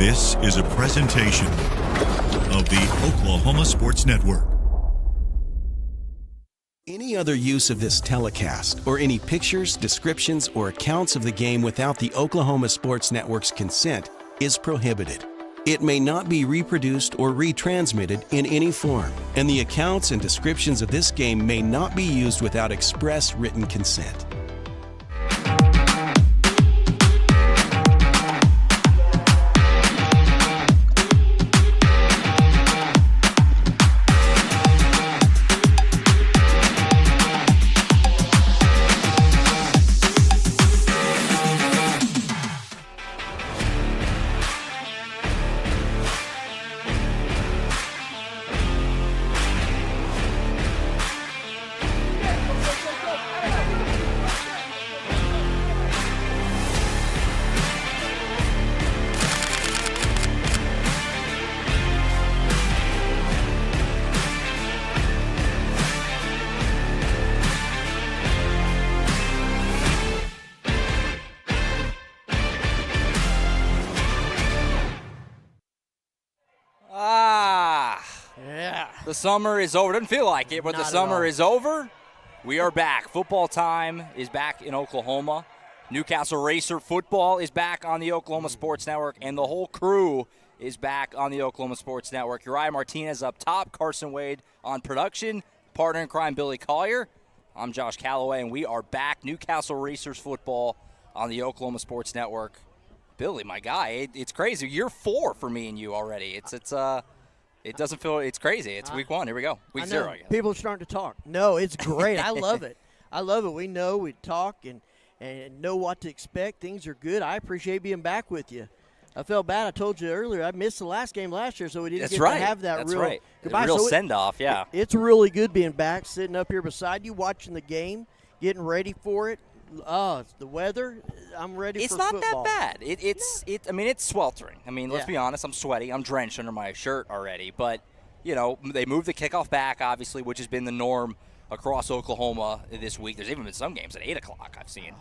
This is a presentation of the Oklahoma Sports Network. Any other use of this telecast or any pictures, descriptions, or accounts of the game without the Oklahoma Sports Network's consent is prohibited. It may not be reproduced or retransmitted in any form, and the accounts and descriptions of this game may not be used without express written consent. The summer is over. Doesn't feel like it, but the summer is over. We are back. Football time is back in Oklahoma. Newcastle Racer football is back on the Oklahoma Sports Network, and the whole crew is back on the Oklahoma Sports Network. Uriah Martinez up top, Carson Wade on production, partner in crime Billy Collier. I'm Josh Calloway, and we are back. Newcastle Racers football on the Oklahoma Sports Network. Billy, my guy, it's crazy. Year 4 for me and you already. It doesn't feel – it's crazy. It's week 1. Here we go. Week 0, I guess. People are starting to talk. No, it's great. I love it. I love it. We know, we talk and know what to expect. Things are good. I appreciate being back with you. I felt bad. I told you earlier I missed the last game last year, so we didn't to have that real send-off, yeah. It's really good being back, sitting up here beside you, watching the game, getting ready for it. The weather, I'm ready for football. It's not that bad. It's sweltering. Let's be honest. I'm sweaty. I'm drenched under my shirt already. But, they moved the kickoff back, obviously, which has been the norm across Oklahoma this week. There's even been some games at 8 o'clock I've seen.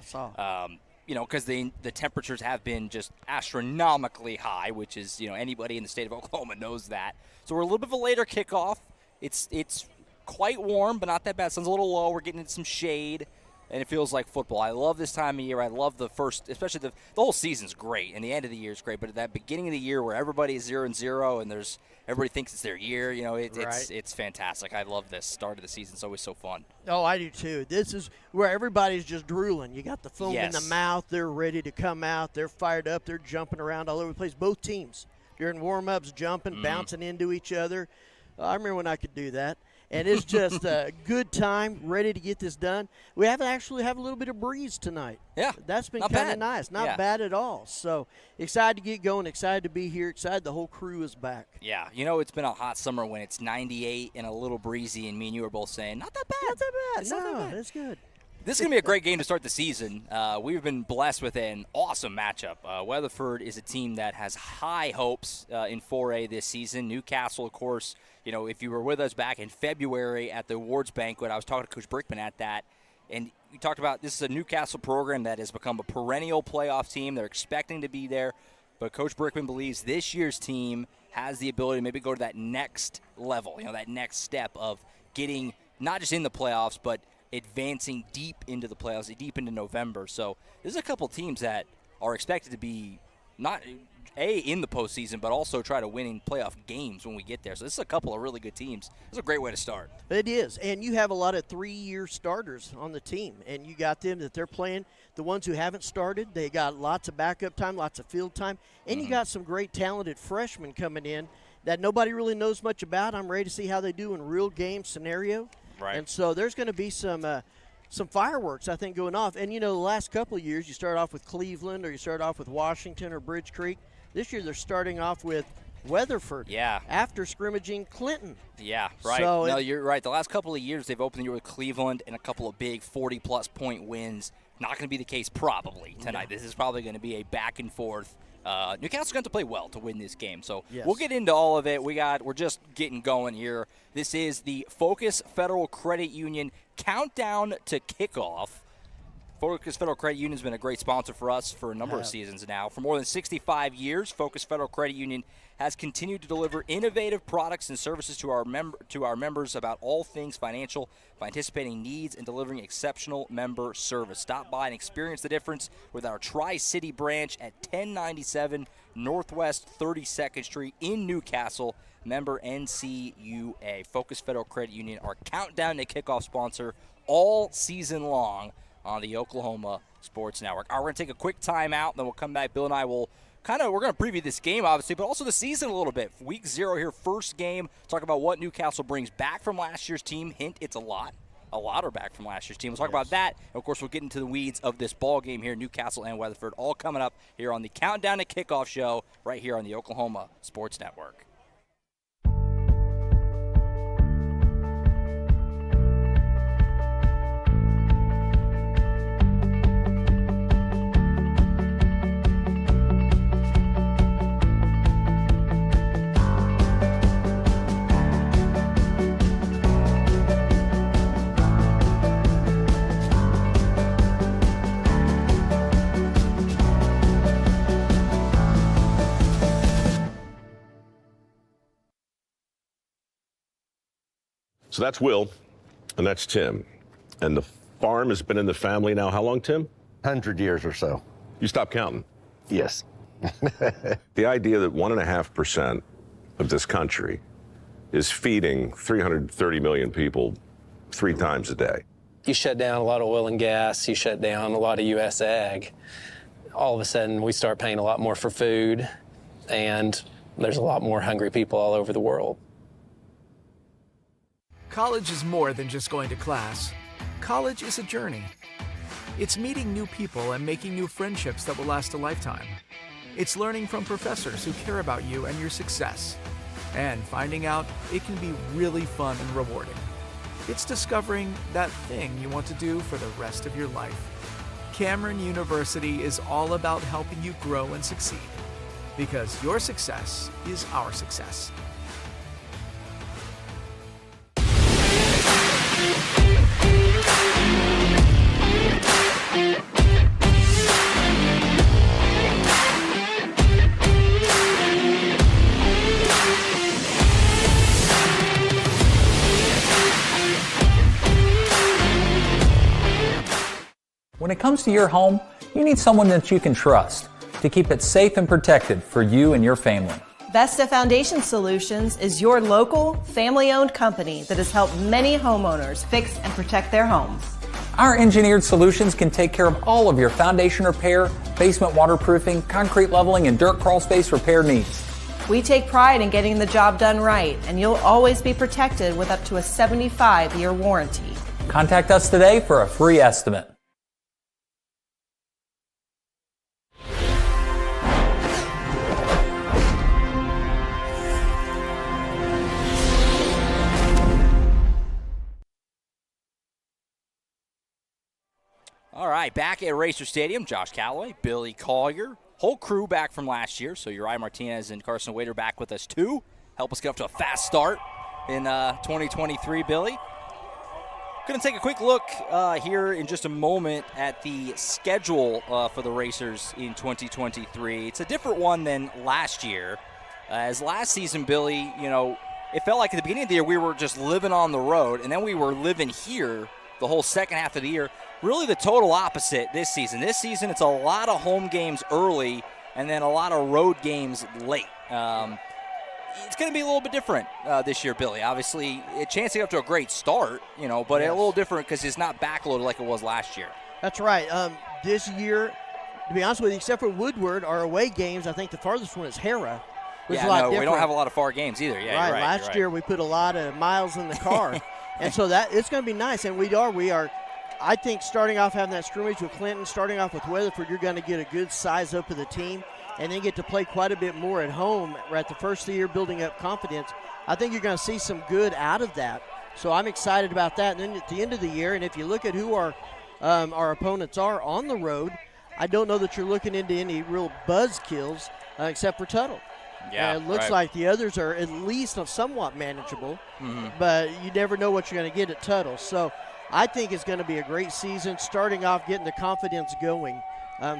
Because the temperatures have been just astronomically high, which is, anybody in the state of Oklahoma knows that. So we're a little bit of a later kickoff. It's quite warm, but not that bad. Sun's a little low. We're getting into some shade. And it feels like football. I love this time of year. I love the first, especially the whole season's great, and the end of the year is great. But at that beginning of the year where everybody is 0-0 and everybody thinks it's their year, it's fantastic. I love this start of the season. It's always so fun. Oh, I do too. This is where everybody's just drooling. You got the foam in the mouth. They're ready to come out. They're fired up. They're jumping around all over the place. Both teams during warm-ups, jumping, bouncing into each other. I remember when I could do that. And it's just a good time, ready to get this done. We actually have a little bit of breeze tonight. Yeah. That's been kind of nice. Not bad at all. So excited to get going, excited to be here, excited the whole crew is back. Yeah. It's been a hot summer when it's 98 and a little breezy, and me and you are both saying, not that bad. Not that bad. It's not that bad. That's good. This is going to be a great game to start the season. We've been blessed with an awesome matchup. Weatherford is a team that has high hopes in 4A this season. Newcastle, of course, if you were with us back in February at the awards banquet, I was talking to Coach Brickman at that, and we talked about this is a Newcastle program that has become a perennial playoff team. They're expecting to be there, but Coach Brickman believes this year's team has the ability to maybe go to that next level, that next step of getting not just in the playoffs, but advancing deep into the playoffs, deep into November. So there's a couple teams that are expected to be not in the postseason, but also try to win in playoff games when we get there. So this is a couple of really good teams. This is a great way to start. It is, and you have a lot of 3-year starters on the team, and you got them that they're playing. The ones who haven't started, they got lots of backup time, lots of field time, and you got some great talented freshmen coming in that nobody really knows much about. I'm ready to see how they do in real game scenario. Right. And so there's going to be some fireworks, I think, going off. And, the last couple of years, you start off with Cleveland or you start off with Washington or Bridge Creek. This year they're starting off with Weatherford. Yeah. After scrimmaging Clinton. Yeah, right. So no, you're right. The last couple of years they've opened the year with Cleveland and a couple of big 40-plus point wins. Not going to be the case probably tonight. No. This is probably going to be a back and forth. Newcastle's going to play well to win this game. So we'll get into all of it. We're just getting going here. This is the Focus Federal Credit Union countdown to kickoff. Focus Federal Credit Union has been a great sponsor for us for a number of seasons now. For more than 65 years, Focus Federal Credit Union has continued to deliver innovative products and services to our members about all things financial by anticipating needs and delivering exceptional member service. Stop by and experience the difference with our Tri-City branch at 1097 Northwest 32nd Street in Newcastle. Member NCUA. Focus Federal Credit Union, our countdown to kickoff sponsor all season long on the Oklahoma Sports Network. All right, we're going to take a quick timeout, then we'll come back. Bill and I will we're going to preview this game, obviously, but also the season a little bit. Week 0 here, first game. Talk about what Newcastle brings back from last year's team. Hint, it's a lot. A lot are back from last year's team. We'll talk about that. And, of course, we'll get into the weeds of this ball game here, Newcastle and Weatherford, all coming up here on the Countdown to Kickoff show right here on the Oklahoma Sports Network. So that's Will, and that's Tim. And the farm has been in the family now how long, Tim? 100 years or so. You stopped counting. Yes. The idea that 1.5% of this country is feeding 330 million people 3 times a day. You shut down a lot of oil and gas, you shut down a lot of U.S. ag. All of a sudden, we start paying a lot more for food, and there's a lot more hungry people all over the world. College is more than just going to class. College is a journey. It's meeting new people and making new friendships that will last a lifetime. It's learning from professors who care about you and your success. And finding out it can be really fun and rewarding. It's discovering that thing you want to do for the rest of your life. Cameron University is all about helping you grow and succeed. Because your success is our success. When it comes to your home, you need someone that you can trust to keep it safe and protected for you and your family. Vesta Foundation Solutions is your local, family-owned company that has helped many homeowners fix and protect their homes. Our engineered solutions can take care of all of your foundation repair, basement waterproofing, concrete leveling, and dirt crawl space repair needs. We take pride in getting the job done right, and you'll always be protected with up to a 75-year warranty. Contact us today for a free estimate. All right, back at Racer Stadium, Josh Calloway, Billy Collier, whole crew back from last year. So Uriah Martinez and Carson Wader back with us too. Help us get off to a fast start in 2023, Billy. Going to take a quick look here in just a moment at the schedule for the Racers in 2023. It's a different one than last year. As last season, Billy, it felt like at the beginning of the year we were just living on the road, and then we were living here the whole second half of the year. Really the total opposite this season. This season, it's a lot of home games early and then a lot of road games late. It's going to be a little bit different this year, Billy. Obviously, a chance to get up to a great start, but a little different because it's not backloaded like it was last year. That's right. This year, to be honest with you, except for Woodward, our away games, I think the farthest one is Hera. We don't have a lot of far games either. Yeah, right. Last year, we put a lot of miles in the car. And so that it's going to be nice. And we are, I think, starting off having that scrimmage with Clinton, starting off with Weatherford, you're going to get a good size up of the team and then get to play quite a bit more at home right at the first of the year, building up confidence. I think you're going to see some good out of that. So I'm excited about that. And then at the end of the year, and if you look at who our opponents are on the road, I don't know that you're looking into any real buzzkills except for Tuttle. Yeah, it looks like the others are at least somewhat manageable, but you never know what you're going to get at Tuttle. So I think it's going to be a great season, starting off getting the confidence going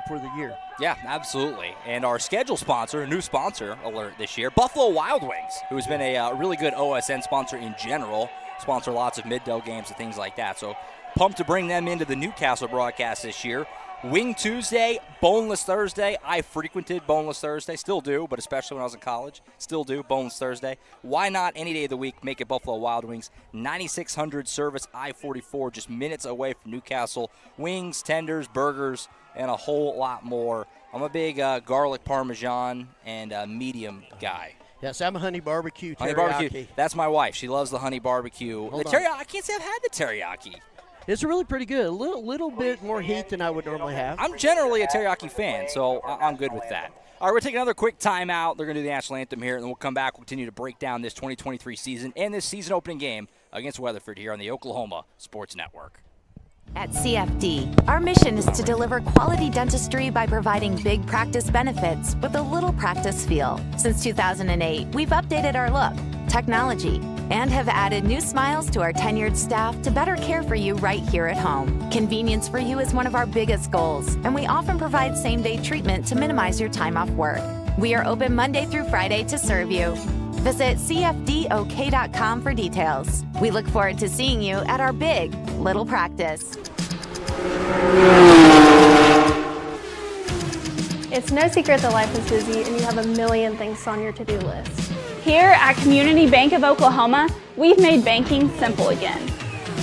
for the year. Yeah, absolutely. And our schedule sponsor, a new sponsor alert this year, Buffalo Wild Wings, who's been a really good OSN sponsor in general, sponsor lots of mid-dell games and things like that. So pumped to bring them into the Newcastle broadcast this year. Wing Tuesday, Boneless Thursday. I frequented Boneless Thursday, still do, but especially when I was in college, still do Boneless Thursday. Why not any day of the week make it Buffalo Wild Wings? 9600 service, I-44, just minutes away from Newcastle. Wings, tenders, burgers, and a whole lot more. I'm a big garlic parmesan and medium guy. Yes, I'm a honey barbecue teriyaki. Honey barbecue. That's my wife. She loves the honey barbecue. I can't say I've had the teriyaki. It's really pretty good. A little bit more heat than I would normally have. I'm generally a teriyaki fan, so I'm good with that. All right, we're taking another quick timeout. They're going to do the national anthem here, and then we'll come back. We'll continue to break down this 2023 season and this season opening game against Weatherford here on the Oklahoma Sports Network. At CFD, our mission is to deliver quality dentistry by providing big practice benefits with a little practice feel. Since 2008, we've updated our look, technology, and have added new smiles to our tenured staff to better care for you right here at home. Convenience for you is one of our biggest goals, and we often provide same-day treatment to minimize your time off work. We are open Monday through Friday to serve you. Visit cfdok.com for details. We look forward to seeing you at our big little practice. It's no secret that life is busy and you have a million things on your to-do list. Here at Community Bank of Oklahoma, we've made banking simple again.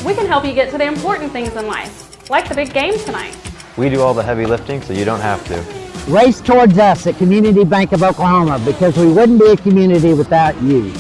We can help you get to the important things in life, like the big game tonight. We do all the heavy lifting, so you don't have to. Race towards us at Community Bank of Oklahoma, because we wouldn't be a community without you.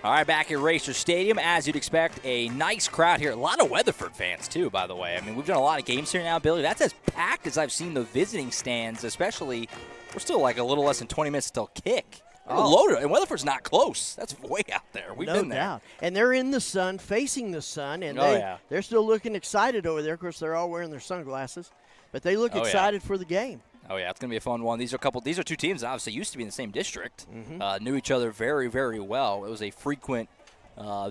All right, back at Racer Stadium, as you'd expect, a nice crowd here. A lot of Weatherford fans, too, by the way. I mean, we've done a lot of games here now, Billy. That's as packed as I've seen the visiting stands, especially. We're still like a little less than 20 minutes till kick. Loaded, and Weatherford's not close. That's way out there. We've been there. No doubt. And they're in the sun, facing the sun, and they're still looking excited over there. Of course, they're all wearing their sunglasses, but they look excited for the game. Oh, yeah, it's going to be a fun one. These are two teams that obviously used to be in the same district, knew each other very, very well. It was a frequent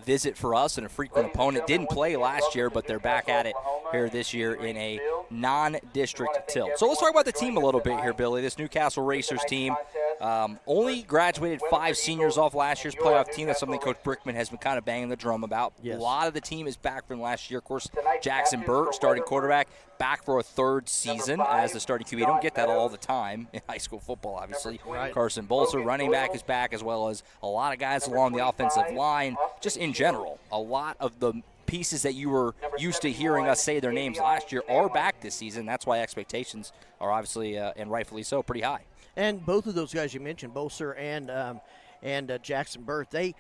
visit for us and a frequent opponent. Didn't play last year, but they're back at it here this year in a non-district tilt. So let's talk about the team a little bit here, Billy. This Newcastle Racers team only graduated 5 seniors off last year's playoff team. That's something Coach Brickman has been kind of banging the drum about. Yes. A lot of the team is back from last year. Of course, Jackson Burt, starting quarterback, back for a 3rd season as the starting QB. You don't get that all the time in high school football, obviously. Right. Carson Bolser, running back, is back, as well as a lot of guys along the offensive line. Just in general, a lot of the pieces that you were used to hearing us say their names last year are back this season. That's why expectations are obviously, and rightfully so, pretty high. And both of those guys you mentioned, Bolser and Jackson Burt, they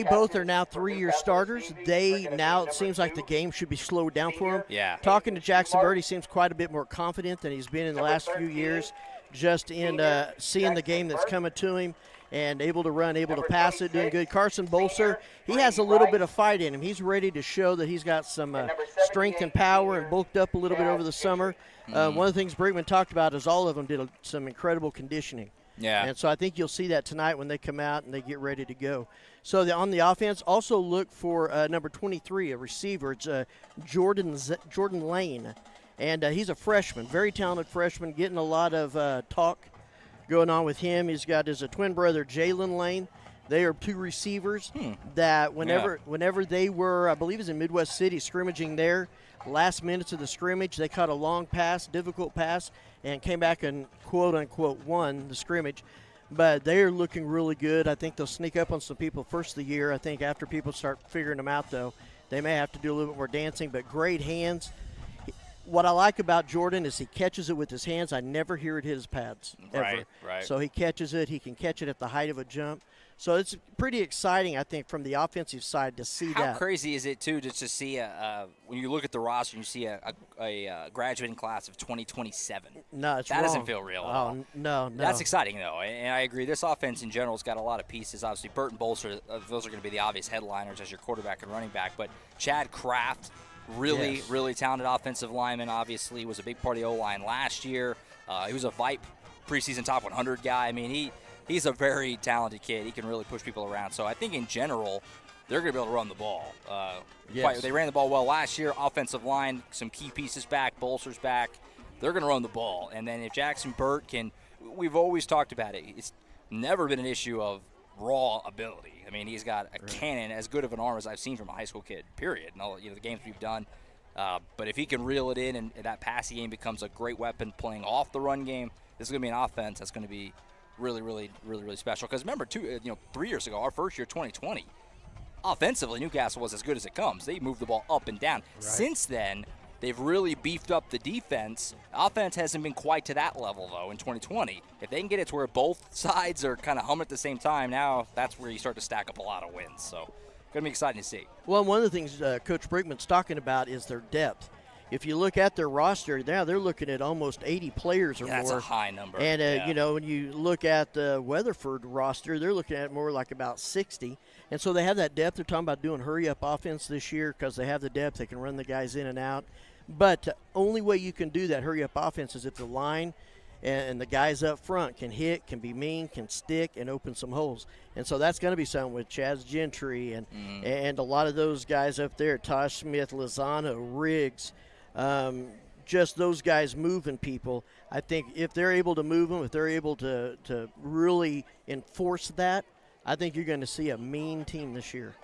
both are now 3-year starters. It seems like the game should be slowed down for them. Yeah. Talking to Jackson Burt, he seems quite a bit more confident than he's been in the last few years, just in seeing the game that's coming to him and able to run, able to pass it, doing good. Carson Bolser, he has a little bit of fight in him. He's ready to show that he's got some strength and power and bulked up a little bit over the summer. One of the things Brickman talked about is all of them did some incredible conditioning. Yeah. And so I think you'll see that tonight when they come out and they get ready to go. So on the offense, also look for number 23, a receiver. It's Jordan Lane. And he's a freshman, very talented freshman, getting a lot of talk going on with him. He's got his twin brother, Jalen Lane. They are 2 receivers that whenever they were, I believe it was in Midwest City, scrimmaging there, last minutes of the scrimmage, they caught a long pass, difficult pass, and came back and quote-unquote won the scrimmage. But they are looking really good. I think they'll sneak up on some people first of the year. I think after people start figuring them out, though, they may have to do a little bit more dancing, but great hands. What I like about Jordan is he catches it with his hands. I never hear it hit his pads, ever. Right. So he catches it. He can catch it at the height of a jump. So it's pretty exciting, I think, from the offensive side to see that. How crazy is it, too, just to see when you look at the roster and you see a graduating class of 2027? No, it's that wrong. doesn't feel real at all. No. That's exciting, though, and I agree. This offense in general has got a lot of pieces. Obviously, Burton Bolster, those are going to be the obvious headliners as your quarterback and running back. But Chad Kraft, really talented offensive lineman, obviously was a big part of the O-line last year. He was a VIPE preseason top 100 guy. I mean, he's a very talented kid. He can really push people around. So I think in general, they're going to be able to run the ball. They ran the ball well last year. Offensive line, some key pieces back, Bolster's back. They're going to run the ball. And then if Jackson Burt can – we've always talked about it. It's never been an issue of raw ability. I mean, he's got a cannon, as good of an arm as I've seen from a high school kid, period. And all the games we've done. But if he can reel it in and that passing game becomes a great weapon playing off the run game, this is going to be an offense that's going to be really special. Because remember, 3 years ago, our first year, 2020, offensively, Newcastle was as good as it comes. They moved the ball up and down. Right. Since then, they've really beefed up the defense. Offense hasn't been quite to that level, though, in 2020. If they can get it to where both sides are kind of humming at the same time, now that's where you start to stack up a lot of wins. So, going to be exciting to see. Well, one of the things Coach Brigman's talking about is their depth. If you look at their roster, now they're looking at almost 80 players or more. That's a high number. And, when you look at the Weatherford roster, they're looking at more like about 60. And so they have that depth. They're talking about doing hurry-up offense this year because they have the depth. They can run the guys in and out. But the only way you can do that hurry-up offense is if the line and the guys up front can hit, can be mean, can stick, and open some holes. And so that's going to be something with Chaz Gentry and a lot of those guys up there, Tosh Smith, Lozano, Riggs, just those guys moving people. I think if they're able to move them, if they're able to really enforce that, I think you're going to see a mean team this year.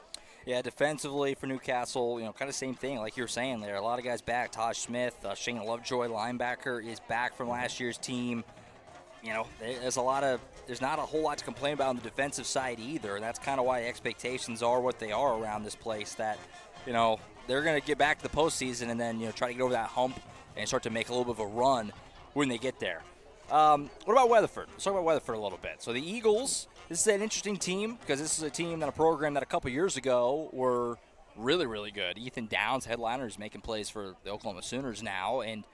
Yeah, defensively for Newcastle, kind of same thing like you were saying there. A lot of guys back. Tosh Smith, Shane Lovejoy, linebacker, is back from last year's team. There's not a whole lot to complain about on the defensive side either. And that's kind of why the expectations are what they are around this place, that, they're going to get back to the postseason and then, try to get over that hump and start to make a little bit of a run when they get there. What about Weatherford? Let's talk about Weatherford a little bit. So the Eagles, this is an interesting team because this is a team and a program that a couple years ago were really good. Ethan Downs, headliner, is making plays for the Oklahoma Sooners now. And,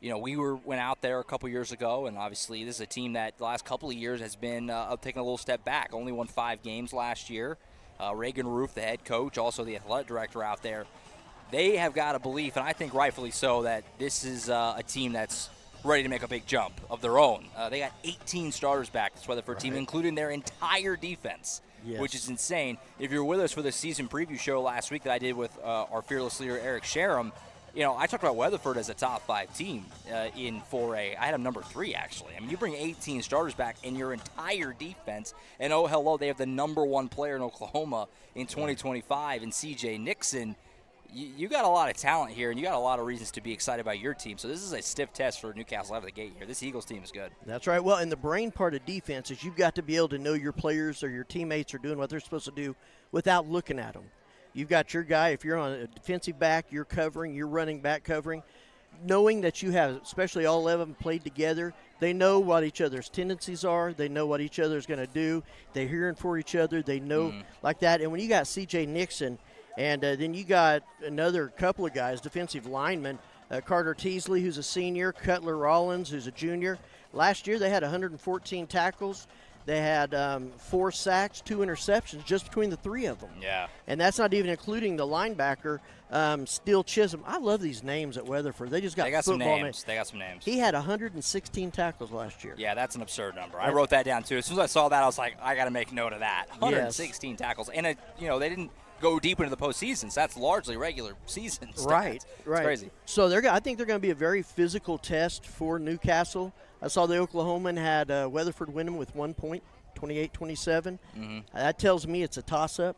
we went out there a couple years ago, and obviously this is a team that the last couple of years has been taking a little step back. Only won 5 games last year. Reagan Roof, the head coach, also the athletic director out there, they have got a belief, and I think rightfully so, that this is a team that's ready to make a big jump of their own. They got 18 starters back, this Weatherford team, including their entire defense, which is insane. If you're with us for the season preview show last week that I did with our fearless leader, Eric Sharam, I talked about Weatherford as a top 5 team in 4A. I had them number 3, actually. I mean, you bring 18 starters back in your entire defense, and oh, hello, they have the number 1 player in Oklahoma in 2025 in C.J. Nixon. You got a lot of talent here, and you got a lot of reasons to be excited about your team. So this is a stiff test for Newcastle out of the gate here. This Eagles team is good. That's right. Well, and the brain part of defense is you've got to be able to know your players or your teammates are doing what they're supposed to do without looking at them. You've got your guy, if you're on a defensive back, you're covering, you're running back covering. Knowing that you have, especially all 11 of them played together, they know what each other's tendencies are. They know what each other's going to do. They're hearing for each other. They know like that. And when you got C.J. Nixon, and then you got another couple of guys, defensive linemen, Carter Teasley, who's a senior, Cutler Rollins, who's a junior. Last year they had 114 tackles. They had 4 sacks, 2 interceptions just between the 3 of them. Yeah. And that's not even including the linebacker, Steele Chisholm. I love these names at Weatherford. They just got some football names. They got some names. He had 116 tackles last year. Yeah, that's an absurd number. I wrote that down, too. As soon as I saw that, I was like, I got to make note of that. 116 tackles. And, they didn't go deep into the postseason, so that's largely regular season stats. Right. It's crazy. So I think they're going to be a very physical test for Newcastle. I saw the Oklahoman had Weatherford win them with 1 point, 28-27. That tells me it's a toss-up.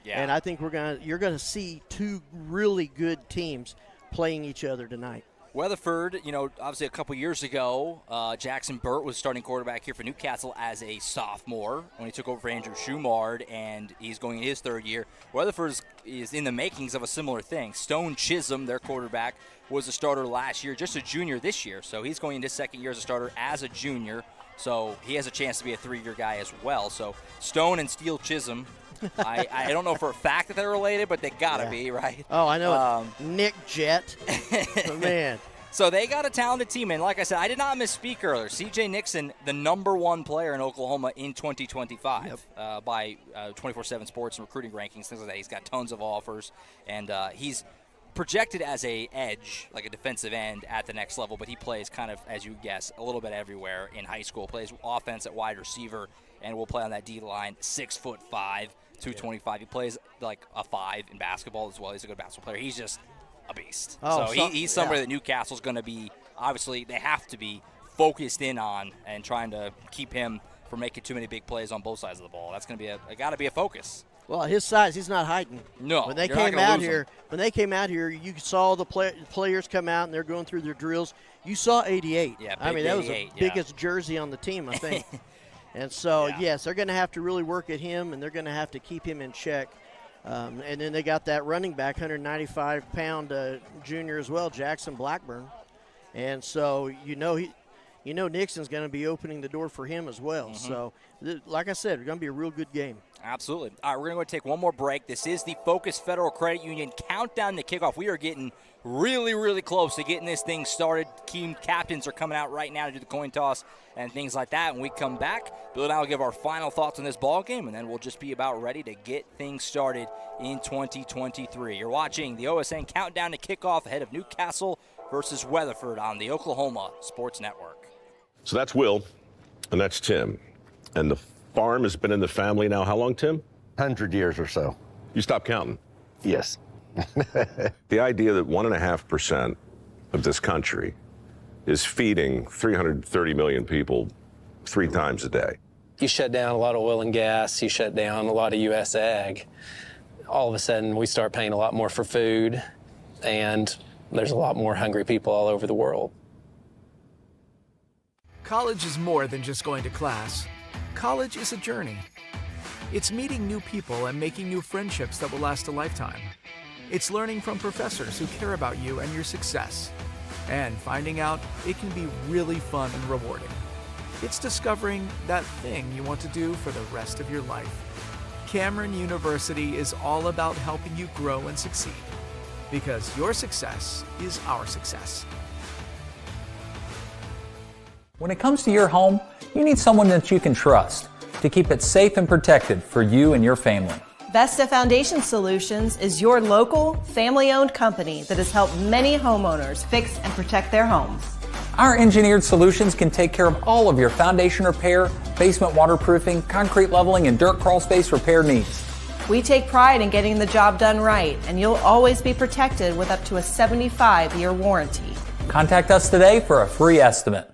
Yeah. And I think you're going to see 2 really good teams playing each other tonight. Weatherford, obviously a couple years ago, Jackson Burt was starting quarterback here for Newcastle as a sophomore when he took over for Andrew Schumard, and he's going in his third year. Weatherford is in the makings of a similar thing. Stone Chisholm, their quarterback, was a starter last year, just a junior this year. So he's going into his second year as a starter as a junior. So he has a chance to be a 3-year guy as well. So Stone and Steel Chisholm, I don't know for a fact that they're related, but they got to be, right? Oh, I know. Nick Jett. Man. So they got a talented team. And like I said, I did not misspeak earlier. C.J. Nixon, the #1 player in Oklahoma in 2025 by 24/7 Sports and recruiting rankings, things like that. He's got tons of offers. And he's projected as a edge, like a defensive end at the next level, but he plays kind of, as you guess, a little bit everywhere in high school. Plays offense at wide receiver and will play on that D line, 6'5", 225. He plays like a 5 in basketball as well. He's a good basketball player. He's just a beast. He's somebody that Newcastle's going to be, obviously, they have to be focused in on and trying to keep him from making too many big plays on both sides of the ball. That's going to be got to be a focus. Well, his size, he's not hiding. No, when they came out here, you saw the players come out and they're going through their drills. You saw 88. Yeah, I mean, that was the biggest jersey on the team, I think. And so, yes, they're going to have to really work at him, and they're going to have to keep him in check. And then they got that running back, 195-pound junior as well, Jackson Blackburn. And so, Nixon's going to be opening the door for him as well. So, like I said, it's going to be a real good game. Absolutely. All right, we're going to take one more break. This is the Focus Federal Credit Union countdown to kickoff. We are getting really, really close to getting this thing started. Team captains are coming out right now to do the coin toss and things like that. When we come back, Bill and I will give our final thoughts on this ball game, and then we'll just be about ready to get things started in 2023. You're watching the OSN countdown to kickoff ahead of Newcastle versus Weatherford on the Oklahoma Sports Network. So that's Will, and that's Tim. And the farm has been in the family now how long, Tim? 100 years or so. You stopped counting? Yes. The idea that 1.5% of this country is feeding 330 million people 3 times a day. You shut down a lot of oil and gas, you shut down a lot of U.S. ag. All of a sudden, we start paying a lot more for food, and there's a lot more hungry people all over the world. College is more than just going to class. College is a journey. It's meeting new people and making new friendships that will last a lifetime. It's learning from professors who care about you and your success. And finding out it can be really fun and rewarding. It's discovering that thing you want to do for the rest of your life. Cameron University is all about helping you grow and succeed. Because your success is our success. When it comes to your home, you need someone that you can trust to keep it safe and protected for you and your family. Vesta Foundation Solutions is your local, family-owned company that has helped many homeowners fix and protect their homes. Our engineered solutions can take care of all of your foundation repair, basement waterproofing, concrete leveling, and dirt crawl space repair needs. We take pride in getting the job done right, and you'll always be protected with up to a 75-year warranty. Contact us today for a free estimate.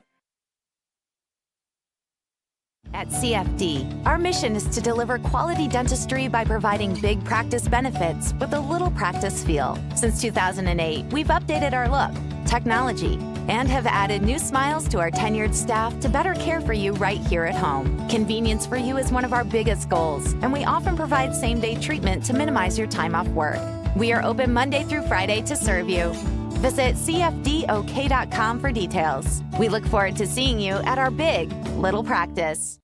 At CFD, our mission is to deliver quality dentistry by providing big practice benefits with a little practice feel. Since 2008, we've updated our look, technology, and have added new smiles to our tenured staff to better care for you right here at home. Convenience for you is one of our biggest goals, and we often provide same-day treatment to minimize your time off work. We are open Monday through Friday to serve you. Visit cfdok.com for details. We look forward to seeing you at our big little practice.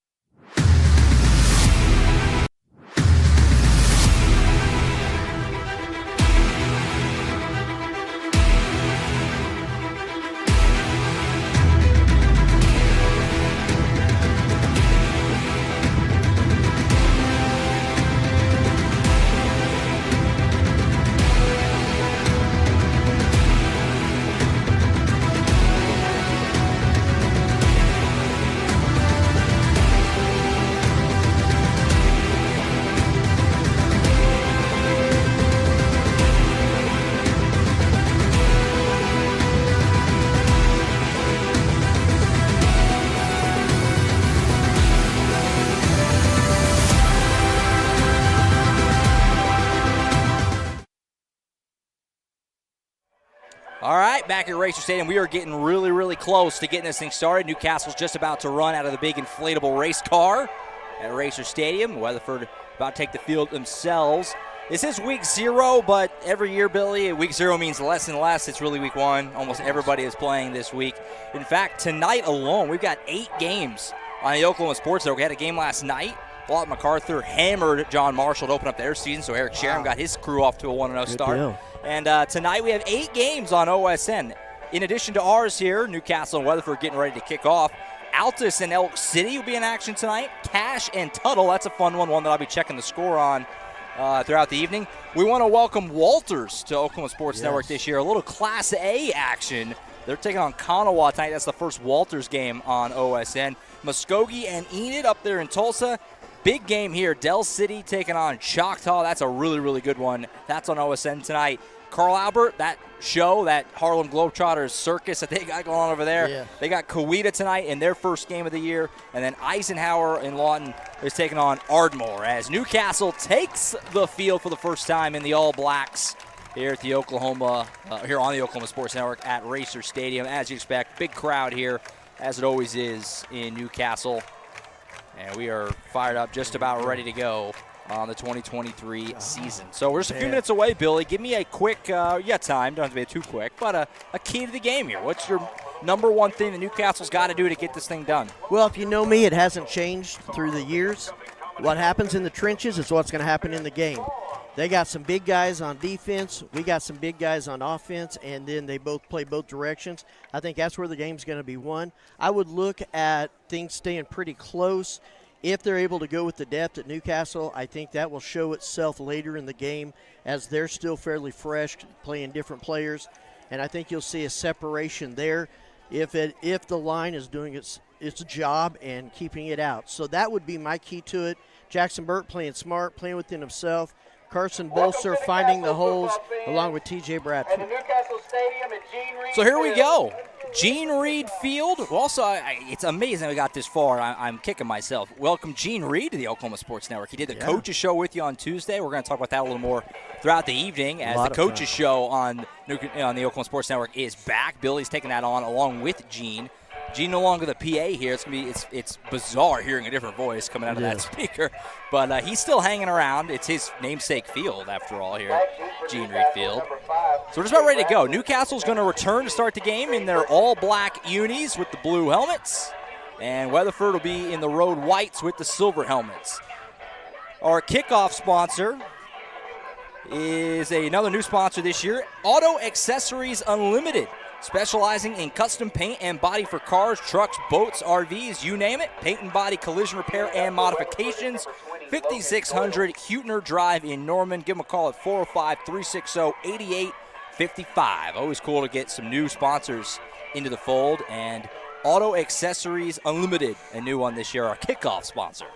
All right, back at Racer Stadium, we are getting really, really close to getting this thing started. Newcastle's just about to run out of the big inflatable race car at Racer Stadium. Weatherford about to take the field themselves. This is week 0, but every year, Billy, week 0 means less and less. It's really week 1. Almost everybody is playing this week. In fact, tonight alone, we've got 8 games on the Oklahoma Sports Network. We had a game last night. Walt MacArthur hammered John Marshall to open up their season, so Eric Sharon got his crew off to a 1-0 start. Deal. And tonight we have 8 games on OSN. In addition to ours here, Newcastle and Weatherford getting ready to kick off. Altus and Elk City will be in action tonight. Cash and Tuttle, that's a fun one that I'll be checking the score on throughout the evening. We want to welcome Walters to Oklahoma Sports Network this year. A little Class A action. They're taking on Kanawha tonight. That's the first Walters game on OSN. Muskogee and Enid up there in Tulsa. Big game here. Del City taking on Choctaw. That's a really, really good one. That's on OSN tonight. Carl Albert, that show, that Harlem Globetrotters circus that they got going on over there. Yeah. They got Coweta tonight in their first game of the year. And then Eisenhower in Lawton is taking on Ardmore as Newcastle takes the field for the first time in the All Blacks here at the here on the Oklahoma Sports Network at Racer Stadium. As you expect, big crowd here, as it always is in Newcastle. And we are fired up, just about ready to go on the 2023 season. So we're just a few minutes away, Billy. Give me a quick, time, don't have to be too quick, but a key to the game here. What's your number one thing that Newcastle's got to do to get this thing done? Well, if you know me, it hasn't changed through the years. What happens in the trenches is what's going to happen in the game. They got some big guys on defense. We got some big guys on offense, and then they both play both directions. I think that's where the game's going to be won. I would look at things staying pretty close. If they're able to go with the depth at Newcastle, I think that will show itself later in the game as they're still fairly fresh, playing different players. And I think you'll see a separation there if the line is doing its job and keeping it out. So that would be my key to it. Jackson Burt playing smart, playing within himself. Carson Bolser finding the holes along with TJ Bradford. So here we go. Gene Reed Field. Also, it's amazing we got this far. I'm kicking myself. Welcome Gene Reed to the Oklahoma Sports Network. He did the Coaches Show with you on Tuesday. We're going to talk about that a little more throughout the evening as the Coaches Show on the Oklahoma Sports Network is back. Billy's taking that on along with Gene. Gene no longer the PA here. It's bizarre hearing a different voice coming out of that speaker, but he's still hanging around. It's his namesake field after all here at Gene Reed Field. So we're just about ready to go. Newcastle's going to return to start the game in their all-black unis with the blue helmets, and Weatherford will be in the road whites with the silver helmets. Our kickoff sponsor is another new sponsor this year, Auto Accessories Unlimited. Specializing in custom paint and body for cars, trucks, boats, RVs, you name it. Paint and body collision repair and modifications. 5600 Huetner Drive in Norman. Give them a call at 405-360-8855. Always cool to get some new sponsors into the fold. And Auto Accessories Unlimited, a new one this year, our kickoff sponsor.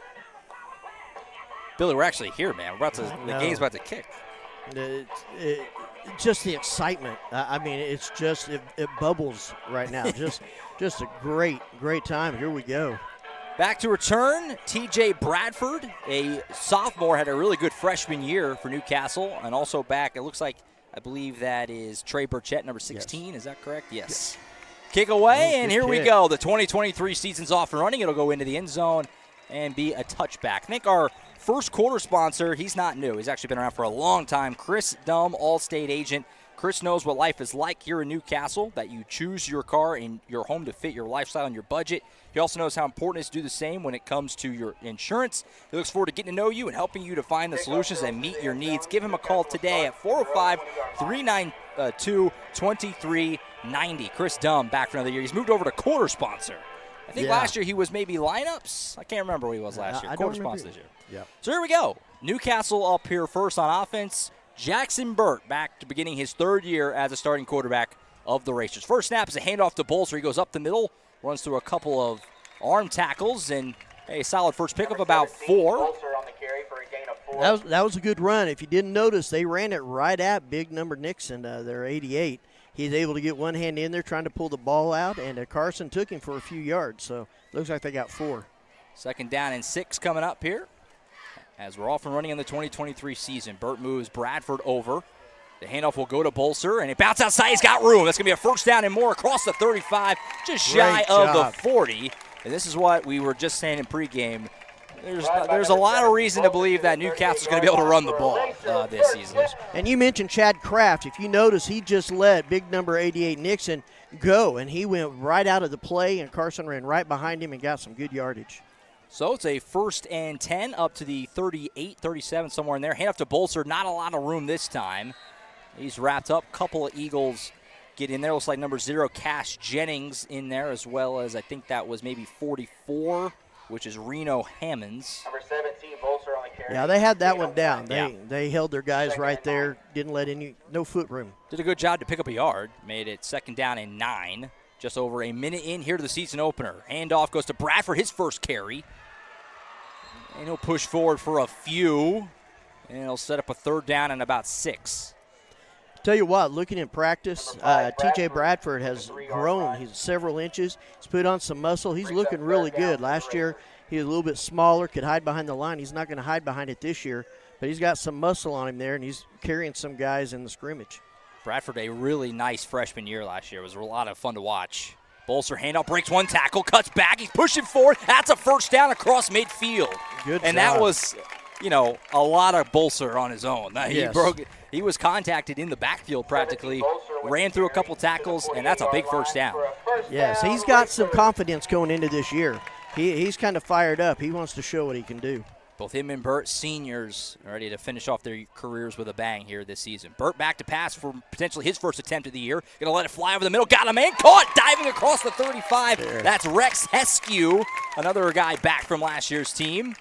Billy, we're actually here, man. The game's about to kick. Just the excitement. I mean, it's just it bubbles right now. just a great time. Here we go. Back to return, TJ Bradford, a sophomore, had a really good freshman year for Newcastle, and also back. It looks like I believe that is Trey Burchett, number 16. Yes. Is that correct? Yes. Kick away, and here we go. The 2023 season's off and running. It'll go into the end zone and be a touchback. I think our first quarter sponsor, he's not new. He's actually been around for a long time. Chris Dumm, All-State agent. Chris knows what life is like here in Newcastle, that you choose your car and your home to fit your lifestyle and your budget. He also knows how important it is to do the same when it comes to your insurance. He looks forward to getting to know you and helping you to find the solutions that meet your needs. Give him a call today at 405-392-2390. Chris Dumm back for another year. He's moved over to quarter sponsor. I think last year he was maybe lineups. I can't remember where he was last year. Quarter sponsor this year. Yep. So here we go. Newcastle up here first on offense. Jackson Burt back to beginning his third year as a starting quarterback of the Racers. First snap is a handoff to Bolser. He goes up the middle, runs through a couple of arm tackles, and a solid first pickup, about 4. That was a good run. If you didn't notice, they ran it right at big number Nixon, their 88. He's able to get one hand in there trying to pull the ball out, and Carson took him for a few yards. So looks like they got 4. Second down and 6 coming up here as we're off and running in the 2023 season. Burt moves Bradford over. The handoff will go to Bolser, and it bounces outside. He's got room. That's going to be a first down and more across the 35, just shy of the 40. And this is what we were just saying in pregame. There's a lot of reason to believe that Newcastle's going to be able to run the ball this season. And you mentioned Chad Kraft. If you notice, he just let big number 88 Nixon go, and he went right out of the play, and Carson ran right behind him and got some good yardage. So it's a 1st and 10 up to the 38, 37, somewhere in there. Hand off to Bolser. Not a lot of room this time. He's wrapped up. Couple of Eagles get in there. Looks like number 0, Cash Jennings, in there, as well as I think that was maybe 44, which is Reno Hammonds. Number 17, Bolser on the carry. Yeah, they had that one down. They held their guys right there, didn't let no foot room. Did a good job to pick up a yard. Made it 2nd down and 9. Just over a minute in here to the season opener. Handoff goes to Bradford, his first carry. And he'll push forward for a few. And he'll set up a 3rd down and about 6. Tell you what, looking in practice, T.J. Bradford has grown. He's several inches. He's put on some muscle. He's looking really good. Last year, he was a little bit smaller, could hide behind the line. He's not going to hide behind it this year, but he's got some muscle on him there, and he's carrying some guys in the scrimmage. Bradford, a really nice freshman year last year. It was a lot of fun to watch. Bolser handoff, breaks one tackle, cuts back. He's pushing forward. That's a 1st down across midfield. Good and job. That was, a lot of Bolser on his own. Yes. He was contacted in the backfield practically, ran through a couple tackles, and that's a big 1st down. Yes, he's got some confidence going into this year. He's kind of fired up. He wants to show what he can do. Both him and Burt, seniors, ready to finish off their careers with a bang here this season. Burt back to pass for potentially his first attempt of the year. Going to let it fly over the middle. Got a man caught, diving across the 35. There. That's Rex Heskew, another guy back from last year's team.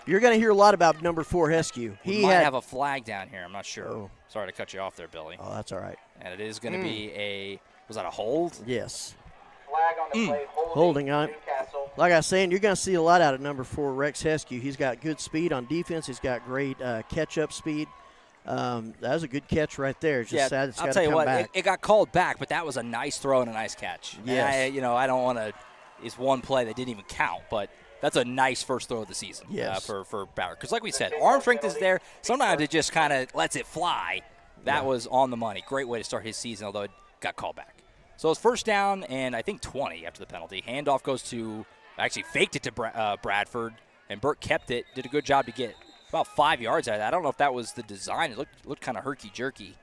You're going to hear a lot about number 4, Heskew. He might have a flag down here. I'm not sure. Oh. Sorry to cut you off there, Billy. Oh, that's all right. And it is going to be was that a hold? Yes. Flag on the play, holding on. Newcastle. Like I was saying, you're going to see a lot out of number 4, Rex Heskew. He's got good speed on defense. He's got great catch-up speed. That was a good catch right there. It's just sad it's got to come back. I'll tell you what, it got called back, but that was a nice throw and a nice catch. Yes. And I don't want to – it's one play that didn't even count, but that's a nice first throw of the season for Bauer. Because like we said, arm strength is there. Sometimes it just kind of lets it fly. That was on the money. Great way to start his season, although it got called back. So it's 1st down and I think 20 after the penalty. Handoff goes to – actually faked it to Bradford, and Burt kept it. Did a good job to get about 5 yards out of that. I don't know if that was the design. It looked kind of herky-jerky.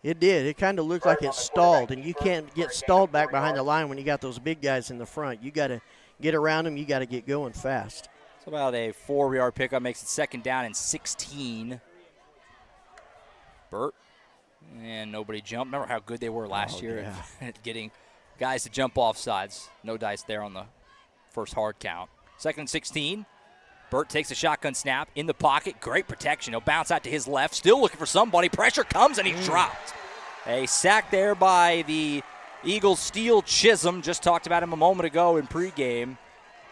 It did. It kind of looked like it stalled, and you can't get stalled back behind the line when you got those big guys in the front. You got to get around them. You got to get going fast. It's about a 4-yard pickup. Makes it 2nd down and 16. Burt. And nobody jumped. Remember how good they were last year at getting guys to jump off sides. No dice there on the first hard count. 2nd and 16. Burt takes a shotgun snap in the pocket. Great protection. He'll bounce out to his left. Still looking for somebody. Pressure comes, and he's dropped. A sack there by the Eagles' Steel Chisholm. Just talked about him a moment ago in pregame.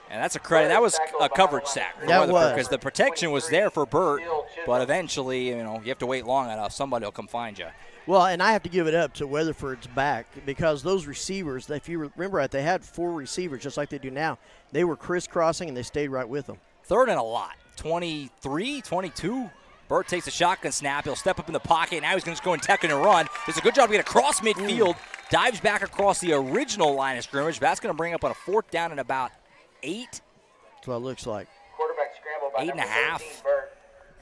And that's a credit. That was a coverage sack for Weatherford because the protection was there for Burt, but eventually, you have to wait long enough. Somebody will come find you. Well, and I have to give it up to Weatherford's back because those receivers, if you remember right, they had 4 receivers just like they do now. They were crisscrossing, and they stayed right with them. 3rd and a lot. 23, 22. Burt takes a shotgun snap. He'll step up in the pocket. Now he's going to just go and tuck and run. Does a good job to get across midfield. Dives back across the original line of scrimmage. That's going to bring up on a 4th down and about 8. That's what it looks like. Quarterback scramble by 8.5. 13, Burt.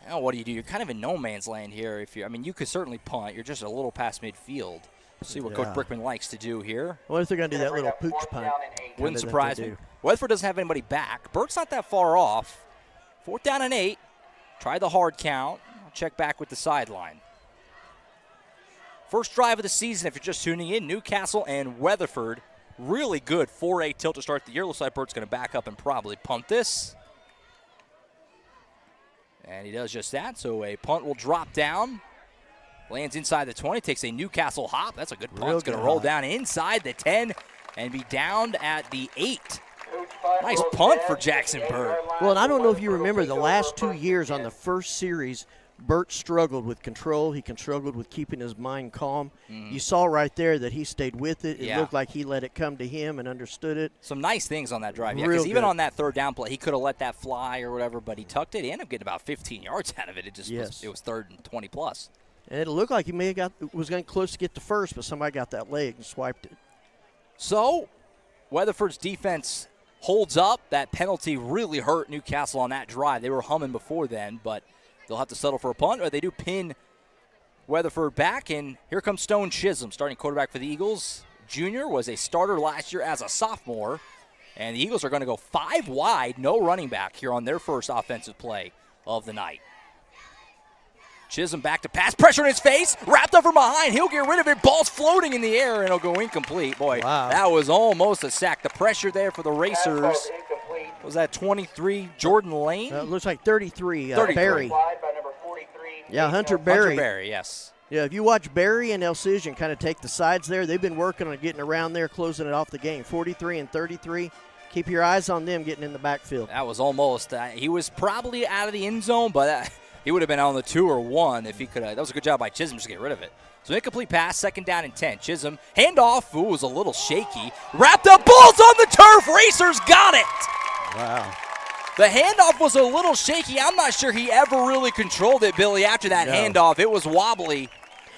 Now what do? You're kind of in no man's land here. You could certainly punt. You're just a little past midfield. See what Coach Brickman likes to do here. What if they're going to do that little pooch punt? Wouldn't surprise me. Weatherford doesn't have anybody back. Burt's not that far off. 4th down and 8. Try the hard count. I'll check back with the sideline. First drive of the season, if you're just tuning in, Newcastle and Weatherford. Really good 4-8 tilt to start the year. Looks like Burt's going to back up and probably punt this. And he does just that, so a punt will drop down. Lands inside the 20, takes a Newcastle hop. That's a good punt. It's going to roll down inside the 10 and be downed at the 8. Nice punt for Jackson Burt. Well, and I don't know if you remember the last 2 years on the first series, Burt struggled with control. He struggled with keeping his mind calm. You saw right there that he stayed with it. It looked like he let it come to him and understood it. Some nice things on that drive. Yeah, because even on that 3rd down play, he could have let that fly or whatever, but he tucked it. He ended up getting about 15 yards out of it. It was 3rd and 20 plus. And it looked like he may have was going close to get to first, but somebody got that leg and swiped it. So, Weatherford's defense holds up. That penalty really hurt Newcastle on that drive. They were humming before then, but they'll have to settle for a punt, or they do pin Weatherford back. And here comes Stone Chisholm, starting quarterback for the Eagles. Junior was a starter last year as a sophomore. And the Eagles are going to go 5 wide, no running back here on their first offensive play of the night. Chisholm back to pass, pressure in his face, wrapped up from behind. He'll get rid of it. Ball's floating in the air, and it'll go incomplete. Boy, wow. That was almost a sack. The pressure there for the Racers. Was that 23, Jordan Lane? It looks like 33, 33. Barry. Yeah, Hunter Barry. Hunter Barry, yes. Yeah, if you watch Barry and Elcision kind of take the sides there, they've been working on getting around there, closing it off the game. 43 and 33. Keep your eyes on them getting in the backfield. That was almost. He was probably out of the end zone, but he would have been on the 2 or 1 if he could have. That was a good job by Chisholm just to get rid of it. So incomplete pass, 2nd down and 10. Chisholm, handoff. Ooh, was a little shaky. Wrapped up, balls on the turf. Racers got it. Wow. The handoff was a little shaky. I'm not sure he ever really controlled it, Billy, after that handoff. It was wobbly.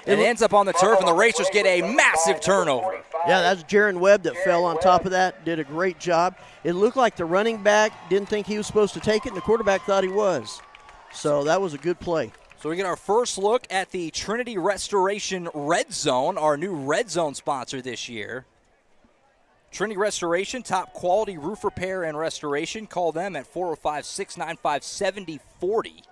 It ends up on the turf, and the Racers get a massive turnover. Yeah, that's Jaron Webb that fell on top of that. Did a great job. It looked like the running back didn't think he was supposed to take it, and the quarterback thought he was. So that was a good play. So we get our first look at the Trinity Restoration Red Zone, our new Red Zone sponsor this year. Trinity Restoration, top quality roof repair and restoration. Call them at 405-695-7040.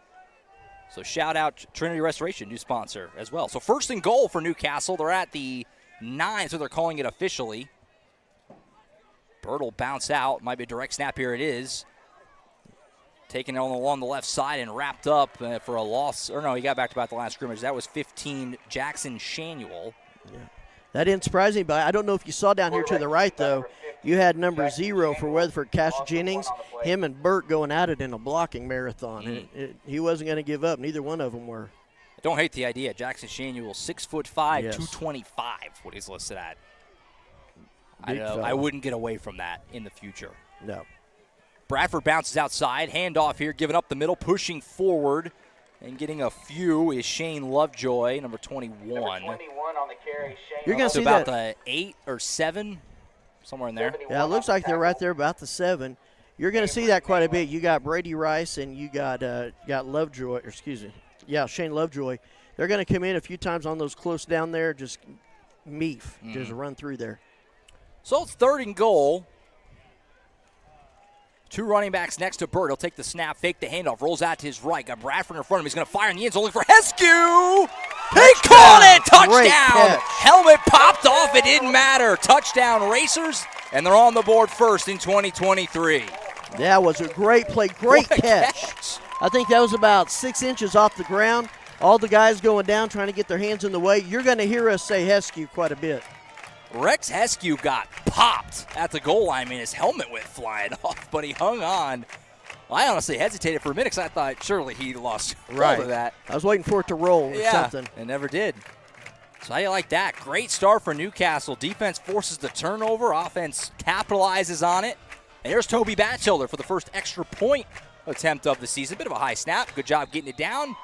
So shout out Trinity Restoration, new sponsor as well. So first and goal for Newcastle. They're at the 9, so they're calling it officially. Bird will bounce out. Might be a direct snap. Here it is. Taken along the left side and wrapped up for a loss. Or no, he got back to about the last scrimmage. That was 15, Jackson Shanuel. Yeah. That didn't surprise anybody. I don't know if you saw down here to the right, though, you had number 0 for Weatherford, Cash Jennings. Him and Burt going at it in a blocking marathon. He wasn't going to give up. Neither one of them were. I don't hate the idea. Jackson Shanuel, 6'5", 225, what he's listed at. I wouldn't get away from that in the future. No. Bradford bounces outside. Handoff here, giving up the middle, pushing forward. And getting a few is Shane Lovejoy, number 21. Number 21 on the carry, Shane. You're going to see about that. the 8 or 7, somewhere in there. Yeah, it looks like they're right there about the 7. You're going to see that quite a bit. You got Brady Rice and you got Lovejoy, or excuse me. Yeah, Shane Lovejoy. They're going to come in a few times on those close down there, just just run through there. So it's 3rd and goal. 2 running backs next to Bird. He'll take the snap, fake the handoff, rolls out to his right. Got Bradford in front of him. He's going to fire in the end zone, looking for Heskew. He caught it! Touchdown! Helmet popped off. It didn't matter. Touchdown, Racers, and they're on the board first in 2023. That was a great play. Great catch. I think that was about 6 inches off the ground. All the guys going down trying to get their hands in the way. You're going to hear us say Heskew quite a bit. Rex Heskew got popped at the goal line. I mean, his helmet went flying off, but he hung on. I honestly hesitated for a minute because I thought surely he lost hold of that. I was waiting for it to roll or something. It never did. So how do you like that? Great start for Newcastle. Defense forces the turnover. Offense capitalizes on it. And here's Toby Batchelder for the first extra point attempt of the season. Bit of a high snap. Good job getting it down.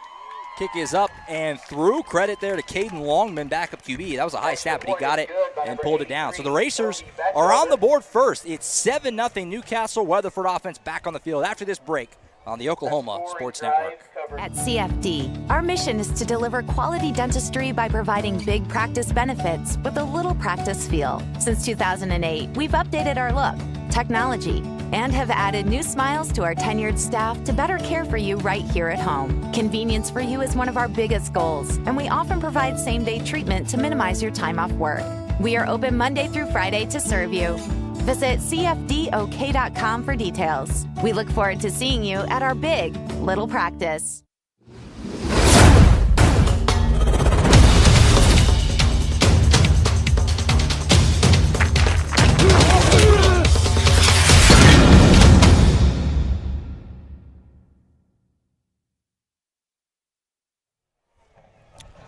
Kick is up and through. Credit there to Caden Longman, backup QB. That was a high snap, but he got it and pulled it down. So the Racers are on the board first. It's 7-0 Newcastle. Weatherford offense back on the field after this break on the Oklahoma Sports Network. At CFD, our mission is to deliver quality dentistry by providing big practice benefits with a little practice feel. Since 2008, we've updated our look, technology, and have added new smiles to our tenured staff to better care for you right here at home. Convenience for you is one of our biggest goals, and we often provide same-day treatment to minimize your time off work. We are open Monday through Friday to serve you. Visit cfdok.com for details. We look forward to seeing you at our big little practice.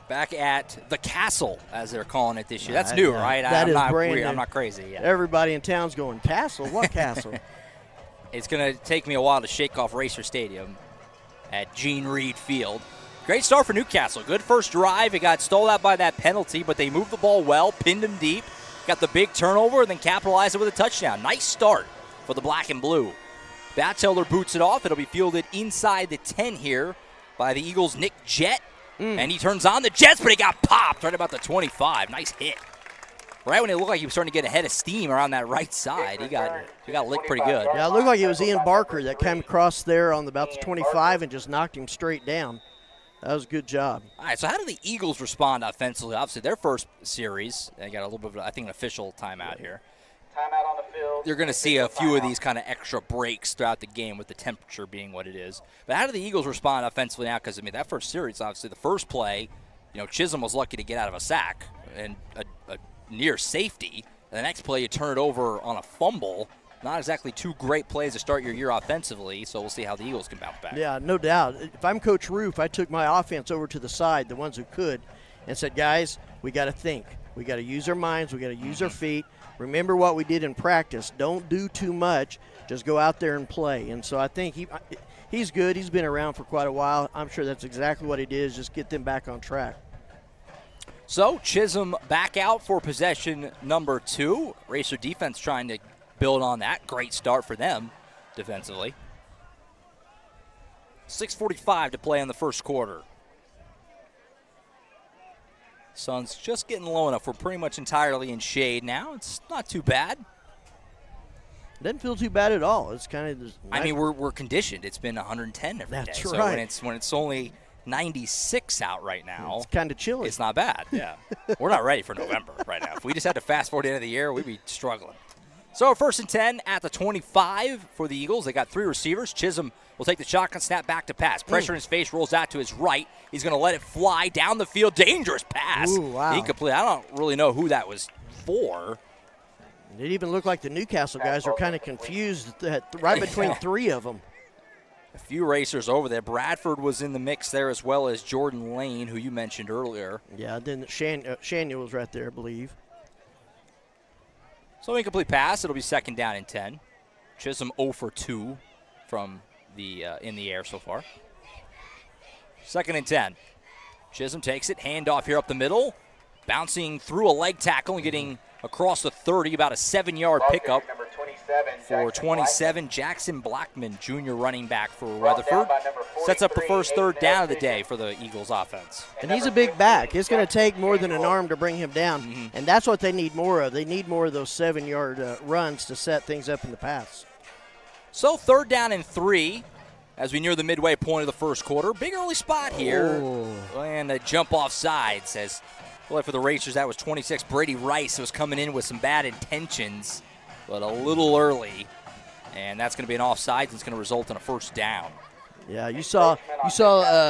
Back at the Castle, as they're calling it this year. That's new, right? That is brand new. I'm not crazy. Yeah. Everybody in town's going, Castle? What Castle? It's going to take me a while to shake off Racer Stadium at Gene Reed Field. Great start for Newcastle. Good first drive. It got stole out by that penalty, but they moved the ball well, pinned him deep, got the big turnover, and then capitalized it with a touchdown. Nice start for the black and blue. Batchelder boots it off. It'll be fielded inside the 10 here by the Eagles' Nick Jett. And he turns on the Jets, but he got popped right about the 25. Nice hit. Right when it looked like he was starting to get a head of steam around that right side, he got licked pretty good. Yeah, it looked like it was Ian Barker that came across there on about the 25 and just knocked him straight down. That was a good job. All right, so how do the Eagles respond offensively? Obviously, their first series, they got a little bit of, I think, an official timeout here. Timeout on the field. You're going to see a few of these kind of extra breaks throughout the game with the temperature being what it is. But how do the Eagles respond offensively now? Because, I mean, that first series, obviously, the first play, Chisholm was lucky to get out of a sack and a near safety. And the next play, you turn it over on a fumble. Not exactly two great plays to start your year offensively, so we'll see how the Eagles can bounce back. Yeah, no doubt. If I'm Coach Roof, I took my offense over to the side, the ones who could, and said, guys, we got to think. We got to use our minds. We got to use our feet. Remember what we did in practice. Don't do too much. Just go out there and play. And so I think he's good. He's been around for quite a while. I'm sure that's exactly what he did, is just get them back on track. So Chisholm back out for possession number 2. Racer defense trying to build on that. Great start for them defensively. 6:45 to play in the first quarter. Sun's just getting low enough. We're pretty much entirely in shade now. It's not too bad. Doesn't feel too bad at all. It's kind of. Nice. I mean, we're conditioned. It's been 110 every day. That's so right. when it's only 96 out right now, it's kind of chilly. It's not bad. Yeah, we're not ready for November right now. If we just had to fast forward to the end of the year, we'd be struggling. So 1st and 10 at the 25 for the Eagles. They got 3 receivers. Chisholm will take the shotgun snap back to pass. Pressure in his face, rolls out to his right. He's going to let it fly down the field. Dangerous pass. Ooh, wow. Incomplete. I don't really know who that was for. It even looked like the Newcastle guys were kind of confused right between 3 of them. A few racers over there. Bradford was in the mix there, as well as Jordan Lane, who you mentioned earlier. Yeah, then Shania was right there, I believe. So incomplete pass. It'll be 2nd down and 10. Chisholm 0 for 2 from the in the air so far. 2nd and 10. Chisholm takes it. Handoff here up the middle. Bouncing through a leg tackle and getting across the 30. About a 7-yard pickup for 27. Jackson Blackman, junior running back for Weatherford. Sets up the first 3rd down of the day for the Eagles offense. And he's a big back. It's going to take more than an arm to bring him down. And that's what they need more of. They need more of those 7-yard runs to set things up in the pass. So 3rd down and 3 as we near the midway point of the first quarter. Big early spot here. And a jump off side says, well, for the Racers, that was 26. Brady Rice was coming in with some bad intentions, but a little early. And that's going to be an offside, and it's going to result in a 1st down. Yeah, you saw.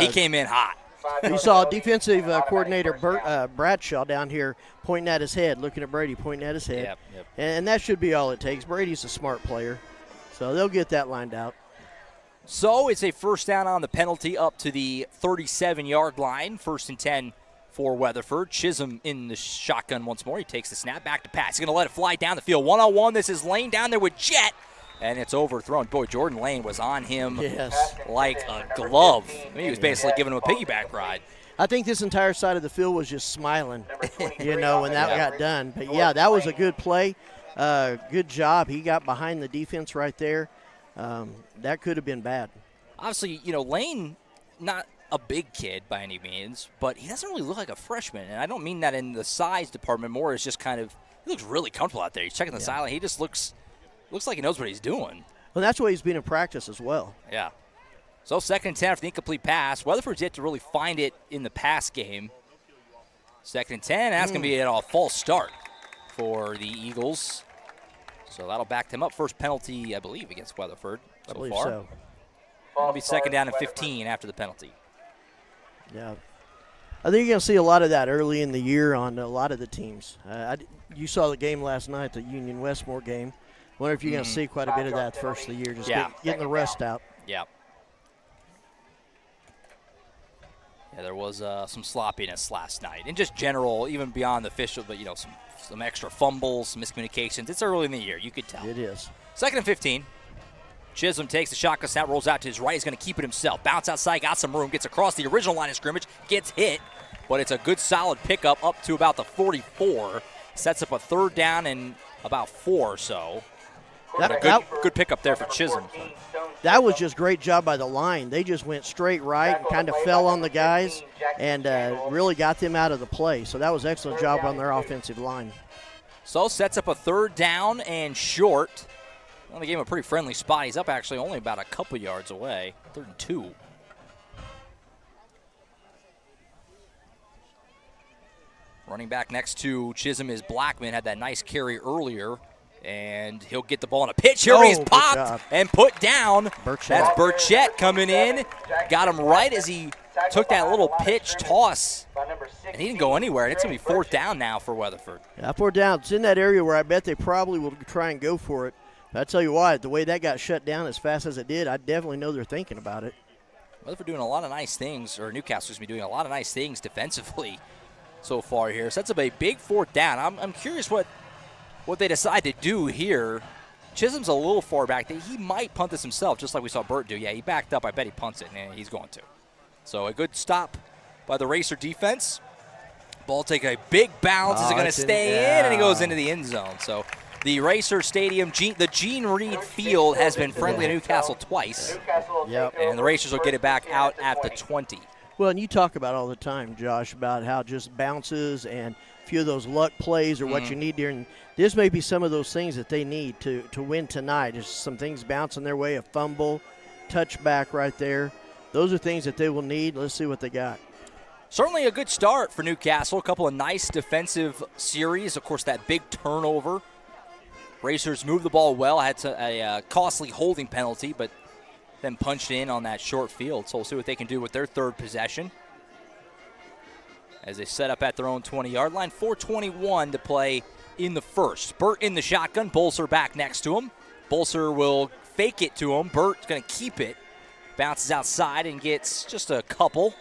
He came in hot. You saw defensive coordinator Bradshaw down here pointing at his head, looking at Brady, pointing at his head. Yep. And that should be all it takes. Brady's a smart player, so they'll get that lined out. So it's a 1st down on the penalty up to the 37-yard line. 1st and 10 for Weatherford. Chisholm in the shotgun once more. He takes the snap back to pass. He's going to let it fly down the field. 1-on-1. This is Lane down there with Jett. And it's overthrown. Boy, Jordan Lane was on him like a glove. I mean, he was basically giving him a piggyback ride. I think this entire side of the field was just smiling, when that got done. But, yeah, that was a good play. Good job. He got behind the defense right there. That could have been bad. Obviously, Lane, not a big kid by any means, but he doesn't really look like a freshman. And I don't mean that in the size department. More is just kind of, he looks really comfortable out there. He's checking the sideline. He just looks like he knows what he's doing. Well, that's why he's been in practice as well. Yeah. So 2nd and 10 after the incomplete pass. Weatherford's yet to really find it in the pass game. 2nd and 10. That's going to be a false start for the Eagles. So that'll back them up. First penalty, I believe, against Weatherford so I believe far. So. It'll be 2nd down and 15 after the penalty. Yeah. I think you're going to see a lot of that early in the year on a lot of the teams. You saw the game last night, the Union Westmore game. I wonder if you're going to see quite a bit of that first of the year, just getting the rust out. Yeah. Yeah, there was some sloppiness last night. And just general, even beyond the official, but, some extra fumbles, some miscommunications. It's early in the year. You could tell. It is. 2nd and 15. Chisholm takes the shotgun snap, rolls out to his right. He's going to keep it himself. Bounce outside, got some room, gets across the original line of scrimmage, gets hit, but it's a good solid pickup up to about the 44. Sets up a 3rd down and about 4 or so. Good pickup there for Chisholm. That was just great job by the line. They just went straight right and kind of fell on the guys and really got them out of the play. So that was excellent job on their offensive line. So sets up a 3rd down and short. Well, they gave him a pretty friendly spot. He's up actually only about a couple yards away. 3rd and 2. Running back next to Chisholm is Blackman. Had that nice carry earlier. And he'll get the ball on a pitch. Here he's popped and put down. That's Burchett coming in. Got him right as he took that little pitch toss. And he didn't go anywhere. And it's going to be 4th down now for Weatherford. Yeah, 4th down. It's in that area where I bet they probably will try and go for it. But I tell you what, the way that got shut down as fast as it did, I definitely know they're thinking about it. Weatherford doing a lot of nice things, or Newcastle doing a lot of nice things defensively so far here. Sets up a big 4th down. I'm curious what they decide to do here. Chisholm's a little far back. He might punt this himself, just like we saw Burt do. Yeah, he backed up. I bet he punts it, and he's going to. So a good stop by the Racer defense. Ball take a big bounce. Is it going to stay in? And he goes into the end zone. So the Racer Stadium, the Gene Reed Field has been friendly to Newcastle twice. Yep. And the Racers will get it back out at the 20. Well, and you talk about all the time, Josh, about how just bounces and a few of those luck plays are what you need during. This may be some of those things that they need to win tonight. Just some things bouncing their way, a fumble, touchback right there. Those are things that they will need. Let's see what they got. Certainly a good start for Newcastle. A couple of nice defensive series. Of course, that big turnover. Racers moved the ball well. Had a costly holding penalty, but then punched in on that short field. So we'll see what they can do with their 3rd possession as they set up at their own 20-yard line. 4:21 to play in the first. Burt in the shotgun. Bolser back next to him. Bolser will fake it to him. Burt's going to keep it. Bounces outside and gets just a couple.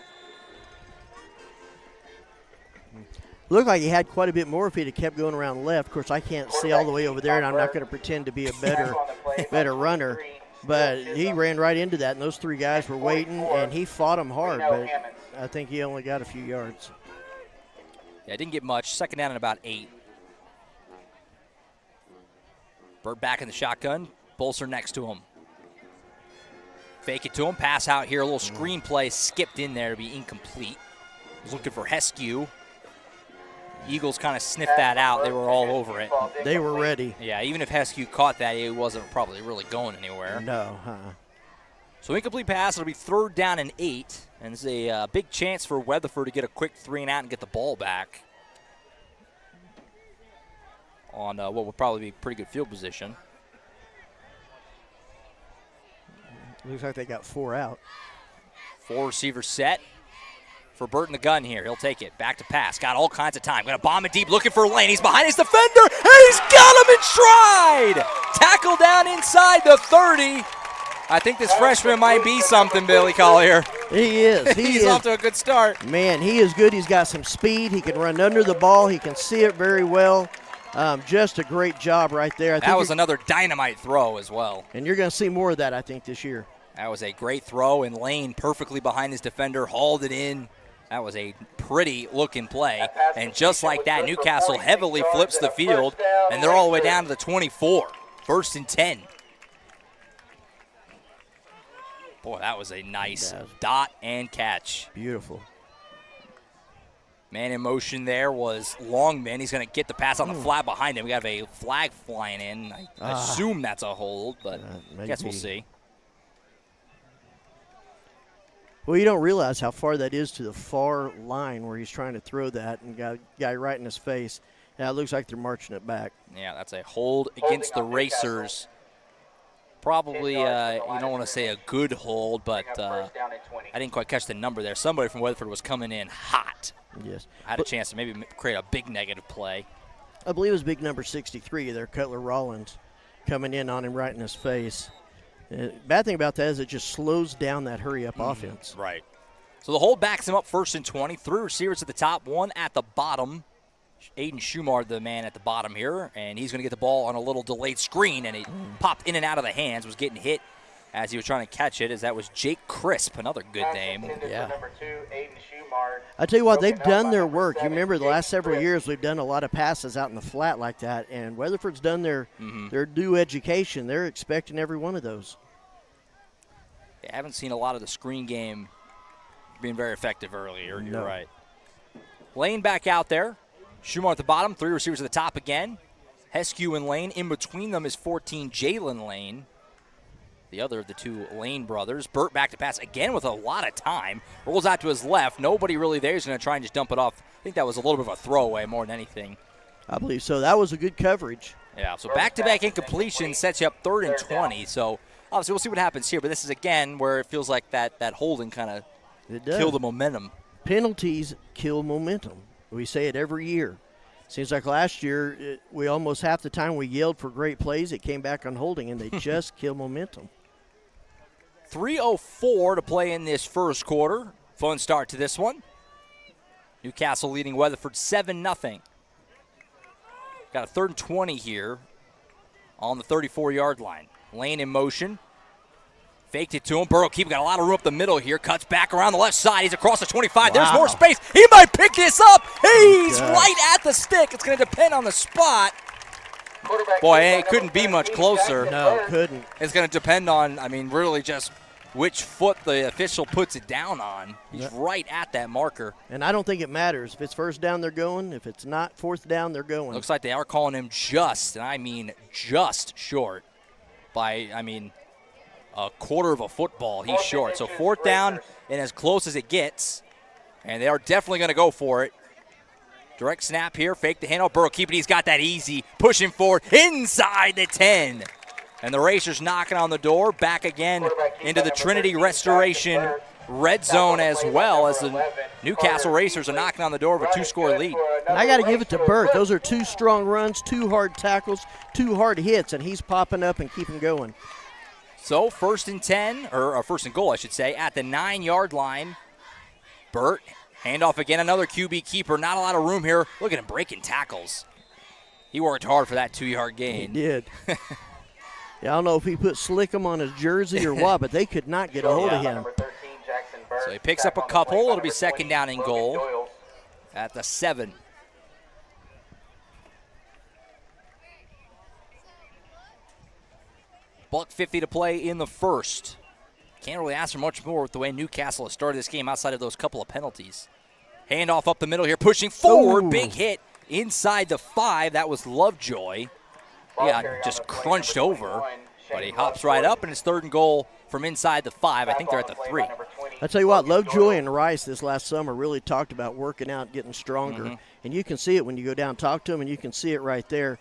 Looked like he had quite a bit more if he'd have kept going around left. Of course, I can't see all the way over there, and I'm not going to pretend to be a better runner. But he ran right into that, and those 3 guys were waiting, and he fought them hard. But I think he only got a few yards. Yeah, didn't get much. 2nd down and about 8. Bird back in the shotgun. Bolser next to him. Fake it to him. Pass out here. A little screen play skipped in there to be incomplete. Was looking for Heskew. Eagles kind of sniffed that out. They were all over it. They were ready. Yeah, even if Heskew caught that, it wasn't probably really going anywhere. No. So incomplete pass. It'll be 3rd down and 8. And it's a big chance for Weatherford to get a quick 3 and out and get the ball back on what would probably be pretty good field position. Looks like they got 4 out. 4 receivers set for Burt in the gun here. He'll take it. Back to pass. Got all kinds of time. Going to bomb it deep, looking for Lane. He's behind his defender, and he's got him in stride. Tackle down inside the 30. I think this freshman might be something, Billy Collier. He is. He's off to a good start. Man, he is good. He's got some speed. He can run under the ball. He can see it very well. Just a great job right there. That was another dynamite throw as well. And you're going to see more of that, I think, this year. That was a great throw, and Lane perfectly behind his defender, hauled it in. That was a pretty-looking play. And just like that, Newcastle heavily flips the field, and they're all the way down to the 24. 1st and 10. Boy, that was a nice dot and catch. Beautiful. Man in motion there was Longman. He's going to get the pass on the flat behind him. We have a flag flying in. I assume that's a hold, but I guess we'll see. Well, you don't realize how far that is to the far line where he's trying to throw that and got a guy right in his face. Now it looks like they're marching it back. Yeah, that's a hold against the Racers. Probably, you don't want to say a good hold, but I didn't quite catch the number there. Somebody from Weatherford was coming in hot. Yes. Had a chance to maybe create a big negative play. I believe it was big number 63 there, Cutler Rollins, coming in on him right in his face. Bad thing about that is it just slows down that hurry-up offense. Right. So the hold backs him up 1st and 20. 3 receivers at the top, 1 at the bottom. Aiden Schumar, the man at the bottom here, and he's going to get the ball on a little delayed screen, and it popped in and out of the hands, was getting hit as he was trying to catch it, as that was Jake Crisp, another good name. Yeah. Number 2, Aiden Schumard. I tell you what, they've Broken up done by their number work. You 7, remember the last Jake several Crisp. years we've done a lot of passes out in the flat like that, and Weatherford's done their due education. They're expecting every one of those. I haven't seen a lot of the screen game being very effective earlier. You're right. Lane back out there. Schumar at the bottom, 3 receivers at the top again. Heskew and Lane. In between them is 14, Jalen Lane, the other of the 2 Lane brothers. Burt back to pass again with a lot of time. Rolls out to his left. Nobody really there. He's going to try and just dump it off. I think that was a little bit of a throwaway more than anything. I believe so. That was a good coverage. Yeah, so back-to-back incompletion sets you up 3rd and 20. So obviously we'll see what happens here. But this is, again, where it feels like that holding kind of killed the momentum. Penalties kill momentum. We say it every year. Seems like last year, we almost half the time we yelled for great plays, it came back on holding, and they just kill momentum. 3:04 to play in this first quarter. Fun start to this one. Newcastle leading Weatherford 7-0. Got a 3rd and 20 here on the 34-yard line. Lane in motion. Faked it to him. Burrow got a lot of room up the middle here. Cuts back around the left side. He's across the 25. Wow. There's more space. He might pick this up. He's right at the stick. It's going to depend on the spot. Boy, it couldn't be much closer. No, couldn't. It's going to depend on, really just which foot the official puts it down on. He's right at that marker. And I don't think it matters. If it's first down, they're going. If it's not 4th down, they're going. Looks like they are calling him just, and I mean just short by, a quarter of a football. He's short. So 4th down and as close as it gets. And they are definitely going to go for it. Direct snap here. Fake the handoff. Burrow keep it. He's got that easy. Pushing forward inside the 10. And the Racers knocking on the door. Back again into the Trinity Restoration red zone as well, as the Newcastle Racers are knocking on the door of a 2-score lead. And I got to give it to Burt. Those are 2 strong runs, 2 hard tackles, 2 hard hits, and he's popping up and keeping going. So 1st and 10, or 1st and goal, I should say, at the 9-yard line. Burt, handoff again, another QB keeper. Not a lot of room here. Look at him breaking tackles. He worked hard for that 2-yard gain. He did. Yeah, I don't know if he put Slickum on his jersey or what, but they could not get a hold of him. So he picks up a couple. It'll be 2nd down and goal at the 7. $1.50 to play in the first. Can't really ask for much more with the way Newcastle has started this game outside of those couple of penalties. Handoff up the middle here, pushing forward. Big hit inside the 5. That was Lovejoy. Yeah, just crunched over. But he hops right up, and it's 3rd and goal from inside the 5. I think they're at the 3. I tell you what, Lovejoy and Rice this last summer really talked about working out, getting stronger. And you can see it when you go down and talk to him, and you can see it right there.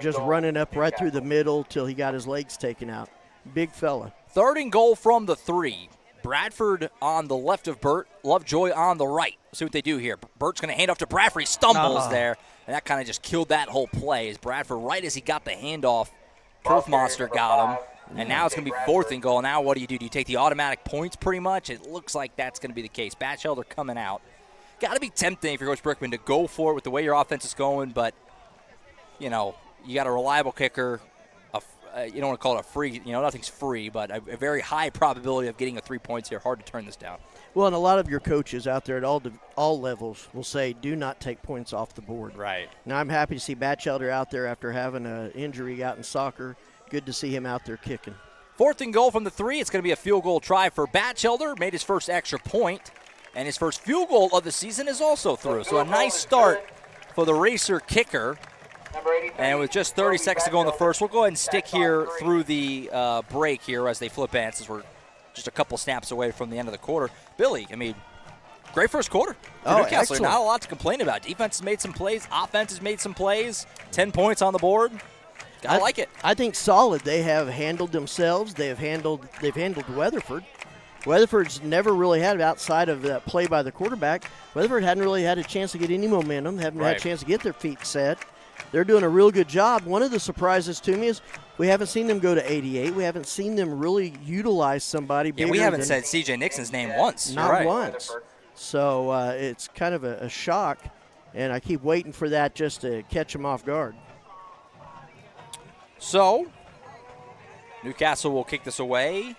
Just running up right through the middle till he got his legs taken out. Big fella. 3rd and goal from the 3. Bradford on the left of Burt, Lovejoy on the right. See what they do here. Burt's going to hand off to Bradford. He stumbles there, and that kind of just killed that whole play. As Bradford, right as he got the handoff, Turf Monster got him. And now it's going to be 4th and goal. Now what do? Do you take the automatic points pretty much? It looks like that's going to be the case. Batchelder coming out. Got to be tempting if you're Coach Brickman to go for it with the way your offense is going, but, you got a reliable kicker. You don't want to call it a free, nothing's free, but a very high probability of getting a 3 points here. Hard to turn this down. Well, and a lot of your coaches out there at all levels will say, do not take points off the board. Right. Now, I'm happy to see Batchelder out there after having an injury out in soccer. Good to see him out there kicking. 4th and goal from the 3. It's going to be a field goal try for Batchelder. Made his first extra point, and his first field goal of the season is also through. So a nice start for the Racer kicker. And with just 30 seconds to go in the first, we'll go ahead and stick here through the break here as they flip ends. We're just a couple snaps away from the end of the quarter. Billy, great first quarter for Newcastle. Excellent. Not a lot to complain about. Defense has made some plays. Offense has made some plays. 10 points on the board. I like it. I think solid. They have handled themselves. They've handled Weatherford. Weatherford's never really had, outside of that play by the quarterback, Weatherford hadn't really had a chance to get any momentum, haven't had a chance to get their feet set. They're doing a real good job. One of the surprises to me is we haven't seen them go to 88. We haven't seen them really utilize somebody bigger. Yeah, we haven't said C.J. Nixon's name once. Not once. So it's kind of a shock, and I keep waiting for that just to catch them off guard. So Newcastle will kick this away.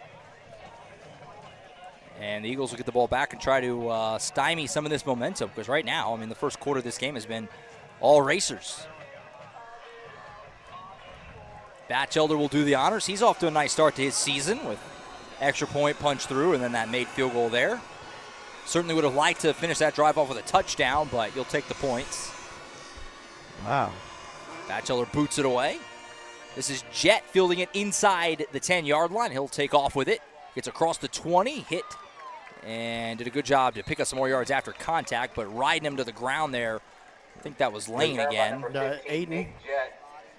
And the Eagles will get the ball back and try to stymie some of this momentum, because right now, I mean, the first quarter of this game has been all racers. Batchelder will do the honors. He's off to a nice start to his season with extra point punch through and then that made field goal there. Certainly would have liked to finish that drive off with a touchdown, but you'll take the points. Wow. Batchelder boots it away. This is Jet fielding it inside the 10-yard line. He'll take off with it. Gets across the 20, hit, and did a good job to pick up some more yards after contact, but riding him to the ground there. I think that was Lane again. Aiden.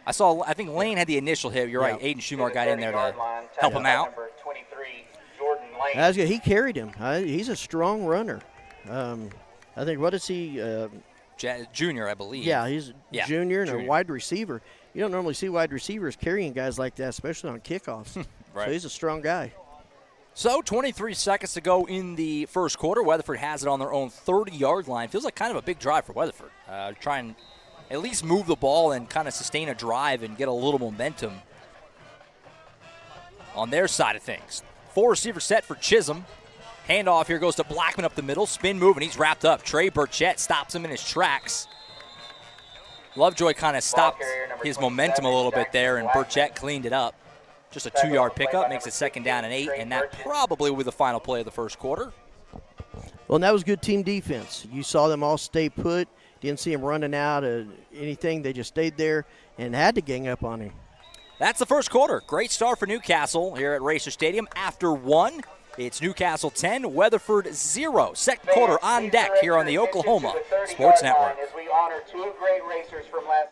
I think Lane had the initial hit. You're right. Aiden Schumar got in there to help him out. That's good. He carried him. He's a strong runner. I think, what is he? Junior, I believe. Yeah, he's a junior and a wide receiver. You don't normally see wide receivers carrying guys like that, especially on kickoffs. Right. So he's a strong guy. So 23 seconds to go in the first quarter. Weatherford has it on their own 30-yard line. Feels like kind of a big drive for Weatherford. Try and at least move the ball and kind of sustain a drive and get a little momentum on their side of things. 4-receiver set for Chisholm. Handoff here goes to Blackman up the middle. Spin move, and he's wrapped up. Trey Burchett stops him in his tracks. Lovejoy kind of stopped his momentum a little bit there, and Burchett cleaned it up. Just a 2-yard pickup, makes it 2nd down and 8, and that probably will be the final play of the first quarter. Well, and that was good team defense. You saw them all stay put. Didn't see him running out of anything. They just stayed there and had to gang up on him. That's the first quarter. Great start for Newcastle here at Racer Stadium. After 1, it's Newcastle 10, Weatherford 0. Second quarter on deck here on the Oklahoma Sports Network. As we honor 2 great racers from last.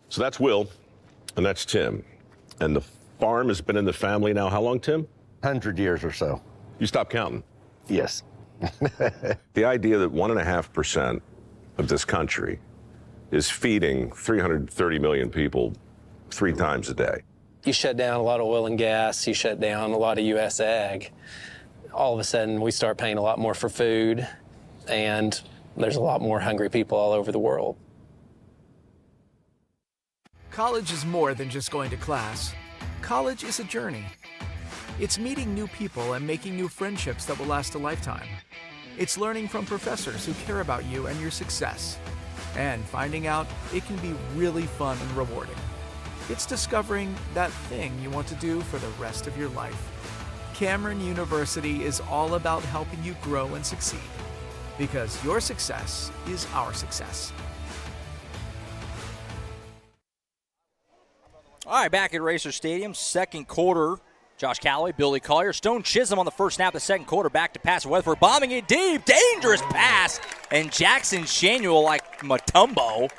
So that's Will, and that's Tim. And the farm has been in the family now how long, Tim? 100 years or so. You stopped counting? Yes. The idea that 1.5% of this country is feeding 330 million people 3 times a day. You shut down a lot of oil and gas, you shut down a lot of U.S. ag. All of a sudden, we start paying a lot more for food, and there's a lot more hungry people all over the world. College is more than just going to class. College is a journey. It's meeting new people and making new friendships that will last a lifetime. It's learning from professors who care about you and your success. And finding out it can be really fun and rewarding. It's discovering that thing you want to do for the rest of your life. Cameron University is all about helping you grow and succeed. Because your success is our success. All right, back at Racer Stadium, second quarter. Josh Calloway, Billy Collier, Stone Chisholm on the first snap of the second quarter. Back to pass. Weatherford bombing it deep. Dangerous pass. And Jackson Shanuel, like Matumbo,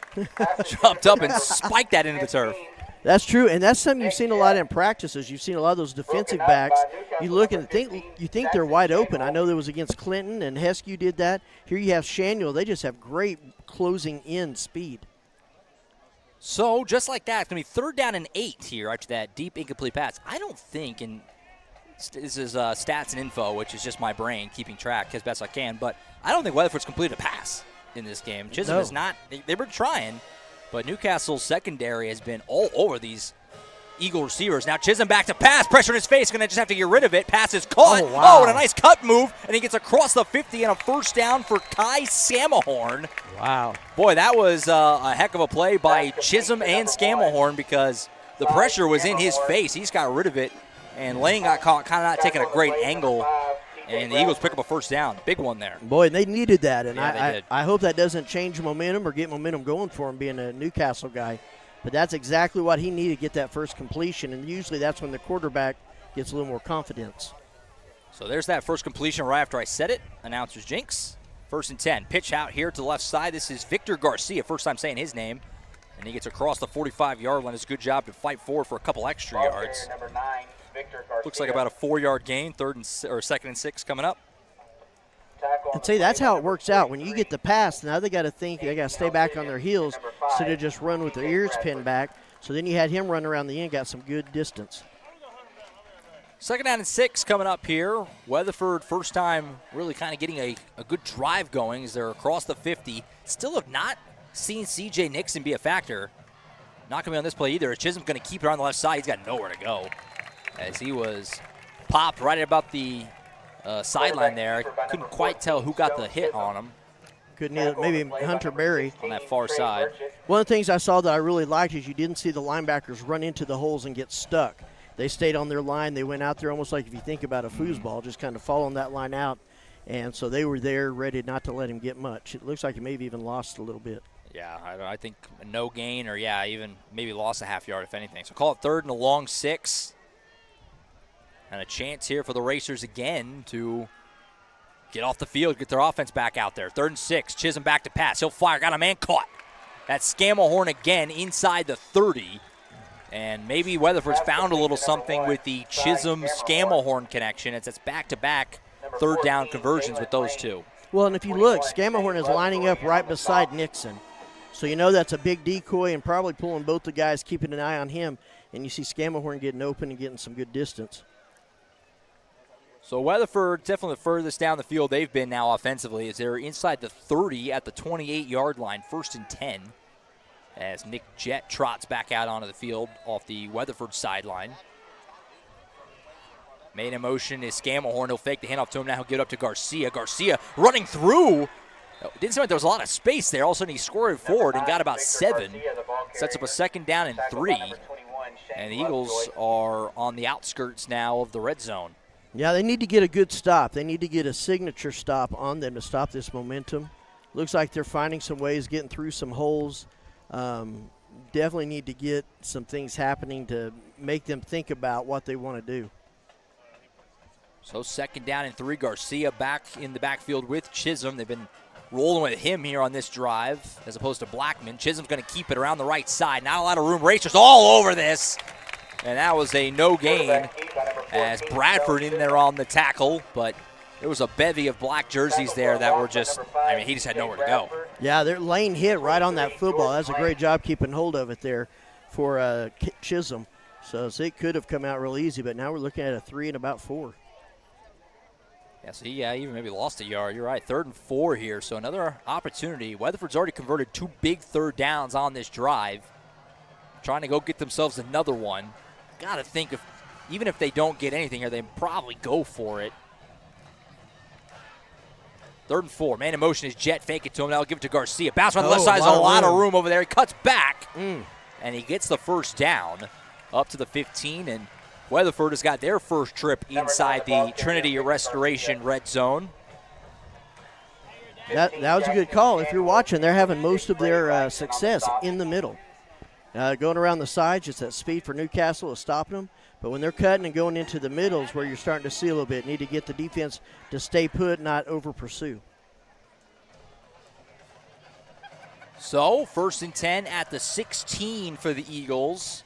jumped up and spiked that into the turf. That's true, and that's something you've seen a lot in practices. You've seen a lot of those defensive backs. You look and you think they're wide open. I know there was against Clinton, and Heskew did that. Here you have Shanuel. They just have great closing in speed. So, just like that, it's going to be 3rd down and 8 here after that deep incomplete pass. I don't think, and this is stats and info, which is just my brain keeping track as best I can, but I don't think Weatherford's completed a pass in this game. Chisholm is not. They were trying, but Newcastle's secondary has been all over these Eagle receivers. Now Chisholm back to pass. Pressure in his face. Going to just have to get rid of it. Pass is caught. Oh, wow. And a nice cut move. And he gets across the 50 and a first down for Kai Samahorn. Wow. Boy, that was a heck of a play by Chisholm and Scammahorn because the pressure was in his face. He's got rid of it. And Lane got caught kind of not taking a great angle. And the Eagles pick up a first down. Big one there. Boy, they needed that. And yeah, I hope that doesn't change momentum or get momentum going for him being a Newcastle guy. But that's exactly what he needed to get that first completion. And usually that's when the quarterback gets a little more confidence. So there's that first completion right after I said it. Announcer's jinx. 1st and 10. Pitch out here to the left side. This is Victor Garcia. First time saying his name. And he gets across the 45-yard line. It's a good job to fight forward for a couple extra yards. Looks like about a 4-yard gain, second and 6 coming up. And see, that's how it works out. When you get the pass, now they got to think they got to stay back on their heels instead of just run with their ears pinned back. So then you had him run around the end, got some good distance. Second down and 6 coming up here. Weatherford, first time really kind of getting a good drive going as they're across the 50. Still have not seen C.J. Nixon be a factor. Not going to be on this play either. Chisholm's going to keep it on the left side. He's got nowhere to go as he was popped right at about the sideline there. Couldn't quite tell who got the hit on him. Couldn't either. Maybe Hunter Berry. On that far side. One of the things I saw that I really liked is you didn't see the linebackers run into the holes and get stuck. They stayed on their line. They went out there almost like if you think about a foosball, just kind of following that line out. And so they were there ready not to let him get much. It looks like he maybe even lost a little bit. Yeah, I think no gain or, even maybe lost a half yard if anything. So call it 3rd and a long 6. And a chance here for the Racers again to get off the field, get their offense back out there. 3rd and 6, Chisholm back to pass. He'll fire, got a man caught. That's Scammahorn again inside the 30. And maybe Weatherford's found a little something with the Chisholm-Scammahorn connection. It's back-to-back 3rd down conversions with those two. Well, and if you look, Scammahorn is lining up right beside Nixon. So you know that's a big decoy and probably pulling both the guys, keeping an eye on him. And you see Scammahorn getting open and getting some good distance. So Weatherford definitely the furthest down the field they've been now offensively as they're inside the 30 at the 28-yard line, 1st and 10. As Nick Jett trots back out onto the field off the Weatherford sideline. Made in motion is Scammahorn. He'll fake the handoff to him. Now he'll get up to Garcia. Garcia running through. Didn't seem like there was a lot of space there. All of a sudden he squirted forward and got about 7. Sets up a 2nd down and 3. And the Eagles are on the outskirts now of the red zone. Yeah, they need to get a good stop. They need to get a signature stop on them to stop this momentum. Looks like they're finding some ways, getting through some holes. Definitely need to get some things happening to make them think about what they want to do. So 2nd down and 3. Garcia back in the backfield with Chisholm. They've been rolling with him here on this drive as opposed to Blackman. Chisholm's going to keep it around the right side. Not a lot of room. Racers all over this. And that was a no gain as Bradford in there on the tackle. But there was a bevy of black jerseys there that were just, he just had nowhere to go. Yeah, their lane hit right on that football. That's a great job keeping hold of it there for Chisholm. So it could have come out real easy, but now we're looking at a 3 and about 4. Yeah, so he even maybe lost a yard. You're right, 3rd and 4 here. So another opportunity. Weatherford's already converted 2 big 3rd downs on this drive. Trying to go get themselves another one. Got to think even if they don't get anything here, they probably go for it. 3rd and 4. Man in motion is Jett. Fake it to him. Now he'll give it to Garcia. Bounce on the left side. There's a lot of room over there. He cuts back. And he gets the 1st down up to the 15. And Weatherford has got their first trip inside the Trinity Restoration red zone. That was a good call. If you're watching, they're having most of their success in the middle. Going around the sides, just that speed for Newcastle is stopping them. But when they're cutting and going into the middles where you're starting to see a little bit, need to get the defense to stay put, not over-pursue. So 1st and 10 at the 16 for the Eagles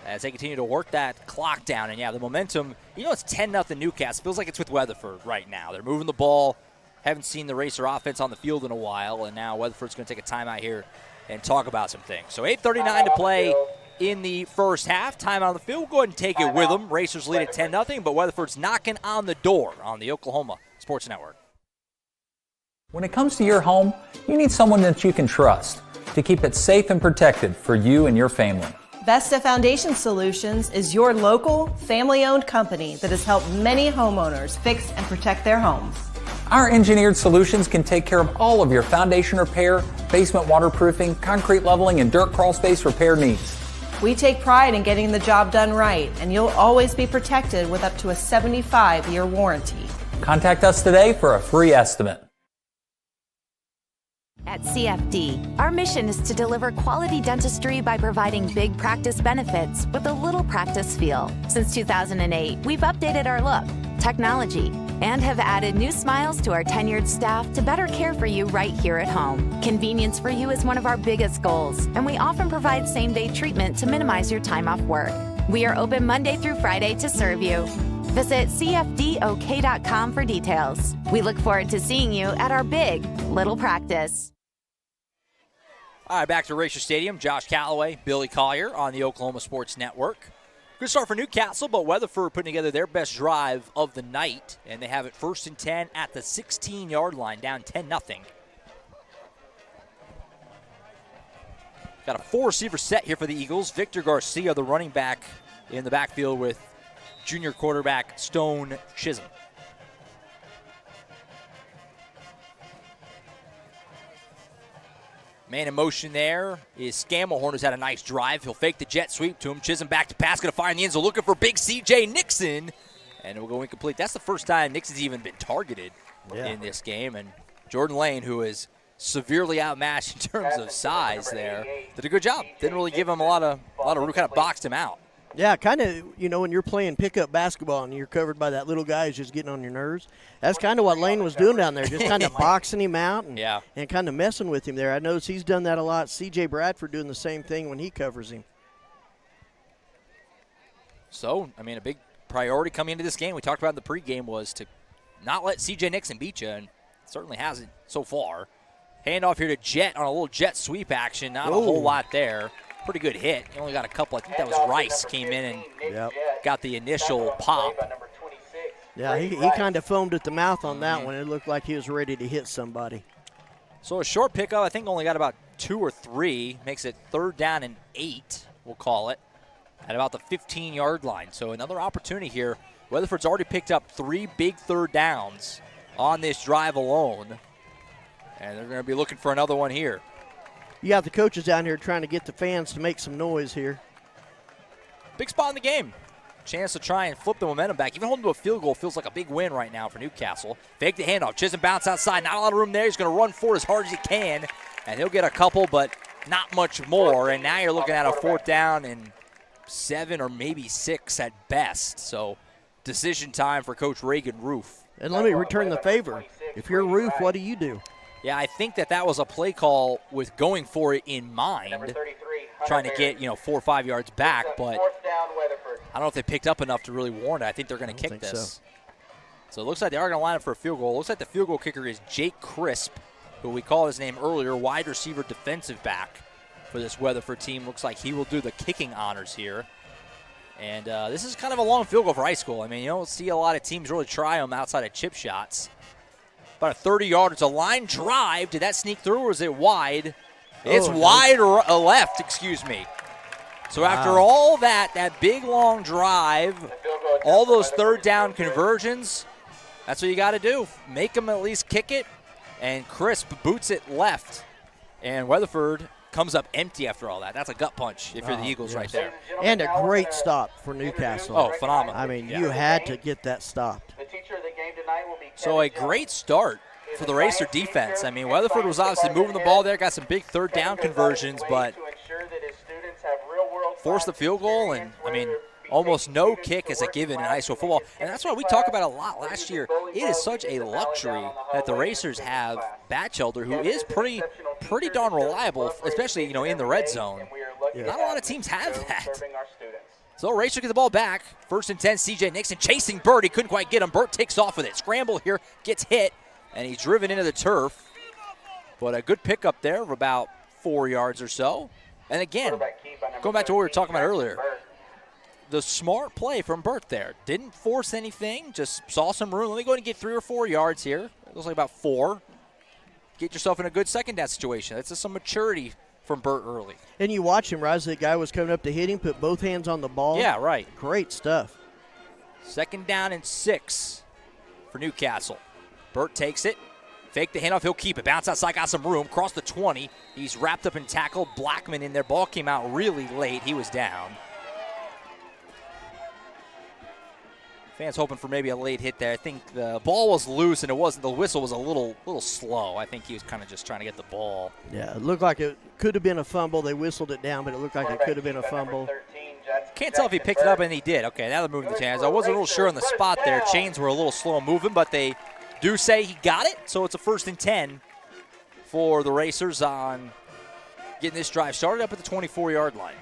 as they continue to work that clock down. And, the momentum, it's 10-0 Newcastle. Feels like it's with Weatherford right now. They're moving the ball. Haven't seen the Racer offense on the field in a while, and now Weatherford's going to take a timeout here and talk about some things. So 8:39 to play in the first half. Time on the field. We'll go ahead and take it with them. Racers lead at 10-0, but Weatherford's knocking on the door on the Oklahoma Sports Network. When it comes to your home, you need someone that you can trust to keep it safe and protected for you and your family. Vesta Foundation Solutions is your local, family-owned company that has helped many homeowners fix and protect their homes. Our engineered solutions can take care of all of your foundation repair, basement waterproofing, concrete leveling, and dirt crawl space repair needs. We take pride in getting the job done right, and you'll always be protected with up to a 75-year warranty. Contact us today for a free estimate. At CFD, our mission is to deliver quality dentistry by providing big practice benefits with a little practice feel. Since 2008, we've updated our look, technology, and have added new smiles to our tenured staff to better care for you right here at home. Convenience for you is one of our biggest goals, and we often provide same-day treatment to minimize your time off work. We are open Monday through Friday to serve you. Visit cfdok.com for details. We look forward to seeing you at our big little practice. All right, back to Racer Stadium. Josh Calloway, Billy Collier on the Oklahoma Sports Network. Good start for Newcastle, but Weatherford putting together their best drive of the night, and they have it 1st and 10 at the 16-yard line, down 10-0. Got a 4-receiver set here for the Eagles. Victor Garcia, the running back, in the backfield with junior quarterback Stone Chisholm. Man in motion there is Scamelhorn, who's had a nice drive. He'll fake the jet sweep to him. Chisholm back to pass, going to fire in the end zone, looking for big C.J. Nixon. And it will go incomplete. That's the first time Nixon's even been targeted in this game. And Jordan Lane, who is severely outmatched in terms of size there, did a good job. Didn't really give him a lot of room, kind of boxed him out. Yeah, kind of, when you're playing pickup basketball and you're covered by that little guy who's just getting on your nerves, that's kind of what Lane was doing down there, just kind of boxing him out and kind of messing with him there. I noticed he's done that a lot. C.J. Bradford doing the same thing when he covers him. So, a big priority coming into this game, we talked about in the pregame, was to not let C.J. Nixon beat you, and certainly hasn't so far. Handoff here to Jet on a little jet sweep action. Not a whole lot there. Pretty good hit. He only got a couple. I think that was Rice came in and got the initial pop. Yeah, he kind of foamed at the mouth on that one. It looked like he was ready to hit somebody. So a short pickup, I think only got about 2 or 3. Makes it 3rd down and 8, we'll call it, at about the 15-yard line. So another opportunity here. Weatherford's already picked up 3 big 3rd downs on this drive alone. And they're going to be looking for another one here. You got the coaches down here trying to get the fans to make some noise here. Big spot in the game. Chance to try and flip the momentum back. Even holding to a field goal feels like a big win right now for Newcastle. Fake the handoff. Chisholm bounce outside. Not a lot of room there. He's going to run for it as hard as he can. And he'll get a couple, but not much more. And now you're looking at a 4th down and 7 or maybe 6 at best. So decision time for Coach Reagan Roof. And let me return the favor. If you're Roof, what do you do? Yeah, I think that was a play call with going for it in mind, trying to get 4 or 5 yards back, but I don't know if they picked up enough to really warrant it. I think they're going to kick this. So it looks like they are going to line up for a field goal. It looks like the field goal kicker is Jake Crisp, who we called his name earlier, wide receiver defensive back for this Weatherford team. Looks like he will do the kicking honors here. And this is kind of a long field goal for high school. You don't see a lot of teams really try them outside of chip shots. About a 30-yard. It's a line drive. Did that sneak through or is it wide? It's wide or left, excuse me. So after all that big long drive, all those 3rd down conversions, that's what you got to do. Make them at least kick it. And Crisp boots it left. And Weatherford comes up empty after all that. That's a gut punch if you're the Eagles right there. And a great stop for Newcastle. Oh, phenomenal. You had to get that stopped. So a great start for the Racer defense. Weatherford was obviously moving the ball there, got some big 3rd down conversions, but forced the field goal, and almost no kick is a given in high school football. And that's why we talk about a lot last year. It is such a luxury that the Racers have Batchelder, who is pretty darn reliable, especially in the red zone. Not a lot of teams have that. So Racer get the ball back. 1st and 10, C.J. Nixon chasing Burt. He couldn't quite get him. Burt takes off with it. Scramble here, gets hit, and he's driven into the turf. But a good pickup there of about 4 yards or so. And again, going back to what we were talking about earlier, the smart play from Burt there. Didn't force anything, just saw some room. Let me go ahead and get 3 or 4 yards here. It looks like about 4. Get yourself in a good 2nd down situation. That's just some maturity from Burt early. And you watch him, Rise. The guy was coming up to hit him, put both hands on the ball. Yeah, right. Great stuff. 2nd down and 6 for Newcastle. Burt takes it. Fake the handoff. He'll keep it. Bounce outside. Got some room. Cross the 20. He's wrapped up and tackled. Blackman in there. Ball came out really late. He was down. Fans hoping for maybe a late hit there. I think the ball was loose and it wasn't. The whistle was a little slow. I think he was kind of just trying to get the ball. Yeah, it looked like it could have been a fumble. They whistled it down, but it looked like it could have been a fumble. Can't tell if he picked it up, and he did. Okay, now they're moving the chains. I wasn't real sure on the spot there. Chains were a little slow moving, but they do say he got it. So it's a 1st and 10 for the Racers on getting this drive started up at the 24-yard line.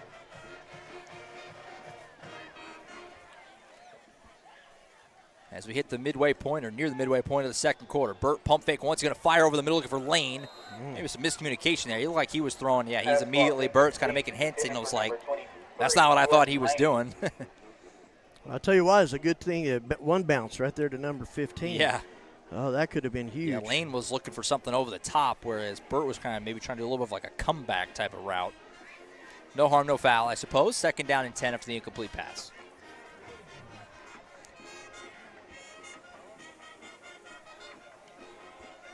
as we hit the midway point or near the midway point of the second quarter. Burt pump fake once, going to fire over the middle looking for Lane. Maybe some miscommunication there. He looked like he was throwing. Yeah, he's immediately, Burt's kind of making hand signals like, that's not what I thought he was doing. I'll tell you what, it's a good thing. One bounce right there to number 15. Yeah. Oh, that could have been huge. Yeah, Lane was looking for something over the top, whereas Burt was kind of maybe trying to do a little bit of like a comeback type of route. No harm, no foul, I suppose. 2nd down and 10 after the incomplete pass.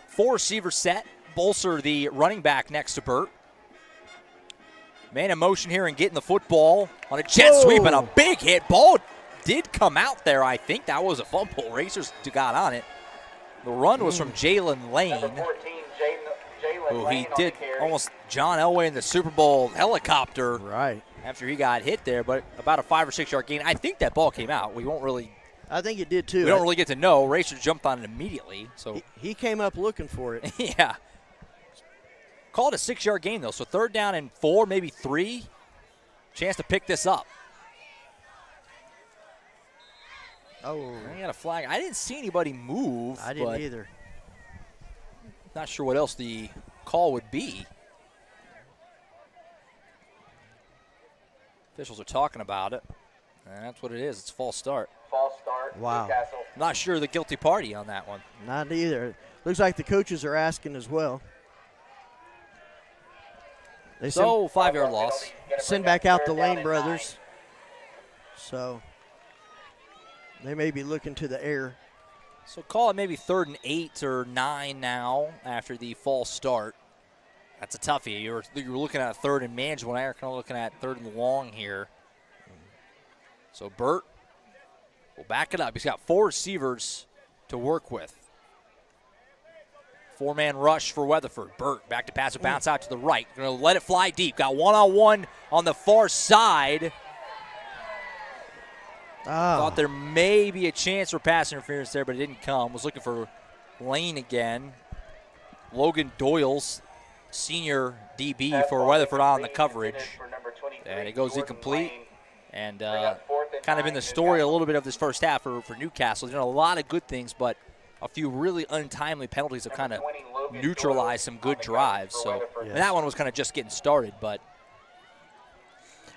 Four receiver set. Bolser, the running back next to Burt. Man in motion here and getting the football on a jet sweep and a big hit. Ball did come out there, I think. That was a fumble. Racers got on it. The run was from Jalen Lane. Who he did almost John Elway in the Super Bowl helicopter. Right. After he got hit there, but about a 5 or 6 yard gain. I think that ball came out. We won't really. I think it did too. We don't really get to know. Racers jumped on it immediately. So he came up looking for it. Yeah. Called a 6 yard gain though. So 3rd down and 4, maybe 3. Chance to pick this up. Oh. I got a flag. I didn't see anybody move. I didn't either. Not sure what else the call would be. Officials are talking about it. And that's what it is. It's a false start. False start. Wow. Newcastle. Not sure the guilty party on that one. Not either. Looks like the coaches are asking as well. They so 5 yard loss. Send back out the Lane brothers. So they may be looking to the air. So call it maybe 3rd and 8 or 9 now after the false start. That's a toughie. You were looking at 3rd and manageable. Now you're kind of looking at 3rd and long here. So Burt will back it up. He's got 4 receivers to work with. 4-man rush for Weatherford. Burt back to pass it, bounce out to the right. Going to let it fly deep. Got one-on-one on the far side. Thought there may be a chance for pass interference there, but it didn't come. Was looking for Lane again. Logan Doyle's senior DB for Weatherford on the coverage. And it goes incomplete. And kind of in the story a little bit of this first half for Newcastle. They've done a lot of good things, but a few really untimely penalties have kind of neutralized some good drives. So and that one was kind of just getting started, but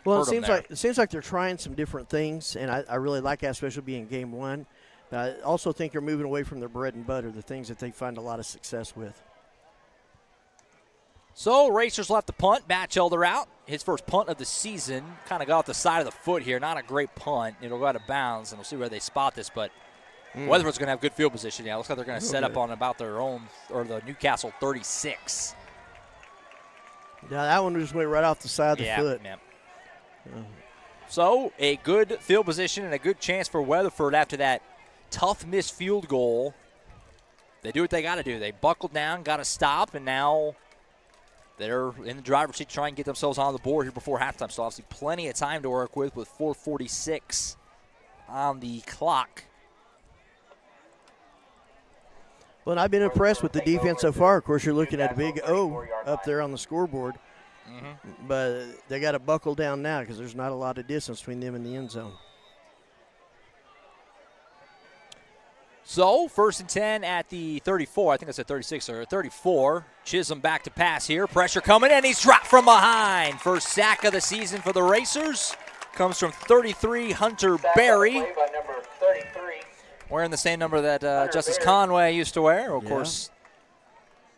well, it seems like they're trying some different things, and I really like that, especially being game 1. I also think they're moving away from their bread and butter, the things that they find a lot of success with. So Racers left the punt. Batchelder out. His first punt of the season. Kind of got off the side of the foot here. Not a great punt. It'll go out of bounds, and we'll see where they spot this. But Weatherford's going to have good field position. Yeah, looks like they're going to set up on about their own, or the Newcastle 36. Yeah, that one just went right off the side of the foot. Yeah. So a good field position and a good chance for Weatherford after that tough missed field goal. They do what they got to do. They buckled down, got to stop, and now they're in the driver's seat trying to get themselves on the board here before halftime. So obviously plenty of time to work with 4:46 on the clock. Well, and I've been impressed with the defense so far. Of course, you're looking at a big O up there on the scoreboard. But they got to buckle down now because there's not a lot of distance between them and the end zone. So 1st and 10 at the 34. I think I said 36 or 34. Chisholm back to pass here. Pressure coming, and he's dropped from behind. First sack of the season for the Racers. Comes from 33, Hunter Berry. Wearing the same number that Justice Conway used to wear, of course.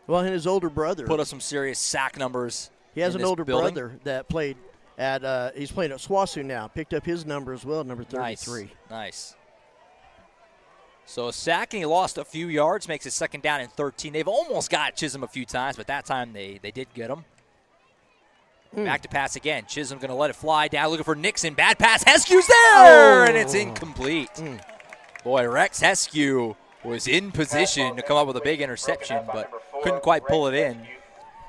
Well, and his older brother. Put up some serious sack numbers. He has an older brother that played at, he's playing at SWASU now. Picked up his number as well, number 33. Nice. So a sack, and he lost a few yards, makes it 2nd down and 13. They've almost got Chisholm a few times, but that time they did get him. Back to pass again. Chisholm going to let it fly down, looking for Nixon. Bad pass. Heskew's there, and it's incomplete. Boy, Rex Heskew was in position to come up with a big interception, but couldn't quite pull it in.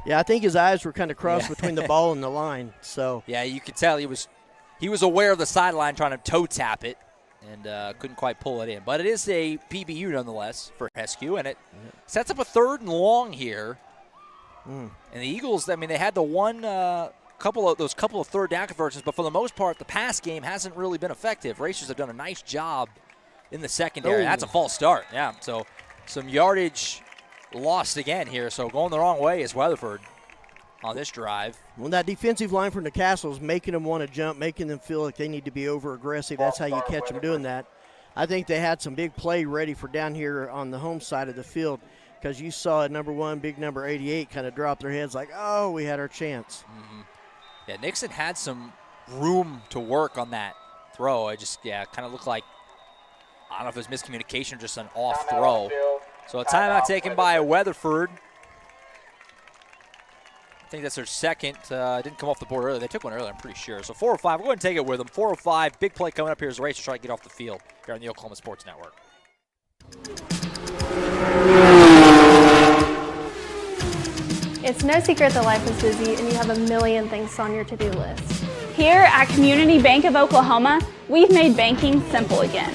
Yeah, I think his eyes were kind of crossed between the ball and the line. So yeah, you could tell he was aware of the sideline trying to toe tap it, and couldn't quite pull it in. But it is a PBU nonetheless for Heskew, and it sets up a 3rd and long here. And the Eagles, I mean, they had the one couple of 3rd down conversions, but for the most part, the pass game hasn't really been effective. Racers have done a nice job. in the secondary. That's a false start. Yeah, so some yardage lost again here. So going the wrong way is Weatherford on this drive. Well, that defensive line from Newcastle is making them want to jump, making them feel like they need to be over-aggressive. That's how you catch them doing that. I think they had some big play ready for down here on the home side of the field, because you saw at number 1, big number 88 kind of drop their heads like, oh, we had our chance. Mm-hmm. Yeah, Nixon had some room to work on that throw. It just, kind of looked like, I don't know if it was miscommunication or just an off throw. So a timeout taken by Weatherford. I think that's their second. Didn't come off the board earlier. They took one earlier, I'm pretty sure. So 4:05, we'll go ahead and take it with them. 4:05, big play coming up here as the Racers try to get off the field here on the Oklahoma Sports Network. It's no secret that life is busy and you have a million things on your to-do list. Here at Community Bank of Oklahoma, we've made banking simple again.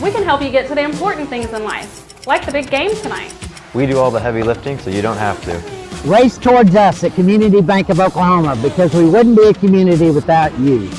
We can help you get to the important things in life, like the big game tonight. We do all the heavy lifting, so you don't have to. Race towards us at Community Bank of Oklahoma, because we wouldn't be a community without you.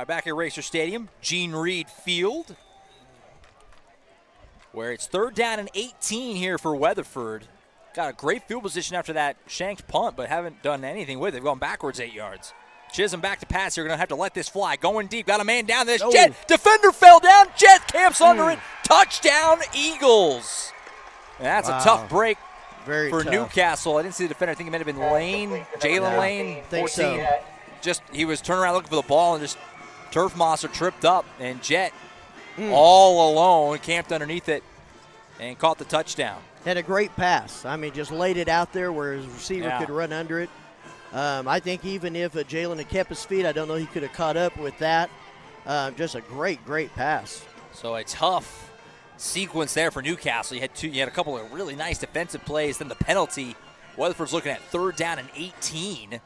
Back at Racer Stadium, Gene Reed Field, where it's 3rd down and 18 here for Weatherford. Got a great field position after that shanked punt, but haven't done anything with it. They've gone backwards 8 yards. Chisholm back to pass here. Going to have to let this fly. Going deep. Got a man down. This Jet. Defender fell down. Jet camps under it. Touchdown, Eagles. And that's a tough break for tough. Newcastle. I didn't see the defender. I think it might have been Lane, Jalen Lane, 14. So. Just he was turning around looking for the ball and just Turf Mosser tripped up, and Jet all alone camped underneath it and caught the touchdown. Had a great pass. I meat just laid it out there where his receiver could run under it. I think even if Jalen had kept his feet, I don't know he could have caught up with that. Just a great pass. So a tough sequence there for Newcastle. You had a couple of really nice defensive plays, then the penalty. Weatherford's looking at 3rd down and 18,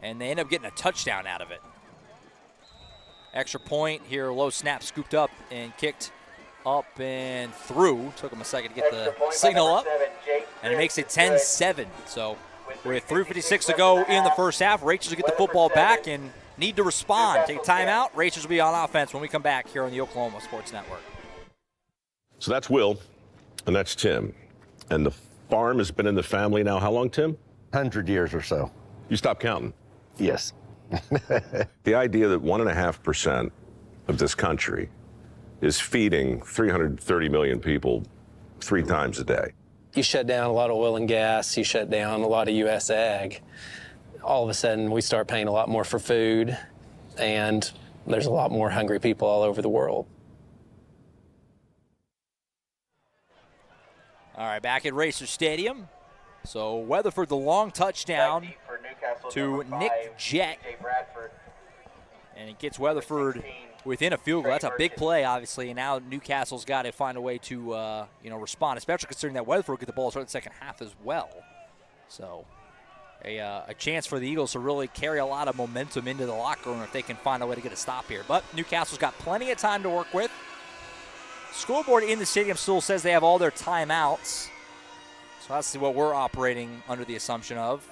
and they end up getting a touchdown out of it. Extra point here, low snap scooped up and kicked up and through. Took him a second to get the signal up, and it makes it 10-7. So with 3:56 to go in the first half, Racers will get the football back and need to respond. Take a timeout. Racers will be on offense when we come back here on the Oklahoma Sports Network. So that's Will, and that's Tim. And the farm has been in the family now how long, Tim? 100 years or so. You stopped counting? Yes. The idea that 1.5% of this country is feeding 330 million people 3 times a day. You shut down a lot of oil and gas, you shut down a lot of U.S. ag. All of a sudden, we start paying a lot more for food, and there's a lot more hungry people all over the world. All right, back at Racer Stadium. So Weatherford, the long touchdown to Nick Jett. And it gets Weatherford within a field goal. That's a big play, obviously. And now Newcastle's got to find a way to, respond, especially considering that Weatherford will get the ball start the second half as well. So a chance for the Eagles to really carry a lot of momentum into the locker room if they can find a way to get a stop here. But Newcastle's got plenty of time to work with. Scoreboard in the stadium still says they have all their timeouts. So that's what we're operating under the assumption of.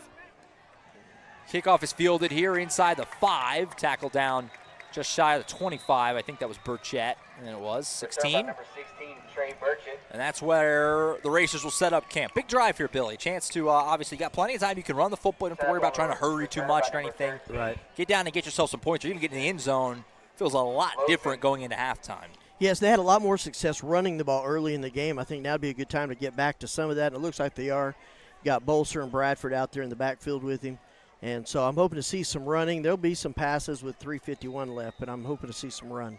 Kickoff is fielded here inside the 5. Tackle down just shy of the 25. I think that was Burchett, and it was 16. Number 16, Trey Burchett. And that's where the Racers will set up camp. Big drive here, Billy. Chance to obviously got plenty of time. You can run the football. You don't have to worry about trying to hurry too much or anything. Right. Get down and get yourself some points, or you can get in the end zone. Feels a lot different going into halftime. Yes, they had a lot more success running the ball early in the game. I think now would be a good time to get back to some of that, and it looks like they are. Got Bolser and Bradford out there in the backfield with him. And so I'm hoping to see some running. There'll be some passes with 3:51 left, but I'm hoping to see some run.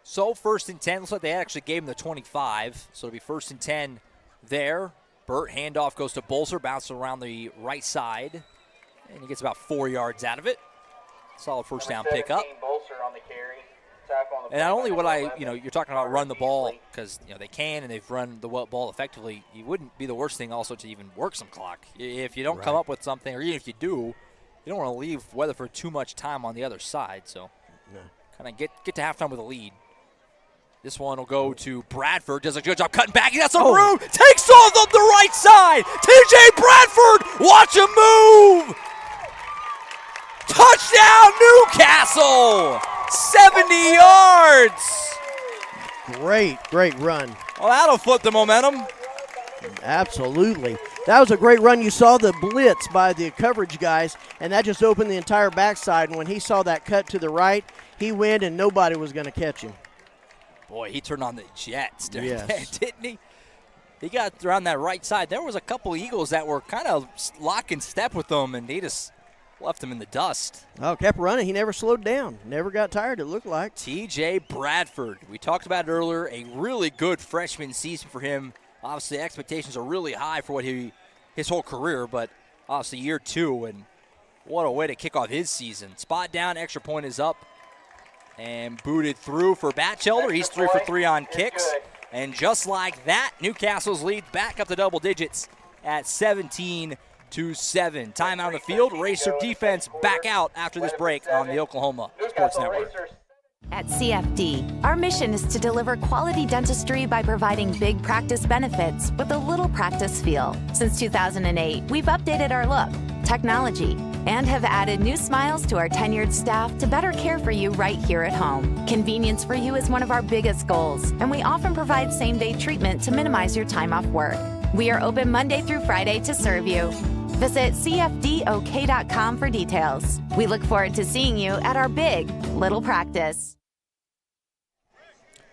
So 1st and 10. Looks like they actually gave him the 25. So it'll be 1st and 10 there. Burt, handoff goes to Bolser, bounces around the right side. And he gets about 4 yards out of it. Solid first down pickup. And not only would you're talking about run the ball because, they can and they've run the ball effectively. It wouldn't be the worst thing also to even work some clock. If you don't come up with something, or even if you do, you don't want to leave Weatherford too much time on the other side. So kind of get to halftime with a lead. This one will go to Bradford. Does a good job cutting back. He got some room. Takes off up the right side. T.J. Bradford, watch him move. Touchdown, Newcastle. 70 yards. Great run. Well, that'll flip the momentum. Absolutely. That was a great run. You saw the blitz by the coverage guys, and that just opened the entire backside. And when he saw that cut to the right, he went, and nobody was going to catch him. Boy, he turned on the jets, yes. Didn't he? He got around that right side. There was a couple Eagles that were kind of lock and step with them, and they just left him in the dust. Oh, kept running. He never slowed down. Never got tired, it looked like. T.J. Bradford. We talked about it earlier. A really good freshman season for him. Obviously, expectations are really high for what his whole career, but obviously year 2, and what a way to kick off his season. Spot down, extra point is up, and booted through for Batchelder. He's 3 for 3 on kicks. And just like that, Newcastle's lead back up to double digits at 17-7. Timeout on the field. Racer defense back out after this break on the Oklahoma Sports Network. At CFD, our mission is to deliver quality dentistry by providing big practice benefits with a little practice feel. Since 2008, we've updated our look, technology, and have added new smiles to our tenured staff to better care for you right here at home. Convenience for you is one of our biggest goals, and we often provide same-day treatment to minimize your time off work. We are open Monday through Friday to serve you. Visit cfdok.com for details. We look forward to seeing you at our big little practice.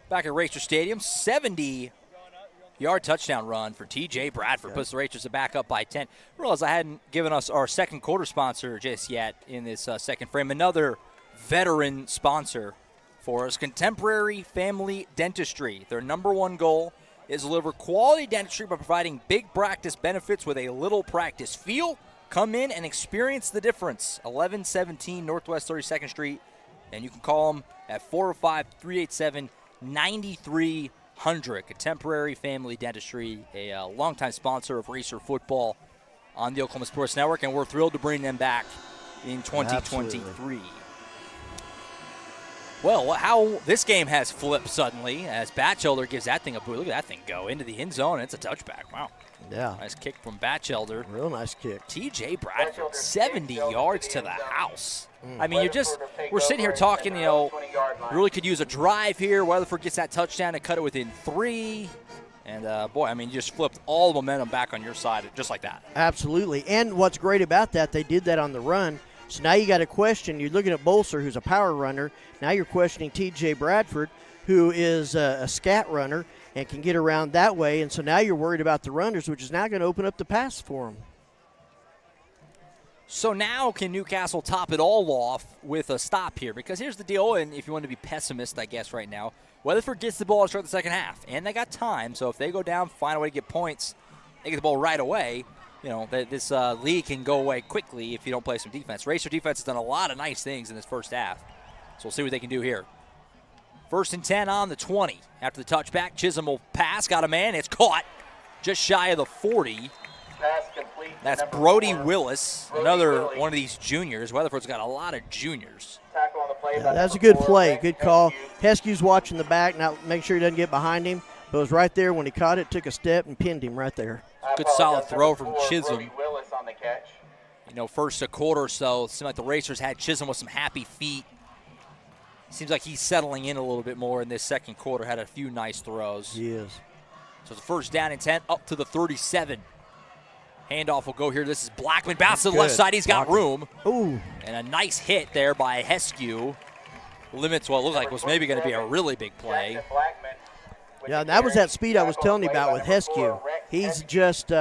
Back at Racer Stadium, 70-yard touchdown run for T.J. Bradford. Puts the Racers back up by 10. I realized I hadn't given us our second quarter sponsor just yet in this second frame. Another veteran sponsor for us, Contemporary Family Dentistry. Their number one goal is deliver quality dentistry by providing big practice benefits with a little practice feel. Come in and experience the difference. 1117 Northwest 32nd Street, and you can call them at 405-387-9300. Contemporary Family Dentistry, a longtime sponsor of Racer football on the Oklahoma Sports Network, and we're thrilled to bring them back in 2023. Absolutely. Well, how this game has flipped suddenly as Batchelder gives that thing a boot. Look at that thing go into the end zone, and it's a touchback. Wow. Yeah. Nice kick from Batchelder. Real nice kick. T.J. Bradford, 70 yards to the house. I mean, we're sitting here talking, really could use a drive here. Weatherford gets that touchdown and cut it within 3. And, you just flipped all the momentum back on your side just like that. Absolutely. And what's great about that, they did that on the run. So now you got a question. You're looking at Bolser, who's a power runner. Now you're questioning T.J. Bradford, who is a scat runner and can get around that way. And so now you're worried about the runners, which is now going to open up the pass for them. So now can Newcastle top it all off with a stop here? Because here's the deal, and if you want to be pessimist, I guess, right now, Weatherford gets the ball to start the second half, and they got time. So if they go down, find a way to get points, they get the ball right away. This league can go away quickly if you don't play some defense. Racer defense has done a lot of nice things in this first half. So we'll see what they can do here. 1st and 10 on the 20. After the touchback, Chisholm will pass. Got a man. It's caught just shy of the 40. That's Brody Willis, another one of these juniors. Weatherford's got a lot of juniors. Yeah, that's a good play. Good call. Heskew's watching the back, now make sure he doesn't get behind him. But it was right there when he caught it, took a step, and pinned him right there. Good solid throw from Chisholm. First a quarter or so, it seemed like the Racers had Chisholm with some happy feet. Seems like he's settling in a little bit more in this second quarter, had a few nice throws. He is. So the first down and 10 up to the 37. Handoff will go here. This is Blackman. Bounce to the left side. He's got room. Ooh. And a nice hit there by Heskew. Limits what looked like was maybe going to be a really big play. Yeah, that was that speed I was telling you about with Heskew. He's just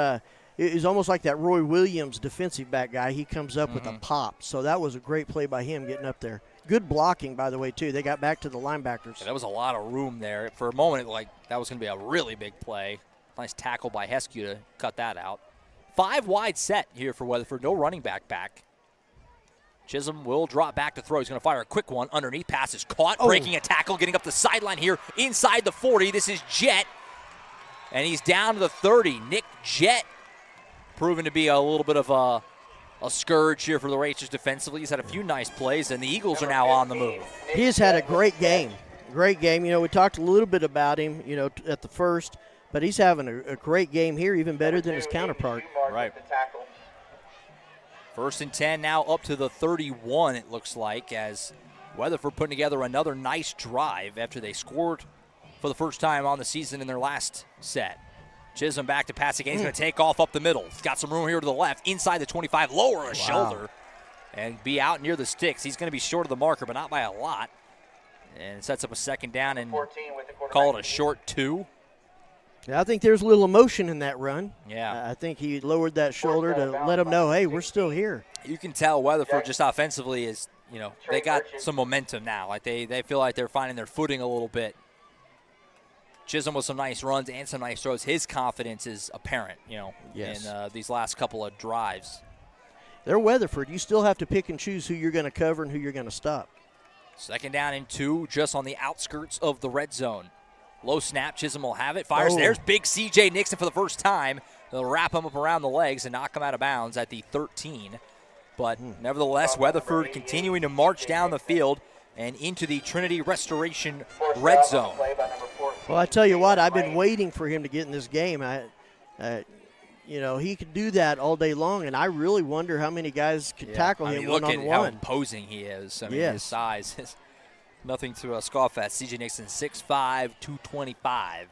it's almost like that Roy Williams defensive back guy. He comes up with a pop. So that was a great play by him getting up there. Good blocking, by the way, too. They got back to the linebackers. Yeah, that was a lot of room there. For a moment, that was going to be a really big play. Nice tackle by Heskew to cut that out. 5 wide set here for Weatherford. No running back. Chisholm will drop back to throw. He's going to fire a quick one. Underneath pass is caught. Breaking a tackle, getting up the sideline here inside the 40. This is Jett. And he's down to the 30. Nick Jett proven to be a little bit of a scourge here for the Racers defensively. He's had a few nice plays, and the Eagles are now on the move. He has had a great game. Great game. You know, we talked a little bit about him, you know, at the first, but he's having a great game here, even better than his counterpart. Right. 1st and 10 now up to the 31, it looks like, as Weatherford putting together another nice drive after they scored for the first time on the season in their last set. Chisholm back to pass again. He's going to take off up the middle. He's got some room here to the left, inside the 25, lower a shoulder, and be out near the sticks. He's going to be short of the marker, but not by a lot. And sets up a 2nd down and call it a short 2. Yeah, I think there's a little emotion in that run. Yeah. I think he lowered that shoulder to let them know, hey, we're still here. You can tell Weatherford just offensively is, you know, they got some momentum now. Like they feel like they're finding their footing a little bit. Chisholm with some nice runs and some nice throws. His confidence is apparent, you know, in these last couple of drives. They're Weatherford. You still have to pick and choose who you're going to cover and who you're going to stop. 2nd down and 2, just on the outskirts of the red zone. Low snap, Chisholm will have it. Fires. There's big C.J. Nixon for the first time. They'll wrap him up around the legs and knock him out of bounds at the 13. But nevertheless, Weatherford continuing to march down the field and into the Trinity Restoration red zone. Well, I tell you what, I've been waiting for him to get in this game. You know, he could do that all day long, and I really wonder how many guys could tackle him one-on-one. Look at how imposing he is. I mean, his size is nothing to scoff at. C.J. Nixon, 6'5", 225.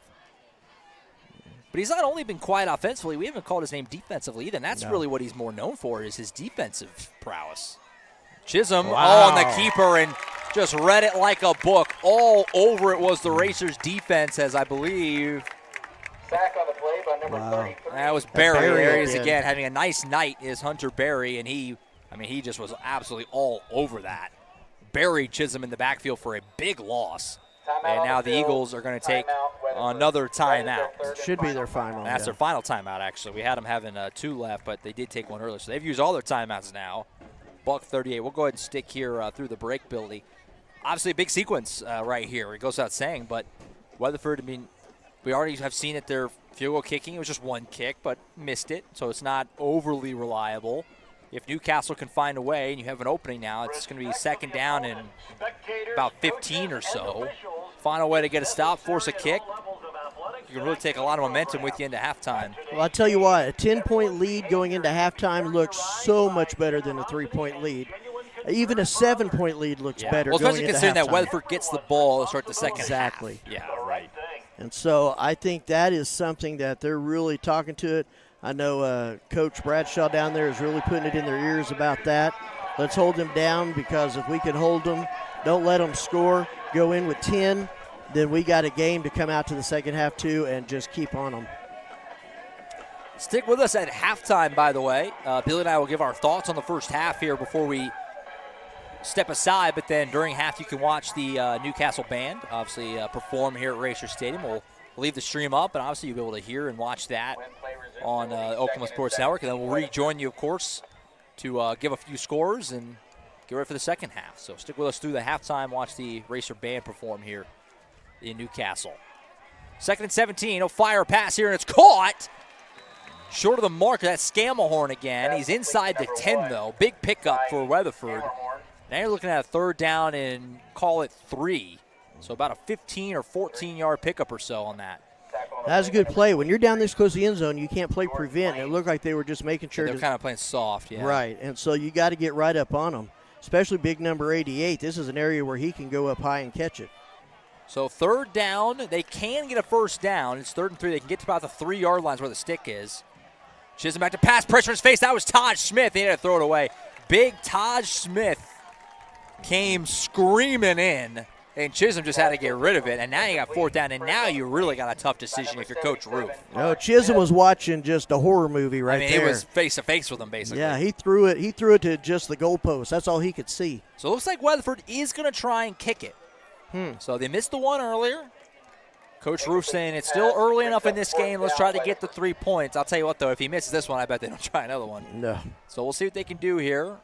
But he's not only been quiet offensively, we haven't called his name defensively either, and that's really what he's more known for is his defensive prowess. Chisholm on the keeper and just read it like a book. All over it was the Racers' defense, as I believe. Sack on the play by number 33. That was Barry. There he is again, having a nice night is Hunter Barry, and he just was absolutely all over that. Buried Chisholm in the backfield for a big loss. And now the Eagles are going to take another timeout. Should be their final. That's their final timeout, actually. We had them having 2 left, but they did take one earlier. So they've used all their timeouts now. $1:38. We'll go ahead and stick here through the break, Billy. Obviously a big sequence right here. It goes without saying, but Weatherford, I mean, we already have seen that their field goal kicking, it was just 1 kick, but missed it, so it's not overly reliable. If Newcastle can find a way and you have an opening now, it's going to be 2nd down and about 15 or so. Find a way to get a stop, force a kick. You can really take a lot of momentum with you into halftime. Well, I'll tell you what, a 10-point lead going into halftime looks so much better than a 3-point lead. Even a 7-point lead looks better. Well, especially going considering into that halftime. Weatherford gets the ball to start the second Exactly. half. Yeah, right. And so I think that is something that they're really talking to it. I know Coach Bradshaw down there is really putting it in their ears about that. Let's hold them down, because if we can hold them, don't let them score, go in with 10, then we got a game to come out to the second half too and just keep on them. Stick with us at halftime, by the way. Billy and I will give our thoughts on the first half here before we step aside, but then during half you can watch the Newcastle band obviously perform here at Racer Stadium. We'll leave the stream up, and obviously you'll be able to hear and watch that on Oklahoma Sports Network, and then we'll rejoin you, of course, to give a few scores and get ready for the second half. So stick with us through the halftime, watch the Racer band perform here in Newcastle. 2nd and 17, he'll fire a pass here, and it's caught. Short of the mark, that's Scammahorn again. He's inside the 10, though. Big pickup for Weatherford. Now you're looking at a 3rd down and call it 3. So about a 15 or 14-yard pickup or so on that. That's a good play. When you're down this close to the end zone, you can't play prevent. It looked like they were just making sure. They're kind of playing soft, yeah. Right, and so you got to get right up on them, especially big number 88. This is an area where he can go up high and catch it. So 3rd down, they can get a 1st down. It's 3rd and 3. They can get to about the 3-yard lines where the stick is. Chisholm back to pass, pressure in his face. That was Taj Smith. He had to throw it away. Big Taj Smith came screaming in, and Chisholm just had to get rid of it. And now you got 4th down, and now you really got a tough decision if you're Coach Roof. No, Chisholm was watching just a horror movie right there. It was face-to-face with him, basically. Yeah, he threw it. He threw it to just the goalpost. That's all he could see. So it looks like Weatherford is going to try and kick it. So they missed the one earlier. Coach Roof saying it's still early enough in this game. Let's try to get the 3 points. I'll tell you what, though, if he misses this one, I bet they don't try another one. No. So we'll see what they can do here.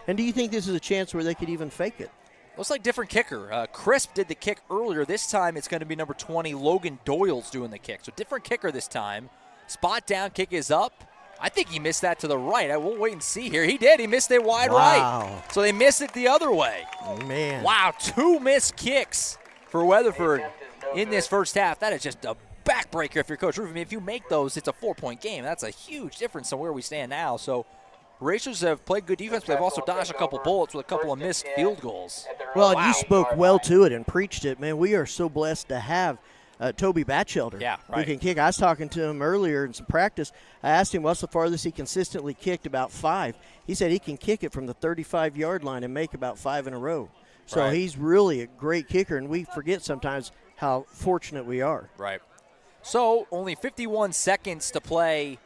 And do you think this is a chance where they could even fake it? Looks like different kicker. Crisp did the kick earlier. This time it's going to be number 20, Logan Doyle's doing the kick. So different kicker this time. Spot down kick is up. I think he missed that to the right. We'll wait and see here. He did. He missed it wide right. So they missed it the other way. Oh, man. Wow, 2 missed kicks for Weatherford in this first half. That is just a backbreaker if you're Coach Roof. I mean, if you make those, it's a 4-point game. That's a huge difference from where we stand now. So Racers have played good defense, but they've also dodged a couple bullets with a couple of missed field goals. Well, and you spoke well to it and preached it. Man, we are so blessed to have Toby Batchelder. Yeah, right. Who can kick. I was talking to him earlier in some practice. I asked him what's the farthest he consistently kicked, about 5. He said he can kick it from the 35-yard line and make about 5 in a row. So he's really a great kicker, and we forget sometimes how fortunate we are. Right. So only 51 seconds to play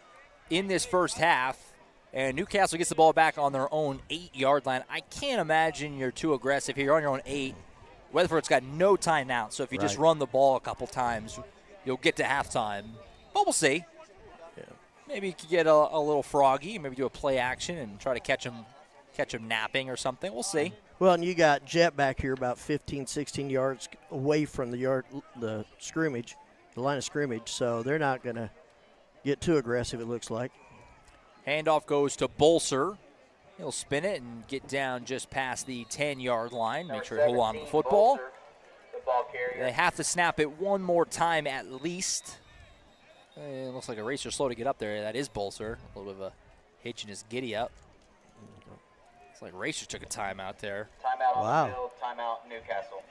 in this first half. And Newcastle gets the ball back on their own 8-yard line. I can't imagine you're too aggressive here. You're on your own 8. Weatherford's got no timeout, so if you just run the ball a couple times, you'll get to halftime. But we'll see. Yeah. Maybe you could get a little froggy, maybe do a play action and try to catch him napping or something. We'll see. Well, and you got Jet back here about 15, 16 yards away from the scrimmage, the line of scrimmage, so they're not going to get too aggressive, it looks like. Handoff goes to Bolser. He'll spin it and get down just past the 10-yard line. Make sure to hold on to the football. They have to snap it one more time at least. It looks like a racer slow to get up there. That is Bolser. A little bit of a hitch in his giddy up. It's like Racers took a timeout there. Timeout on the field, timeout Newcastle.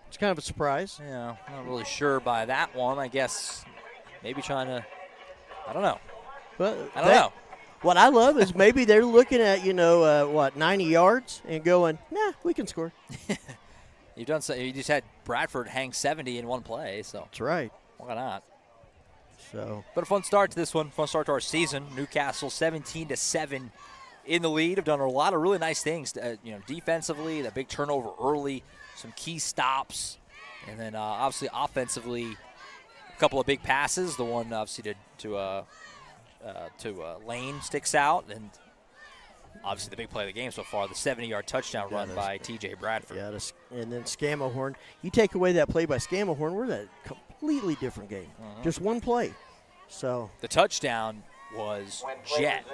It's kind of a surprise. Yeah, not really sure by that one. I guess maybe trying to, I don't know. But I don't know. What I love is maybe they're looking at, 90 yards and going, nah, we can score. You've done so. You just had Bradford hang 70 in one play, so that's right. Why not? So, but a fun start to this one. Fun start to our season. Newcastle 17-7 in the lead. Have done a lot of really nice things. Defensively, that big turnover early, some key stops, and then obviously offensively, a couple of big passes. The one obviously to Lane sticks out, and obviously the big play of the game so far, the 70-yard touchdown run by T.J. Bradford. Yeah, and then Scammahorn. You take away that play by Scammahorn, we're in a completely different game. Mm-hmm. Just one play. So the touchdown was Jet.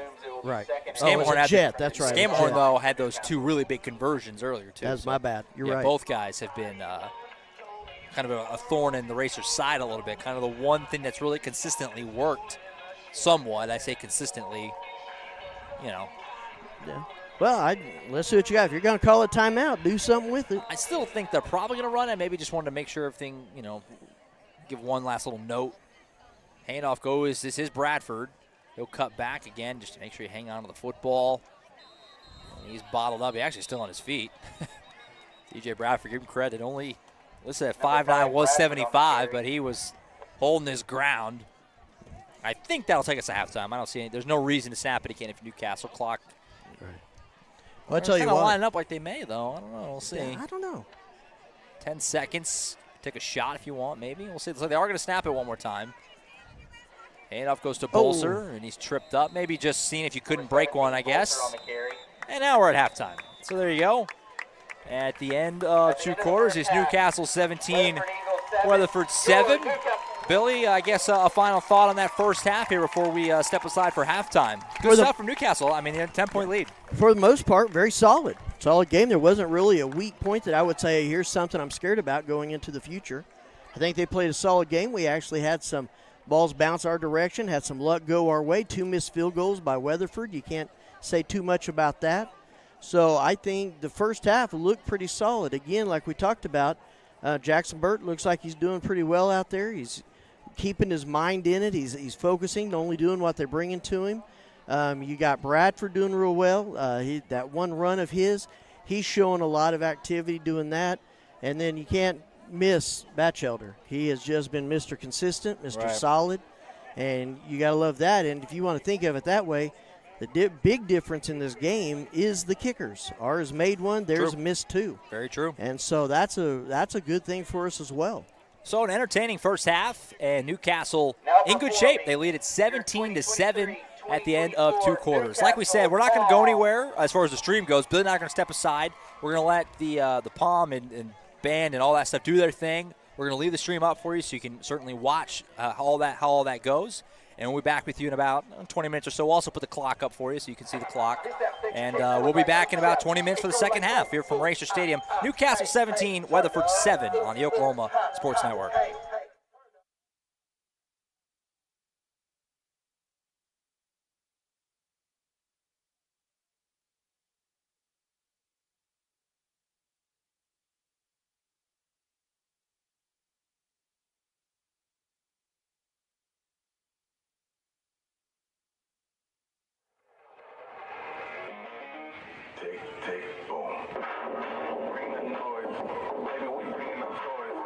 Right. Scammahorn had Jet. That's right. Scammahorn, though, had those 2 really big conversions earlier, too. That's my bad. You're right. Both guys have been kind of a thorn in the Racers' side a little bit, kind of the one thing that's really consistently worked somewhat. I say consistently, Yeah. Well, let's see what you got. If you're going to call a timeout, do something with it. I still think they're probably going to run it. Maybe just wanted to make sure everything, give one last little note. Handoff goes. This is Bradford. He'll cut back again just to make sure you hang on to the football. And he's bottled up. He's actually still on his feet. T.J. Bradford, give him credit. Only listed at 5'9", was 75, but he was holding his ground. I think that'll take us to halftime. I don't see any. There's no reason to snap it again if Newcastle clock. Right. Well, I'll tell you what. what. Lining up like they may, though. I don't know. We'll see. Yeah, I don't know. 10 seconds. Take a shot if you want, maybe. We'll see. So they are going to snap it one more time. Handoff goes to Bolser, and he's tripped up. Maybe just seeing if you couldn't break one, I guess. And now we're at halftime. So there you go. At the end of 2 quarters, it's Newcastle 17, Weatherford 7. Billy, I guess a final thought on that first half here before we step aside for halftime. Good stuff from Newcastle. I mean, they had a 10-point lead. For the most part, very solid. Solid game. There wasn't really a weak point that I would say, here's something I'm scared about going into the future. I think they played a solid game. We actually had some balls bounce our direction, had some luck go our way. 2 missed field goals by Weatherford. You can't say too much about that. So I think the first half looked pretty solid. Again, like we talked about, Jackson Burt looks like he's doing pretty well out there. He's keeping his mind in it. He's focusing, only doing what they're bringing to him. You got Bradford doing real well. That one run of his, he's showing a lot of activity doing that. And then you can't miss Batchelder. He has just been Mr. Consistent, Mr. Solid, and you got to love that. And if you want to think of it that way, the big difference in this game is the kickers. Ours made one, theirs missed 2. Very true. And so that's a good thing for us as well. So an entertaining first half, and Newcastle in good shape. They lead at 17-7 at the end of 2 quarters. Like we said, we're not going to go anywhere as far as the stream goes. Billy and I are going to step aside. We're going to let the Palm and band and all that stuff do their thing. We're going to leave the stream up for you so you can certainly watch how all that goes. And we'll be back with you in about 20 minutes or so. We'll also put the clock up for you so you can see the clock. And we'll be back in about 20 minutes for the second half here from Racer Stadium. Newcastle 17, Weatherford 7 on the Oklahoma Sports Network. Take, boom. Bring the noise. Baby, we bringing up toys.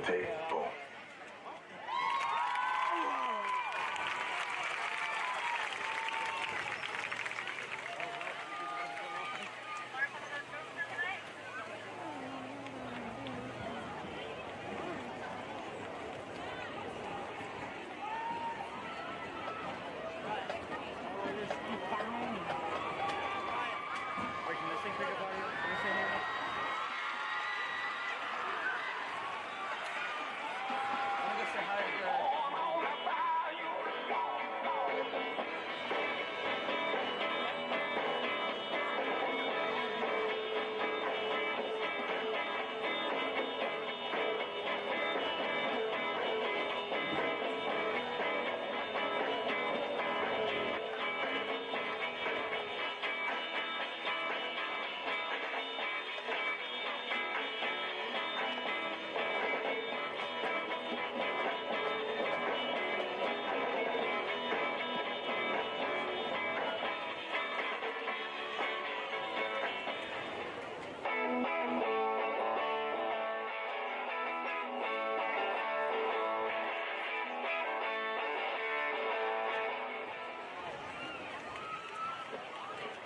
Take, boom.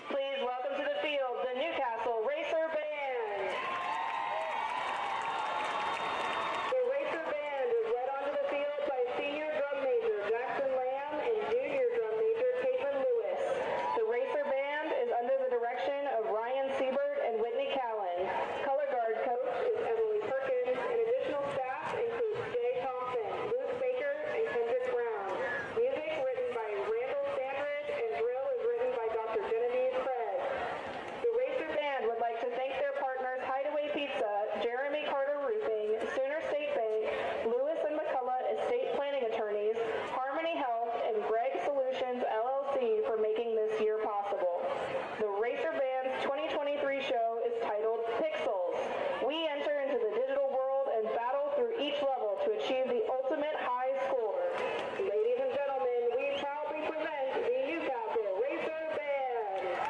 Please welcome to the field the Newcastle Racer Band. The Racer Band is led onto the field by Senior Drum Major Jackson Lamb and Junior Drum Major Caitlin Lewis. The Racer Band is under the direction of Ryan Siebert and Whitney Callan. Color guard coach is Emily Perkins, and additional staff includes Jay Thompson, Luke Baker, and Kendrick Brown. Music written by Randall Sandridge, and drill is written by Dr. Genevieve Craig. The Racer Band would like to thank their partners Hideaway Pizza, Jeremy Carter Roofing, Sooner State Bank, Lewis and McCullough Estate Planning Attorneys, Harmony Health, and Greg Solutions LLC for making this year possible. The Racer Band's 2023 show is titled Pixels. We enter into the digital world and battle through each level to achieve the ultimate high score. Ladies and gentlemen, we proudly present the Newcastle Racer Band.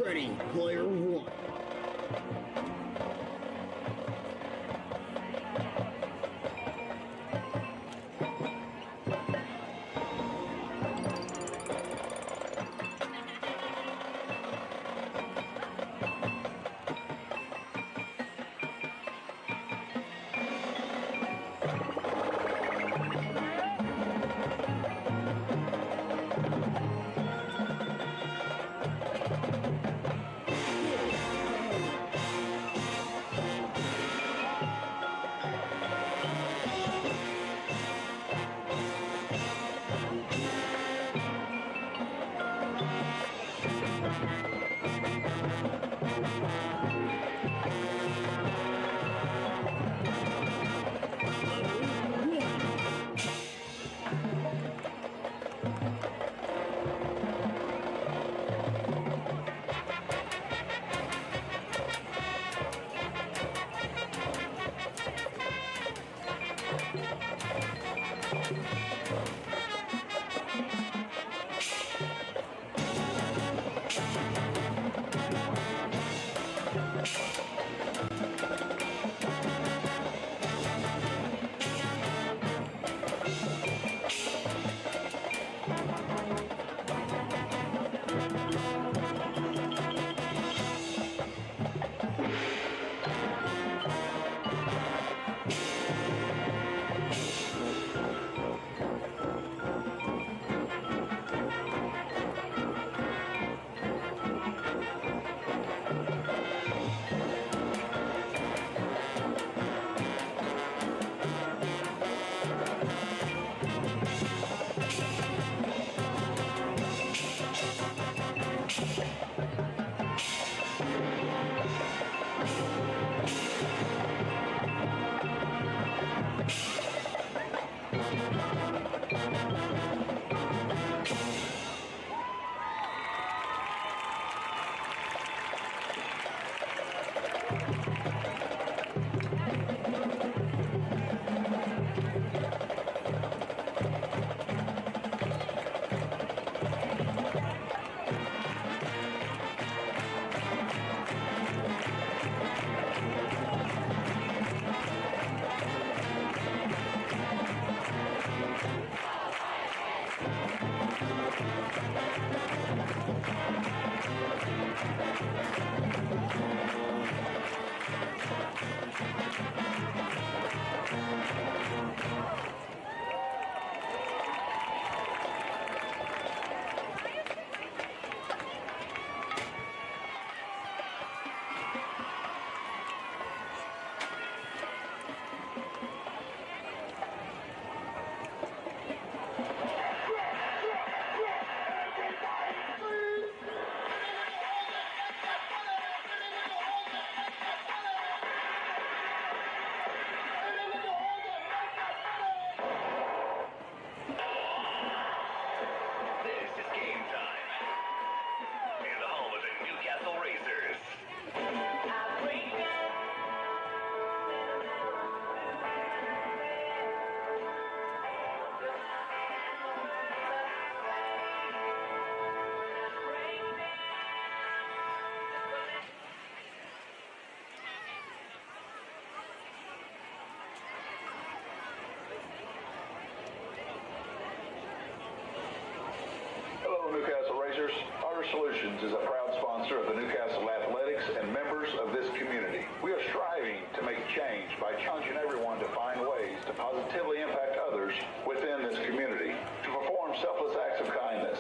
Ready, player one. Newcastle Racers. Auto Solutions is a proud sponsor of the Newcastle Athletics and members of this community. We are striving to make change by challenging everyone to find ways to positively impact others within this community, to perform selfless acts of kindness,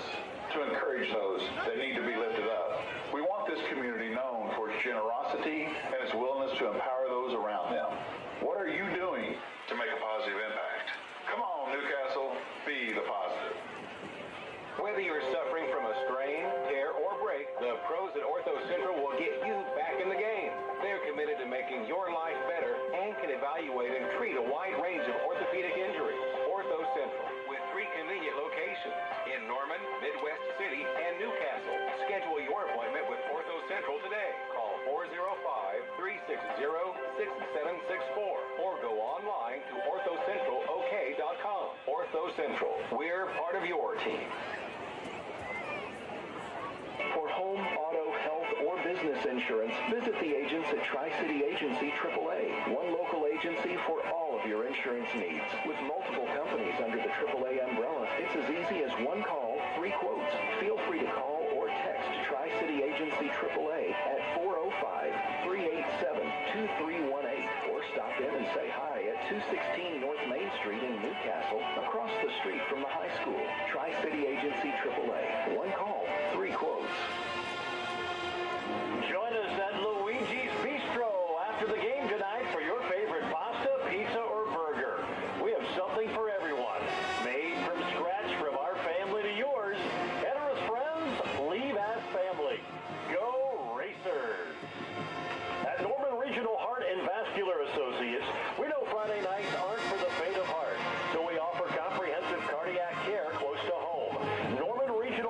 to encourage those that need to be lifted up. We want this community known for its generosity and its willingness to empower those around them. What are you doing to make a positive impact? Come on, Newcastle, be the positive. Whether you're suffering from a strain, tear, or break, the pros at Ortho Central will get you back in the game. They're committed to making your life better and can evaluate and treat a wide range of orthopedic injuries. Ortho Central, with 3 convenient locations in Norman, Midwest City, and Newcastle. Schedule your appointment with Ortho Central today. Call 405-360-6764 or go online to orthocentralok.com. Ortho Central, we're part of your team. For home, auto, health, or business insurance, visit the agents at Tri-City Agency AAA. One local agency for all of your insurance needs. With multiple companies under the AAA umbrella, it's as easy as one call, 3 quotes. Feel free to call or text Tri-City Agency AAA at 405-387-2318 or stop in and say hi at 216 North Main Street in Newcastle, across the street from the high school. Tri-City Agency AAA. One call, 3 quotes. Join us at Luigi's Bistro after the game tonight for your favorite pasta, pizza, or burger. We have something for everyone. Made from scratch from our family to yours. Enter as friends, leave as family. Go Racers! At Norman Regional Heart and Vascular Associates, we know Friday nights aren't for the faint of heart, so we offer comprehensive cardiac care close to home. Norman Regional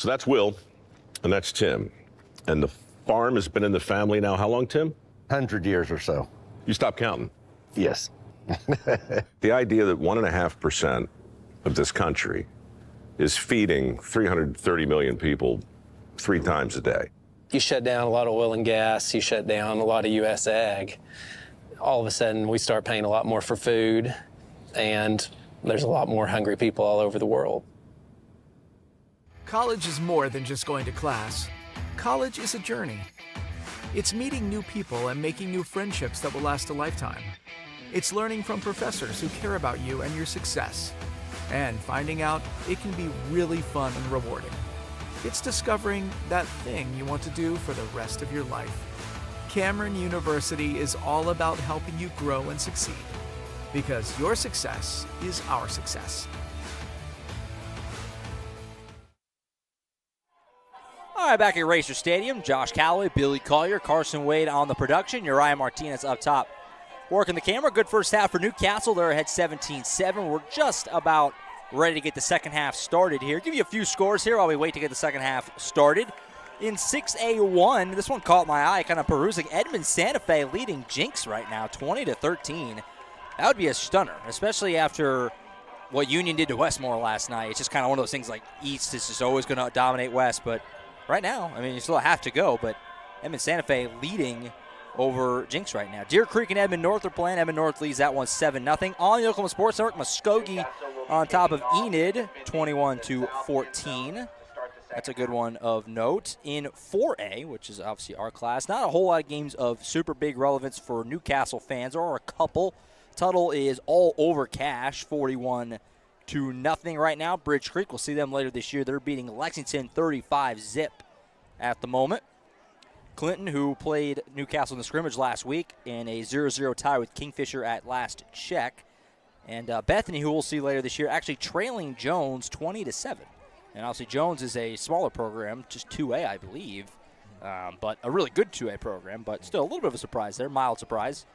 So that's Will, and that's Tim. And the farm has been in the family now how long, Tim? 100 years or so. You stopped counting? Yes. The idea that 1.5% of this country is feeding 330 million people 3 times a day. You shut down a lot of oil and gas, you shut down a lot of U.S. ag. All of a sudden, we start paying a lot more for food, and there's a lot more hungry people all over the world. College is more than just going to class. College is a journey. It's meeting new people and making new friendships that will last a lifetime. It's learning from professors who care about you and your success. And finding out it can be really fun and rewarding. It's discovering that thing you want to do for the rest of your life. Cameron University is all about helping you grow and succeed. Because your success is our success. All right, back at Racer Stadium, Josh Calloway, Billy Collier, Carson Wade on the production, Uriah Martinez up top working the camera. Good first half for Newcastle. They're ahead 17-7. We're just about ready to get the second half started here. Give you a few scores here while we wait to get the second half started. In 6A1, this one caught my eye, kind of perusing. Edmond Santa Fe leading Jinx right now, 20-13. That would be a stunner, especially after what Union did to Westmore last night. It's just kind of one of those things like East is just always going to dominate West, but right now, I mean, you still have to go, but Edmond Santa Fe leading over Jinx right now. Deer Creek and Edmond North are playing. Edmond North leads that one 7-0. On the Oklahoma Sports Network, Muskogee on top of Enid, 21-14. That's a good one of note. In 4A, which is obviously our class, not a whole lot of games of super big relevance for Newcastle fans. There are a couple. Tuttle is all over Cache, 41-0 right now. Bridge Creek, we'll see them later this year. They're beating Lexington 35-zip at the moment. Clinton, who played Newcastle in the scrimmage last week, in a 0-0 tie with Kingfisher at last check. And Bethany, who we'll see later this year, actually trailing Jones 20-7. And obviously Jones is a smaller program, just 2A, I believe, but a really good 2A program, but still a little bit of a surprise there, mild surprise.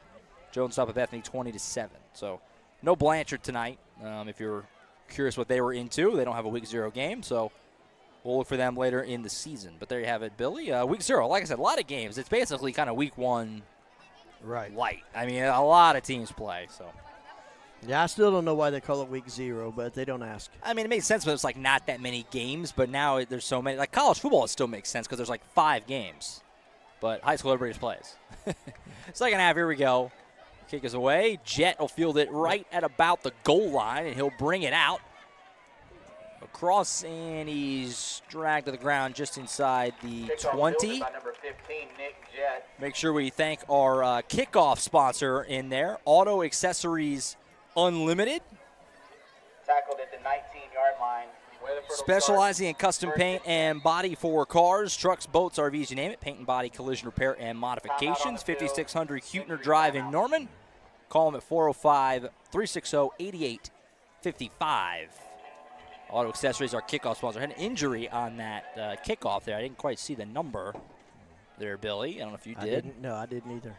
Jones up at Bethany 20-7. So no Blanchard tonight. If you're curious what they were into, they don't have a week 0 game, so we'll look for them later in the season. But there you have it, Billy. Week 0, like I said, a lot of games. It's basically kind of week 1 light. I mean, a lot of teams play, so. Yeah, I still don't know why they call it week 0, but they don't ask. I mean, it makes sense when it's like not that many games, but now there's so many. Like college football, it still makes sense because there's like 5 games. But high school, everybody just plays. Second half, here we go. Kick is away. Jet will field it right at about the goal line, and he'll bring it out. Across, and he's dragged to the ground just inside the 20. Make sure we thank our kickoff sponsor in there, Auto Accessories Unlimited. Tackled at the 19-yard line. Specializing in custom paint and body for cars, trucks, boats, RVs, you name it. Paint and body, collision repair, and modifications. 5600 Hutner Drive in Norman. Call them at 405-360-8855. Auto Accessories, our kickoff sponsor. Had an injury on that kickoff there. I didn't quite see the number there, Billy. I don't know if you did. I didn't either.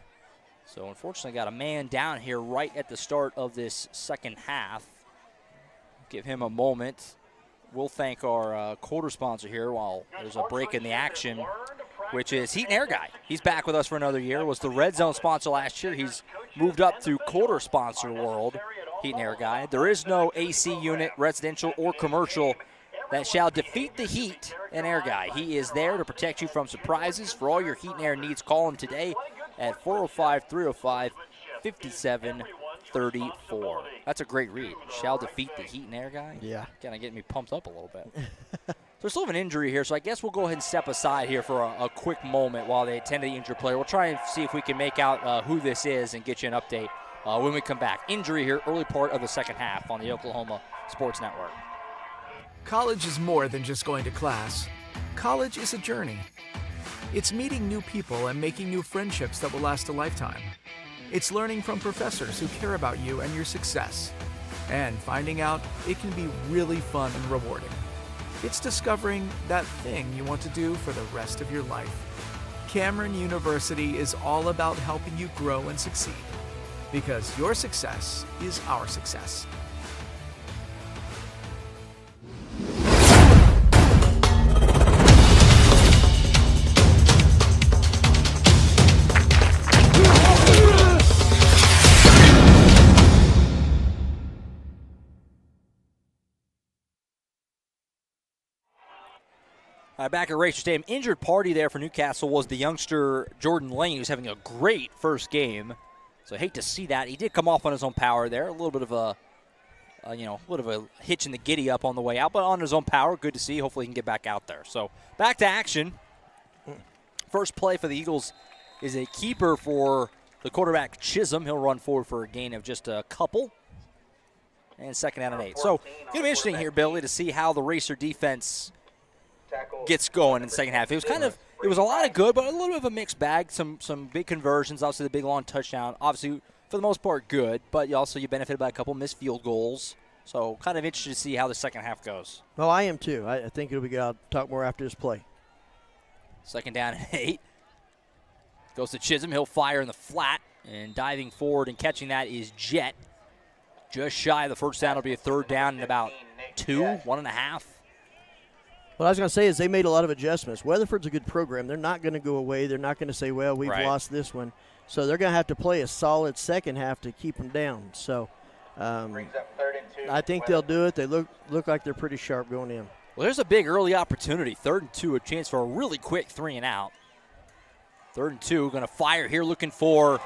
So, unfortunately, got a man down here right at the start of this second half. Give him a moment. We'll thank our quarter sponsor here while there's a break in the action, which is Heat and Air Guy. He's back with us for another year. Was the Red Zone sponsor last year. He's moved up to quarter sponsor world, Heat and Air Guy. There is no AC unit, residential or commercial, that shall defeat the Heat and Air Guy. He is there to protect you from surprises. For all your heat and air needs, call him today at 405-305-5734. That's a great read. Shall defeat the Heat and Air Guy? Yeah. Kind of getting me pumped up a little bit. So there's still have an injury here, so I guess we'll go ahead and step aside here for a quick moment while they attend to the injured player. We'll try and see if we can make out who this is and get you an update when we come back. Injury here, early part of the second half on the Oklahoma Sports Network. College is more than just going to class. College is a journey. It's meeting new people and making new friendships that will last a lifetime. It's learning from professors who care about you and your success. And finding out it can be really fun and rewarding. It's discovering that thing you want to do for the rest of your life. Cameron University is all about helping you grow and succeed. Because your success is our success. Back at Racer Stadium, injured party there for Newcastle was the youngster Jordan Lane, who's having a great first game. So I hate to see that. He did come off on his own power there. A little bit of a hitch in the giddy up on the way out, but on his own power, good to see. Hopefully he can get back out there. So back to action. First play for the Eagles is a keeper for the quarterback Chisholm. He'll run forward for a gain of just a couple. And second down and 8. So it's going to be interesting here, Billy, to see how the Racer defense gets going in the second half. It was a lot of good, but a little bit of a mixed bag. Some big conversions, obviously the big long touchdown. Obviously, for the most part, good, but you benefited by a couple missed field goals. So kind of interested to see how the second half goes. Well, I am too. I think it'll be good. I'll talk more after this play. Second down and 8. Goes to Chisholm. He'll fire in the flat, and diving forward and catching that is Jet. Just shy of the first down. It'll be a third down in about 1.5. What I was going to say is they made a lot of adjustments. Weatherford's a good program. They're not going to go away. They're not going to say, well, we've lost this one. So they're going to have to play a solid second half to keep them down. So I think they'll do it. They look like they're pretty sharp going in. Well, there's a big early opportunity. 3rd and 2, a chance for a really quick 3 and out. 3rd and 2, going to fire here, looking for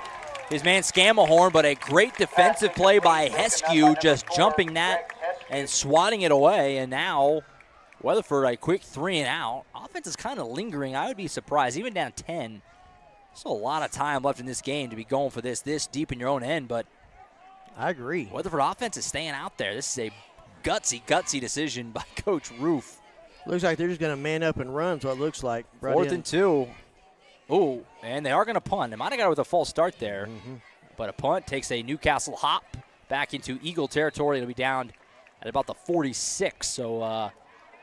his man Scamahorn, but a great defensive play by Heskew, just jumping that and swatting it away. And now Weatherford, a quick 3 and out. Offense is kind of lingering. I would be surprised, even down 10. Still a lot of time left in this game to be going for this deep in your own end, but I agree. Weatherford offense is staying out there. This is a gutsy decision by Coach Roof. Looks like they're just going to man up and run, so it looks like. 4th and 2. Ooh, and they are going to punt. They might have got it with a false start there, but a punt takes a Newcastle hop back into Eagle territory. It'll be down at about the 46. So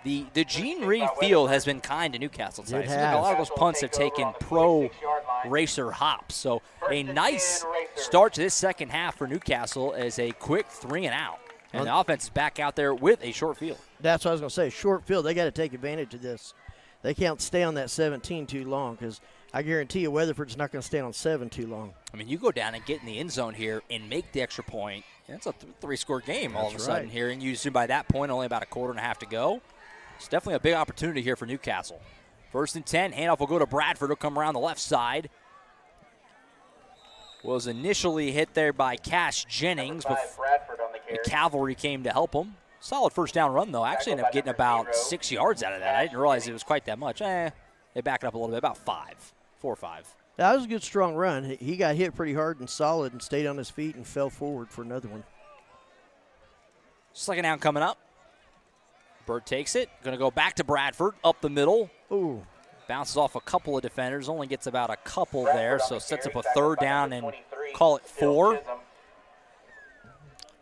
the Gene Reed field has been kind to Newcastle tonight. A lot of those punts have taken pro-racer hops. So a nice start to this second half for Newcastle as a quick 3 and out. And the offense is back out there with a short field. That's what I was going to say. Short field, they got to take advantage of this. They can't stay on that 17 too long because I guarantee you Weatherford's not going to stay on 7 too long. I mean, you go down and get in the end zone here and make the extra point. It's a 3-score game all of a sudden here. And you assume by that point only about a quarter and a half to go. It's definitely a big opportunity here for Newcastle. 1st and 10. Handoff will go to Bradford. He'll come around the left side. Was initially hit there by Cash Jennings, but the cavalry ccame to help him. Solid first down run, though. Actually ended up getting about 6 yards out of that. I didn't realize it was quite that much. They back it up a little bit, about 4 or 5. That was a good, strong run. He got hit pretty hard and solid and stayed on his feet and fell forward for another one. Second down coming up. Bird takes it. Going to go back to Bradford, up the middle. Ooh. Bounces off a couple of defenders. Only gets about a couple there, so sets up a 3rd down and call it 4.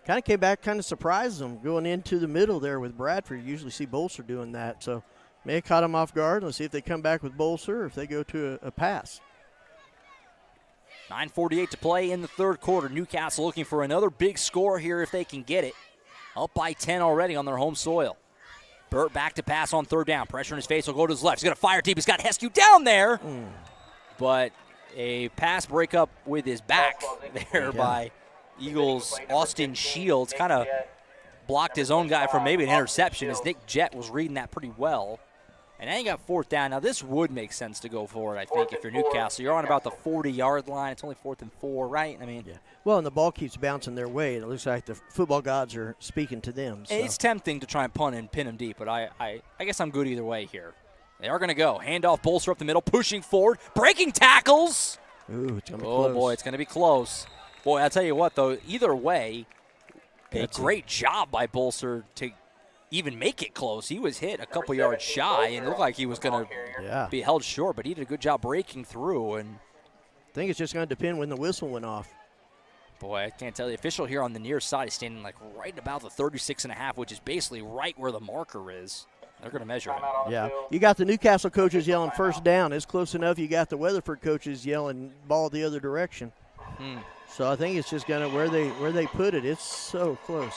Kind of came back, kind of surprised them going into the middle there with Bradford. You usually see Bolster doing that, so may have caught them off guard. Let's see if they come back with Bolster or if they go to a pass. 9:48 to play in the 3rd quarter. Newcastle looking for another big score here if they can get it. Up by 10 already on their home soil. Burt back to pass on 3rd down. Pressure in his face will go to his left. He's going to fire deep. He's got Heskew down there. But a pass breakup with his back there by Eagles' Austin Shields. Kind of blocked his own guy from maybe an interception as Nick Jett was reading that pretty well. And now you got 4th down. Now this would make sense to go forward, I think, if you're Newcastle. You're on about the 40-yard line. It's only 4th and 4, right? I mean, well, and the ball keeps bouncing their way, and it looks like the football gods are speaking to them. So. It's tempting to try and punt and pin them deep, but I guess I'm good either way here. They are going to go. Handoff, Bolster up the middle, pushing forward, breaking tackles. Ooh, it's going to be close. Oh, boy, it's going to be close. Boy, I'll tell you what, though, either way, a great job by Bolster to even make it close. He was hit a couple yards shy, and it looked like he was going to be held short, but he did a good job breaking through. And I think it's just going to depend when the whistle went off. Boy, I can't tell you. The official here on the near side is standing like right about the 36.5, which is basically right where the marker is. They're going to measure it. Yeah. You got the Newcastle coaches yelling 1st down. It's close enough. You got the Weatherford coaches yelling ball the other direction. So I think it's just going to where they put it. It's so close.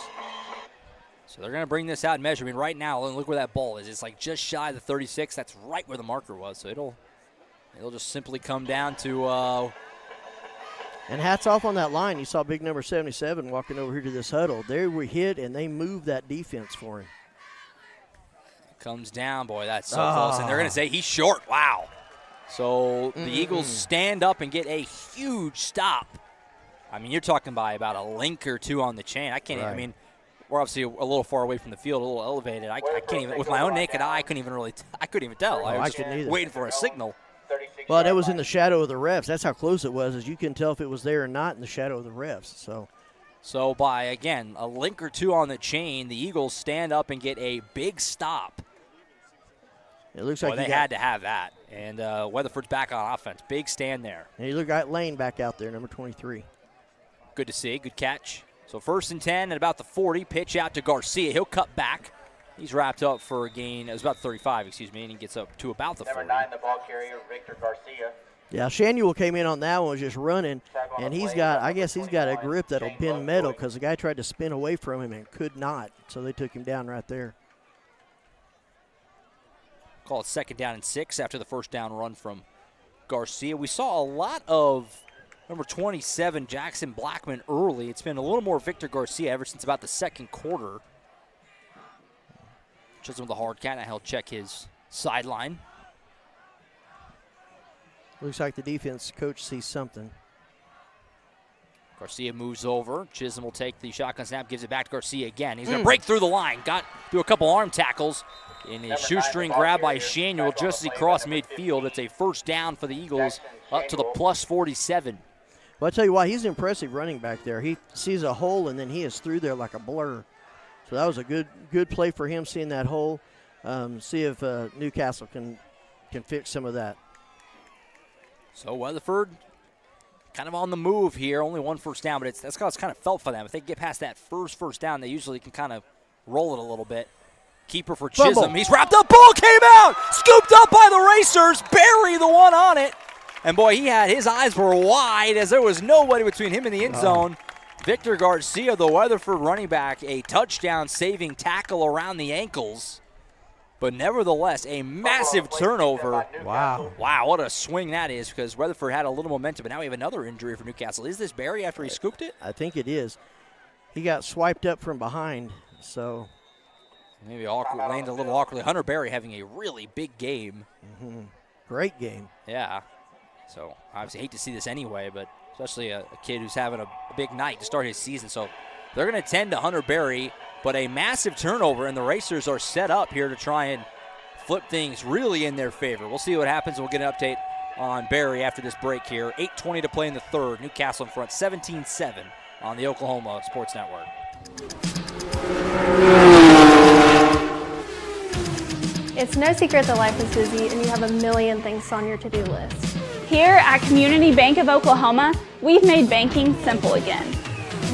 So they're going to bring this out and measure. I mean, right now, look where that ball is. It's like just shy of the 36. That's right where the marker was. So it'll just simply come down to and hats off on that line. You saw big number 77 walking over here to this huddle. They were hit, and they moved that defense for him. Comes down. Boy, that's so close. And they're going to say he's short. Wow. So the Eagles stand up and get a huge stop. I mean, you're talking by about a link or two on the chain. I can't even, I mean, we're obviously a little far away from the field, a little elevated. I can't even, with my own naked eye, I couldn't even tell. I was couldn't either. waiting for a signal. Well, that was in the shadow of the refs. That's how close it was, as you can tell if it was there or not in the shadow of the refs. So by, again, a link or two on the chain, the Eagles stand up and get a big stop. It looks like they had to have that. And Weatherford's back on offense. Big stand there. And you look at Lane back out there, number 23. Good to see. Good catch. So 1st and 10 at about the 40. Pitch out to Garcia. He'll cut back. He's wrapped up for a gain. It was about 35, excuse me, and he gets up to about the 40. Number 9, the ball carrier, Victor Garcia. Yeah, Shanuel came in on that one, was just running, and I guess he's got a grip that'll bend metal because the guy tried to spin away from him and could not. So they took him down right there. Call it 2nd down and 6 after the 1st down run from Garcia. We saw a lot of number 27, Jackson Blackman, early. It's been a little more Victor Garcia ever since about the 2nd quarter. Chisholm with a hard cat. He'll check his sideline. Looks like the defense coach sees something. Garcia moves over. Chisholm will take the shotgun snap, gives it back to Garcia again. He's going to break through the line. Got through a couple arm tackles. In his shoestring grab by Shanuel just as he crossed midfield. It's a 1st down for the Eagles up to the plus 47. Well, I tell you what, he's an impressive running back there. He sees a hole, and then he is through there like a blur. So that was a good play for him, seeing that hole. See if Newcastle can fix some of that. So Weatherford kind of on the move here. Only 1 first down, but that's how it's kind of felt for them. If they get past that first down, they usually can kind of roll it a little bit. Keeper for Chisholm. Fumble. He's wrapped up. Ball came out. Scooped up by the Racers. Barry, the one on it. And, boy, his eyes were wide as there was nobody between him and the end zone. Victor Garcia, the Weatherford running back, a touchdown-saving tackle around the ankles. But nevertheless, a massive turnover. Wow. Wow, what a swing that is, because Weatherford had a little momentum, but now we have another injury for Newcastle. Is this Barry after he scooped it? I think it is. He got swiped up from behind, so. Maybe landed a little awkwardly. Hunter Barry having a really big game. Great game. Yeah. So, obviously, hate to see this anyway, but especially a kid who's having a big night to start his season. So, they're going to tend to Hunter Barry, but a massive turnover, and the Racers are set up here to try and flip things really in their favor. We'll see what happens. We'll get an update on Barry after this break here. 8:20 to play in the 3rd. Newcastle in front, 17-7 on the Oklahoma Sports Network. It's no secret that life is busy and you have a million things on your to-do list. Here at Community Bank of Oklahoma, we've made banking simple again.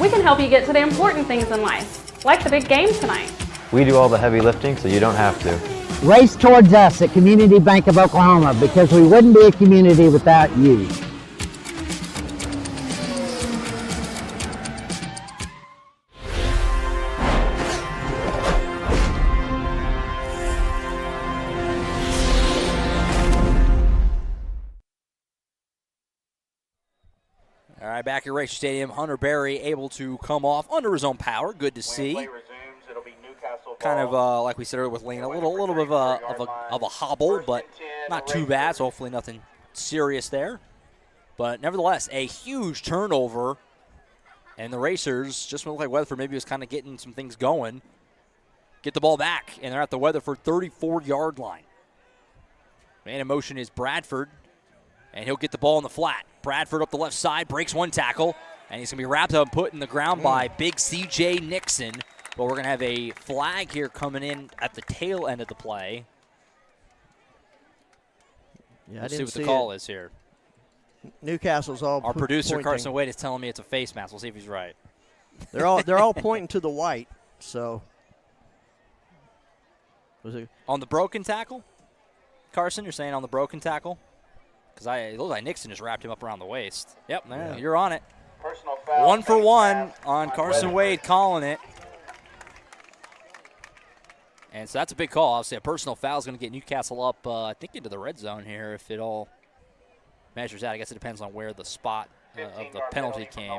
We can help you get to the important things in life, like the big game tonight. We do all the heavy lifting, so you don't have to. Race towards us at Community Bank of Oklahoma, because we wouldn't be a community without you. All right, back at Racer Stadium, Hunter Barry able to come off under his own power. Good to see. Kind of like we said earlier with Lane, a little bit of a hobble, but not too bad. So hopefully nothing serious there. But nevertheless, a huge turnover, and the Racers just look like Weatherford maybe was kind of getting some things going. Get the ball back, and they're at the Weatherford 34-yard line. Man in motion is Bradford, and he'll get the ball in the flat. Bradford up the left side, breaks one tackle, and he's going to be wrapped up and put in the ground by big C.J. Nixon. But we're going to have a flag here coming in at the tail end of the play. Yeah, Let's see what the call is here. Newcastle's all Our producer, pointing. Carson Wade, is telling me it's a face mask. We'll see if he's right. They're all pointing to the white, so. Was it on the broken tackle? Carson, you're saying on the broken tackle? Because it looks like Nixon just wrapped him up around the waist. Yep, you're on it. Personal foul. 1 for 1 on Carson Wade calling it. And so that's a big call. Obviously, a personal foul is going to get Newcastle up, I think, into the red zone here if it all measures out. I guess it depends on where the spot of the penalty came.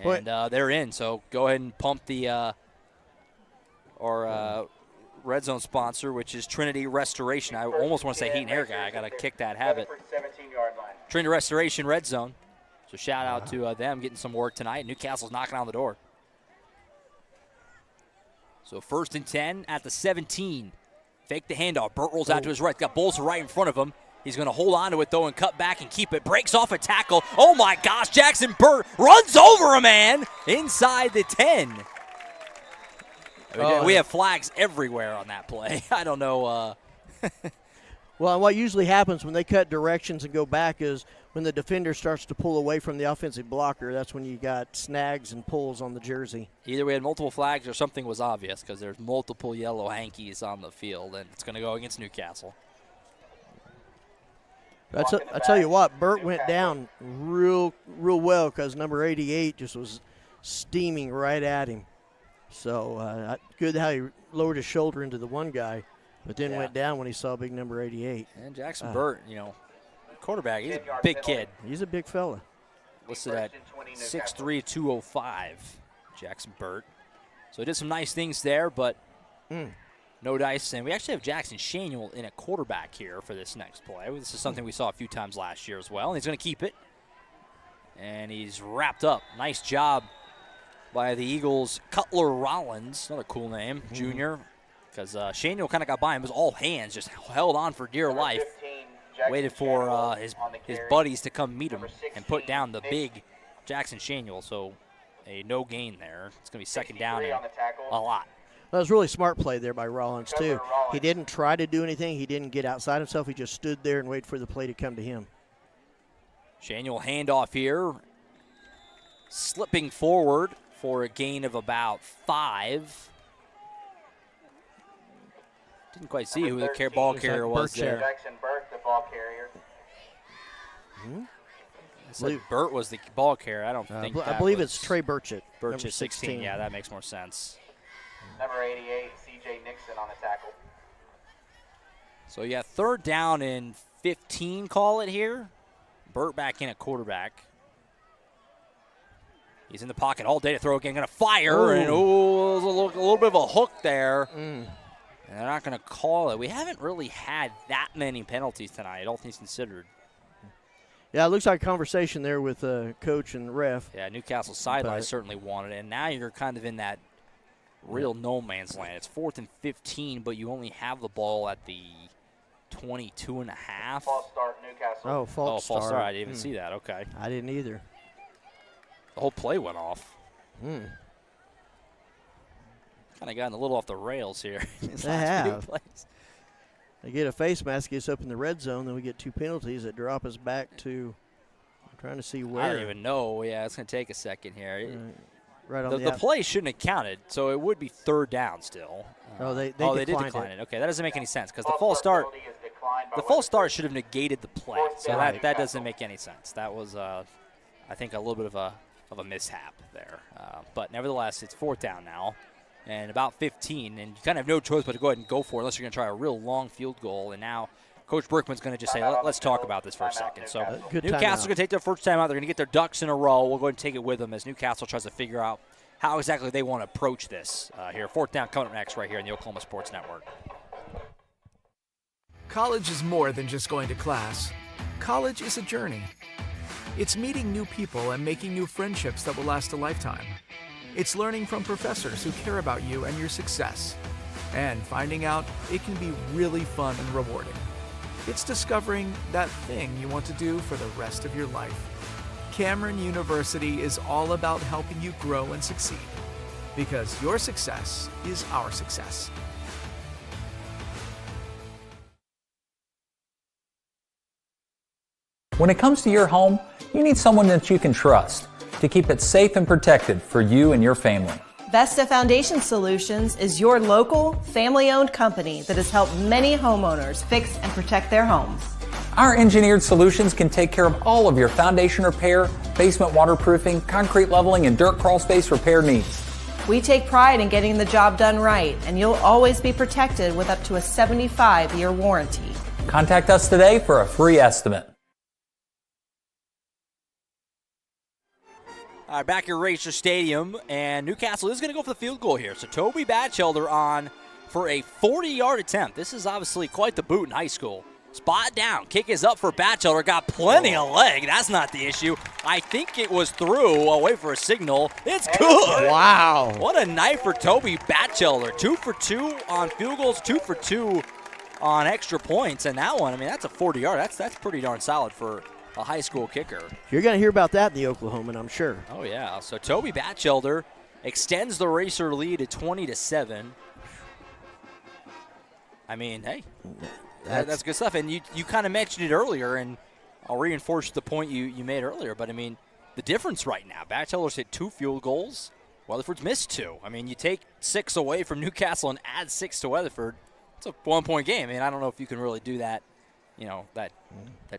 And they're in, so go ahead and pump the red zone sponsor, which is Trinity Restoration. I almost want to say heat and air guy. I got to kick that habit. 17-yard line. Trinity Restoration red zone. So shout out to them getting some work tonight. Newcastle's knocking on the door. So 1st and 10 at the 17. Fake the handoff. Burt rolls out to his right. Got Bolzer right in front of him. He's going to hold on to it, though, and cut back and keep it. Breaks off a tackle. Oh, my gosh. Jackson Burt runs over a man inside the 10. We have flags everywhere on that play. I don't know. Well, what usually happens when they cut directions and go back is when the defender starts to pull away from the offensive blocker, that's when you got snags and pulls on the jersey. Either we had multiple flags or something was obvious because there's multiple yellow hankies on the field, and it's going to go against Newcastle. I tell you what, Burt went down real well because number 88 just was steaming right at him. So good how he lowered his shoulder into the one guy, but then went down when he saw big number 88. And Jackson Burt, quarterback, he's a big kid. He's a big fella. Listed at 6'3", 205, Jackson Burt. So he did some nice things there, but no dice. And we actually have Jackson Shanuel in a quarterback here for this next play. This is something we saw a few times last year as well. And he's going to keep it. And he's wrapped up. Nice job by the Eagles' Cutler Rollins, another cool name, junior, because Shanuel kind of got by him. It was all hands, just held on for dear life. Waited for his buddies to come meet him and put down the big Jackson Shanuel. So a no gain there. It's going to be 2nd down and a lot. That was really smart play there by Rollins, too. He didn't try to do anything. He didn't get outside himself. He just stood there and waited for the play to come to him. Shanuel handoff here. Slipping forward for a gain of about 5. Didn't quite see who the ball carrier was there. Jackson Burt, the ball carrier. I said Burt was the ball carrier. I believe it's Trey Burchett. Burchett, 16. Yeah, that makes more sense. Number 88, C.J. Nixon on the tackle. So, 3rd down and 15, call it here. Burt back in at quarterback. He's in the pocket all day to throw again. Going to fire. And, there's a little bit of a hook there. And they're not going to call it. We haven't really had that many penalties tonight, all things considered. Yeah, it looks like a conversation there with coach and ref. Yeah, Newcastle sideline certainly wanted it. And now you're kind of in that real no man's land. It's 4th and 15, but you only have the ball at the 22.5. False start, Newcastle. Oh, false start. I didn't even see that. Okay. I didn't either. The whole play went off. Kind of gotten a little off the rails here. They have. They get a face mask, gets up in the red zone, then we get 2 penalties that drop us back to, I'm trying to see where. I don't even know. Yeah, it's going to take a second here. Right on the play shouldn't have counted, so it would be 3rd down still. They did decline it. Okay, that doesn't make any sense because the false start should have negated the play. So that doesn't make any sense. That was, I think, a little bit of a mishap there. But nevertheless, it's 4th down now and about 15, and you kind of have no choice but to go ahead and go for it unless you're going to try a real long field goal. And now Coach Berkman's going to just say, let's talk about this for a second. So Newcastle's going to take their first time out. They're going to get their ducks in a row. We'll go ahead and take it with them as Newcastle tries to figure out how exactly they want to approach this here. 4th down coming up next right here on the Oklahoma Sports Network. College is more than just going to class. College is a journey. It's meeting new people and making new friendships that will last a lifetime. It's learning from professors who care about you and your success. And finding out it can be really fun and rewarding. It's discovering that thing you want to do for the rest of your life. Cameron University is all about helping you grow and succeed. Because your success is our success. When it comes to your home, you need someone that you can trust to keep it safe and protected for you and your family. Vesta Foundation Solutions is your local, family-owned company that has helped many homeowners fix and protect their homes. Our engineered solutions can take care of all of your foundation repair, basement waterproofing, concrete leveling, and dirt crawl space repair needs. We take pride in getting the job done right, and you'll always be protected with up to a 75-year warranty. Contact us today for a free estimate. All right, back at Racer Stadium, and Newcastle is going to go for the field goal here. So Toby Batchelder on for a 40-yard attempt. This is obviously quite the boot in high school. Spot down. Kick is up for Batchelder. Got plenty of leg. That's not the issue. I think it was through. I'll wait for a signal. It's good. Wow. What a night for Toby Batchelder. 2 for 2 on field goals, 2 for 2 on extra points. And that one, I mean, that's a 40-yard. That's pretty darn solid for a high school kicker. You're going to hear about that in the Oklahoman, I'm sure. Oh, yeah. So Toby Batchelder extends the Racer lead to 20-7. I mean, hey. That's good stuff. And you kind of mentioned it earlier, and I'll reinforce the point you made earlier. But, I mean, the difference right now, Batchelder's hit 2 field goals. Weatherford's missed 2. I mean, you take 6 away from Newcastle and add 6 to Weatherford. It's a 1-point game. I mean, I don't know if you can really do that, that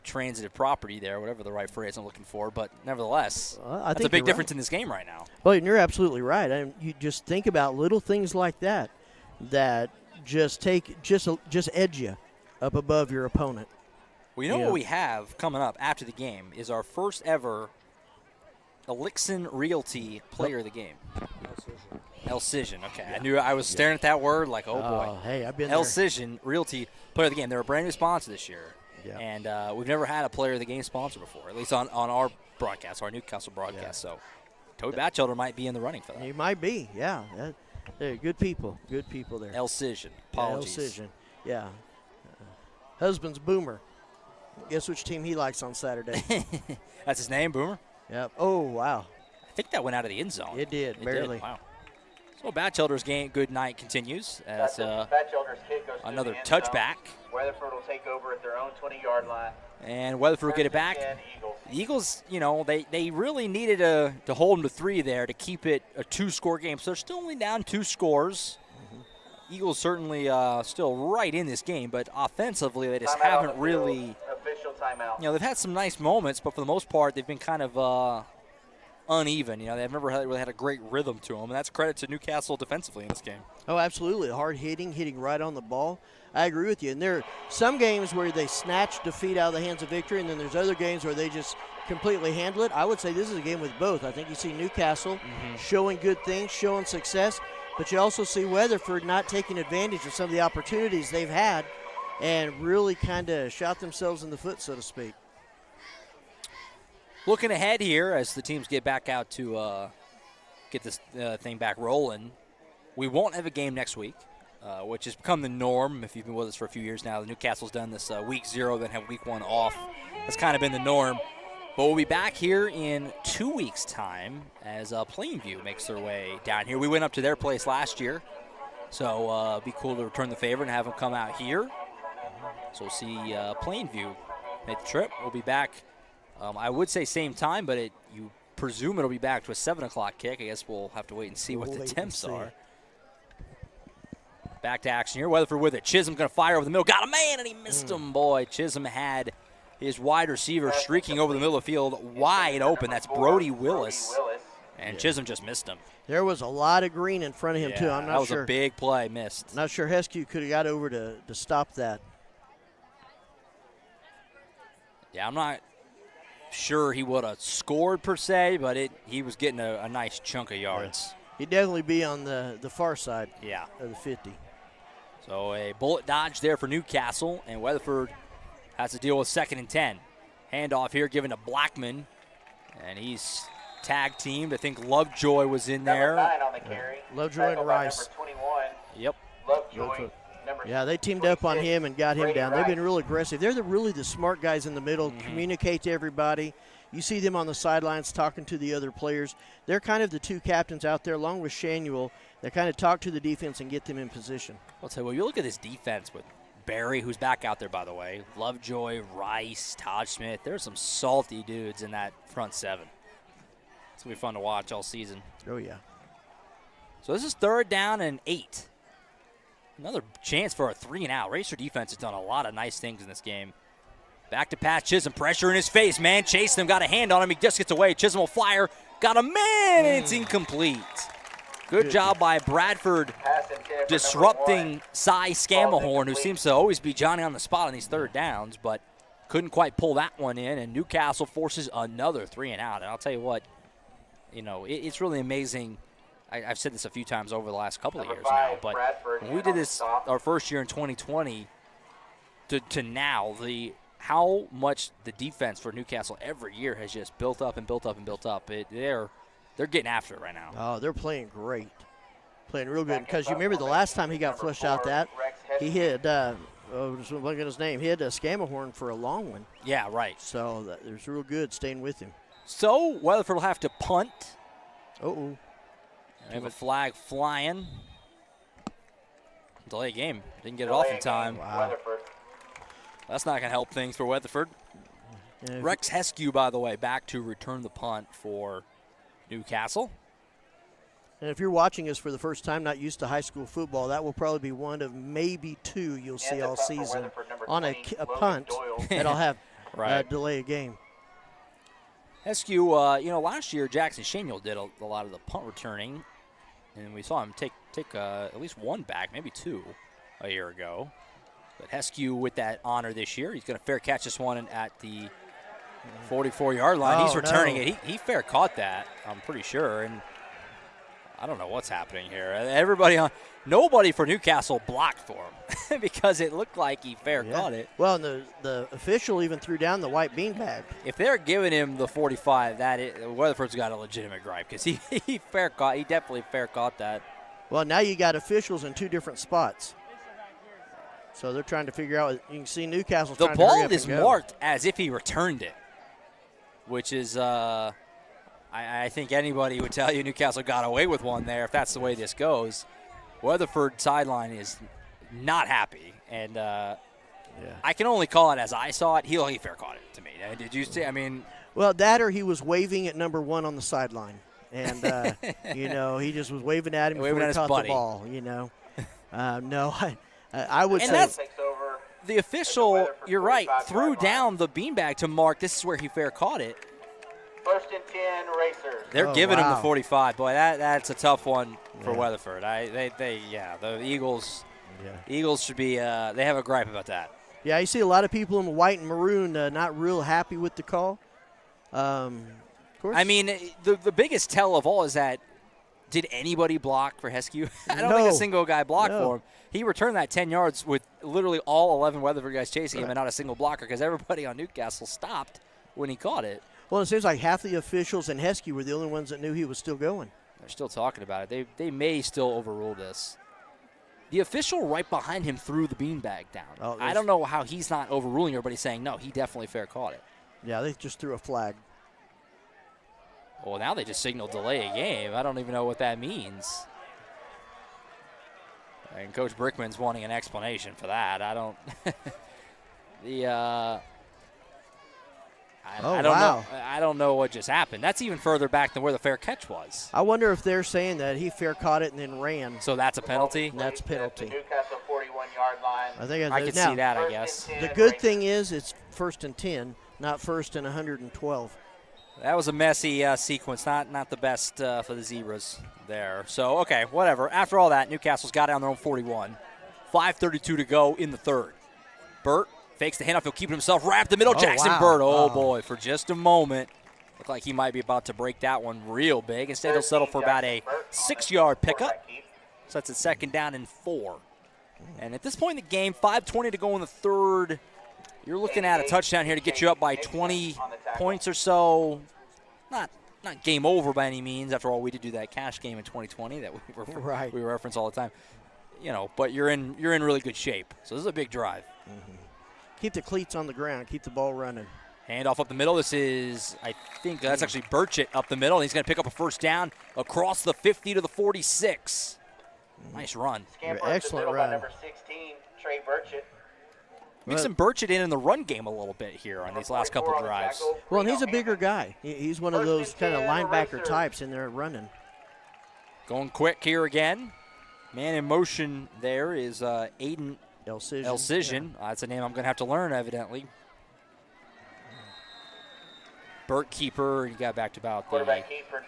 transitive property there, whatever the right phrase I'm looking for. But, nevertheless, that's a big difference in this game right now. Well, and you're absolutely right. I mean, you just think about little things like that just edge you up above your opponent. Well, you know what we have coming up after the game is our first ever Elixon Realty Player of the Game. Elcision. Okay, yeah. I was staring at that word like, oh boy. Hey, I've been Elcision Realty Player of the Game. They're a brand new sponsor this year, and we've never had a Player of the Game sponsor before, at least on our broadcast, our Newcastle broadcast. Yeah. So, Toby Batchelder might be in the running for that. He might be. Yeah. They're good people there. Elcision. Apologies. Elcision. Yeah. Husband's Boomer. Guess which team he likes on Saturday? That's his name, Boomer? Yep. Oh, wow. I think that went out of the end zone. It did, barely. Wow. So Batchelder's good night continues as Batchelder's kick goes another touchback. Weatherford will take over at their own 20-yard line. And Weatherford will get it back. The Eagles, they really needed to hold them to 3 there to keep it a 2-score game. So they're still only down 2 scores. Eagles certainly still right in this game, but offensively they just haven't really. Official timeout. They've had some nice moments, but for the most part they've been kind of uneven. They've never really had a great rhythm to them, and that's credit to Newcastle defensively in this game. Oh, absolutely. Hard hitting right on the ball. I agree with you. And there are some games where they snatch defeat out of the hands of victory, and then there's other games where they just completely handle it. I would say this is a game with both. I think you see Newcastle showing good things, showing success, but you also see Weatherford not taking advantage of some of the opportunities they've had and really kind of shot themselves in the foot, so to speak. Looking ahead here as the teams get back out to get this thing back rolling, we won't have a game next week, which has become the norm. If you've been with us for a few years now, the Newcastle's done this week 0, then have week 1 off. That's kind of been the norm. But we'll be back here in 2 weeks' time as Plainview makes their way down here. We went up to their place last year, so it'd be cool to return the favor and have them come out here. So we'll see Plainview make the trip. We'll be back, I would say same time, but you presume it'll be back to a 7 o'clock kick. I guess we'll have to wait and see what the temps are. Back to action here. Weatherford with it. Chisholm going to fire over the middle. Got a man, and he missed him. Boy, Chisholm had his wide receiver streaking over the middle of the field wide open. That's Brody Willis. And Chisholm just missed him. There was a lot of green in front of him, too. I'm not sure. That was a big play missed. Not sure Heskew could have got over to stop that. Yeah, I'm not sure he would have scored per se, but he was getting a nice chunk of yards. Yeah. He'd definitely be on the far side of the 50. So a bullet dodge there for Newcastle, and Weatherford has to deal with 2nd and 10. Handoff here given to Blackman, and he's tag teamed. I think Lovejoy was in there. Number 9 on the carry. Lovejoy and Rice. Number 21. Yep. Lovejoy. Yeah, they teamed up on him and got him down. They've been real aggressive. They're really the smart guys in the middle, communicate to everybody. You see them on the sidelines talking to the other players. They're kind of the 2 captains out there, along with Shanuel. They kind of talk to the defense and get them in position. I'll tell you, well, you look at this defense with Barry, who's back out there, by the way, Lovejoy, Rice, Todd Smith. There's some salty dudes in that front 7. It's going to be fun to watch all season. Oh, yeah. So this is 3rd down and 8. Another chance for a 3-and-out. Racer defense has done a lot of nice things in this game. Back to Pat Chisholm. Pressure in his face, man. Chasing him. Got a hand on him. He just gets away. Chisholm will fire. Got a man. It's incomplete. Good job by Bradford disrupting Cy Scammahorn, who seems to always be Johnny on the spot on these 3rd downs, but couldn't quite pull that one in. And Newcastle forces another 3-and-out. And I'll tell you what, it's really amazing. I've said this a few times over the last couple of years now, but when we did this our first year in 2020 to now, how much the defense for Newcastle every year has just built up and built up and built up. They're getting after it right now. Oh, they're playing great. Playing real good. Because you remember the last time he got flushed out he hit, look at his name, he had a Scamahorn for a long one. Yeah, right. So it was real good staying with him. So Weatherford will have to punt. Uh-oh. They have a flag flying. Delay game. Didn't get it off in time. Wow. That's not going to help things for Weatherford. Yeah, Rex Heskew, by the way, back to return the punt for Newcastle. And if you're watching us for the first time, not used to high school football, that will probably be one of maybe two you'll see all season on a punt that'll have delay a game. Heskew, last year Jackson Shaniel did a lot of the punt returning, and we saw him take at least one back, maybe two, a year ago. But Heskew with that honor this year. He's going to fair catch this one at the 44-yard line. He's returning it. He fair caught that, I'm pretty sure. And I don't know what's happening here. Nobody for Newcastle blocked for him because it looked like he fair caught it. Well, and the official even threw down the white beanbag. If they're giving him the 45, Weatherford's got a legitimate gripe because he definitely fair caught that. Well, now you got officials in two different spots. So they're trying to figure out. You can see Newcastle. The ball is marked as if he returned it, which is, I think anybody would tell you Newcastle got away with one there if that's the way this goes. Weatherford sideline is not happy, and I can only call it as I saw it. He fair caught it to me. Did you see? I mean, well, that or he was waving at number one on the sideline, and he just was waving at him before he caught the ball. No, I would say the official. You're right. Threw down the beanbag to mark. This is where he fair caught it. 1st and 10 Racers. They're giving him the 45. Boy, that's a tough one for Weatherford. The Eagles. Yeah. Eagles should be. They have a gripe about that. Yeah, you see a lot of people in white and maroon not real happy with the call. Of course. I mean, the biggest tell of all is that did anybody block for Heskew? I don't think a single guy blocked for him. He returned that 10 yards with literally all 11 Weatherford guys chasing him and not a single blocker because everybody on Newcastle stopped when he caught it. Well, it seems like half the officials in Heskew were the only ones that knew he was still going. They're still talking about it. They may still overrule this. The official right behind him threw the beanbag down. I don't know how he's not overruling everybody saying, no, he definitely fair caught it. Yeah, they just threw a flag. Well, now they just signaled delay a game. I don't even know what that means. And Coach Brickman's wanting an explanation for that. I don't know. I don't know what just happened. That's even further back than where the fair catch was. I wonder if they're saying that he fair caught it and then ran. So that's a penalty? That's a penalty. Newcastle 41-yard line. I can see that, I guess. The good thing is it's 1st and 10, not 1st and 112. That was a messy sequence, not the best for the Zebras there. So, okay, whatever. After all that, Newcastle's got it on their own 41. 5:32 to go in the third. Burt fakes the handoff. He'll keep it himself right up the middle. Jackson Burt. Oh, boy, for just a moment. Looked like he might be about to break that one real big. Instead, he'll settle for about a 6-yard pickup. So that's a 2nd down and 4. And at this point in the game, 5:20 to go in the third. You're looking at a touchdown here to get you up by 20 points or so. Not game over by any means. After all, we did do that cash game in 2020 that we reference all the time. But you're in really good shape. So this is a big drive. Mm-hmm. Keep the cleats on the ground. Keep the ball running. Handoff up the middle. This is, I think that's actually Burchett up the middle. And he's going to pick up a 1st down across the 50 to the 46. Nice run. Excellent run. By number 16, Trey Burchett. Mixing Burchett in the run game a little bit here on these last couple drives. Well, and he's a bigger guy. He's one of those kind of linebacker types in there running. Going quick here again. Man in motion there is Aiden Elcision. That's a name I'm going to have to learn, evidently. Burt keeper, he got back to about the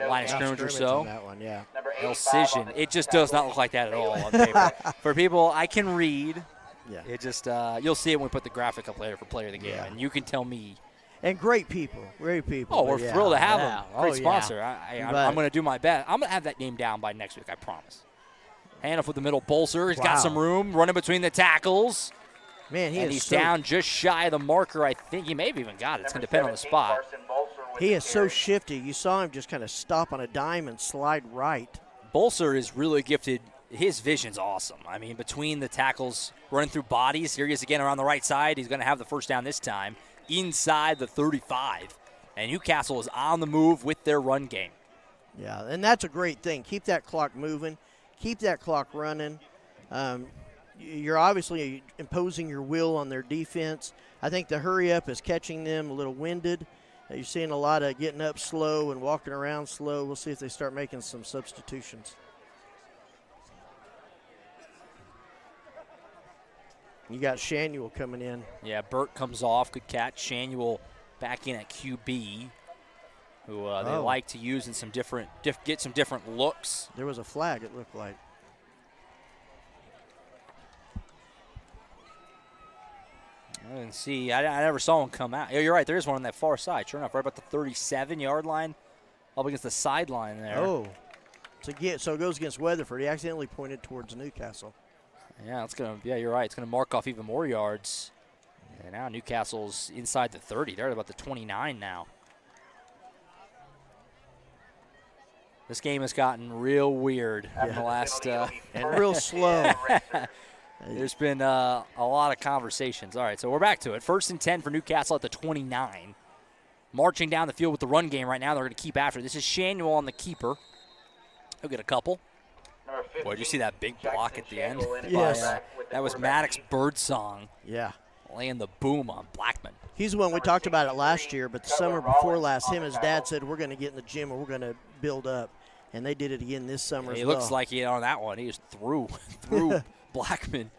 line of scrimmage or so. That one, yeah. Elcision. It just does not look like that at all on paper. For people, I can read. Yeah. It just you'll see it when we put the graphic up later for player of the game, and you can tell me And great people. Great people. Oh, we're thrilled to have them. Great Oh, sponsor. yeah. I'm going to do my best. I'm going to have that game down by next week, I promise. Handoff with the middle. Bolser. He's got some room running between the tackles. Man, he's down just shy of the marker. I think he may have even got it. It's going to depend on the spot. He is so shifty. You saw him just kind of stop on a dime and slide right. Bolser is really gifted. His vision's awesome. I mean, between the tackles, running through bodies. Here he is again around the right side. He's going to have the first down this time inside the 35. And Newcastle is on the move with their run game. Yeah, and that's a great thing. Keep that clock moving. Keep that clock running. You're obviously imposing your will on their defense. I think the hurry up is catching them a little winded. You're seeing a lot of getting up slow and walking around slow. We'll see if they start making some substitutions. You got Shanuel coming in. Yeah, Burt comes off. Good catch. Shanuel back in at QB, who they like to use in some different, get some different looks. There was a flag, it looked like. I didn't see. I never saw one come out. You're right. There is one on that far side. Sure enough, right about the 37-yard line, up against the sideline there. Oh, so it goes against Weatherford. He accidentally pointed towards Newcastle. Yeah, it's gonna. Yeah, you're right. It's gonna mark off even more yards. And now Newcastle's inside the 30. They're at about the 29 now. This game has gotten real weird in the last. And real slow. There's been a lot of conversations. All right, so we're back to it. 1st and 10 for Newcastle at the 29. Marching down the field with the run game right now. They're going to keep after. This is Shanuel on the keeper. He'll get a couple. Boy, did you see that big block at the end? Yes. That was Maddox Birdsong. Yeah. Laying the boom on Blackman. He's the one we talked about it last year, but the summer before last, him and his dad said, we're going to get in the gym and we're going to build up. And they did it again this summer as well. He looks like he on that one. He just threw Blackman.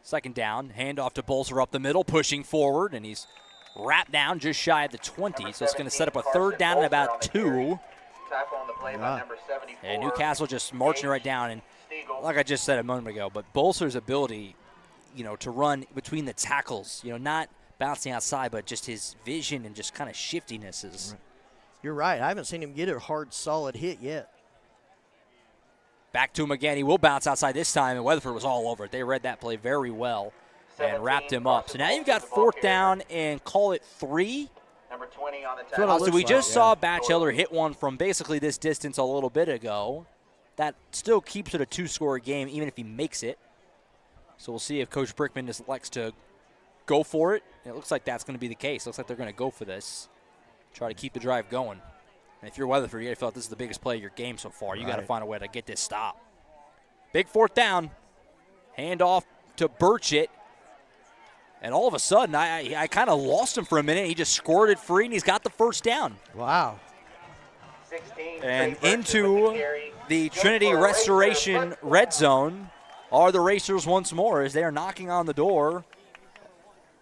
2nd down, handoff to Bolser up the middle, pushing forward, and he's wrapped down just shy of the 20. So it's going to set up a 3rd down and about 2. Tackle on the play by number 74. And Newcastle just marching right down. And like I just said a moment ago, but Bolser's ability, to run between the tackles, not bouncing outside, but just his vision and just kind of shiftiness is. You're right. I haven't seen him get a hard, solid hit yet. Back to him again. He will bounce outside this time, and Weatherford was all over it. They read that play very well and wrapped him up. So now you've got 4th down and call it 3. Number 20 on the tackle. So we just saw Batchelor hit one from basically this distance a little bit ago. That still keeps it a 2-score game, even if he makes it. So we'll see if Coach Brickman just likes to go for it. It looks like that's going to be the case. Looks like they're going to go for this. Try to keep the drive going. And if you're Weatherford, you feel like this is the biggest play of your game so far. You got to find a way to get this stop. Big 4th down. Hand off to Burchett. And all of a sudden, I kind of lost him for a minute. He just squirted free, and he's got the 1st down. Wow. 16, and into the Trinity Restoration red zone are the Racers once more as they are knocking on the door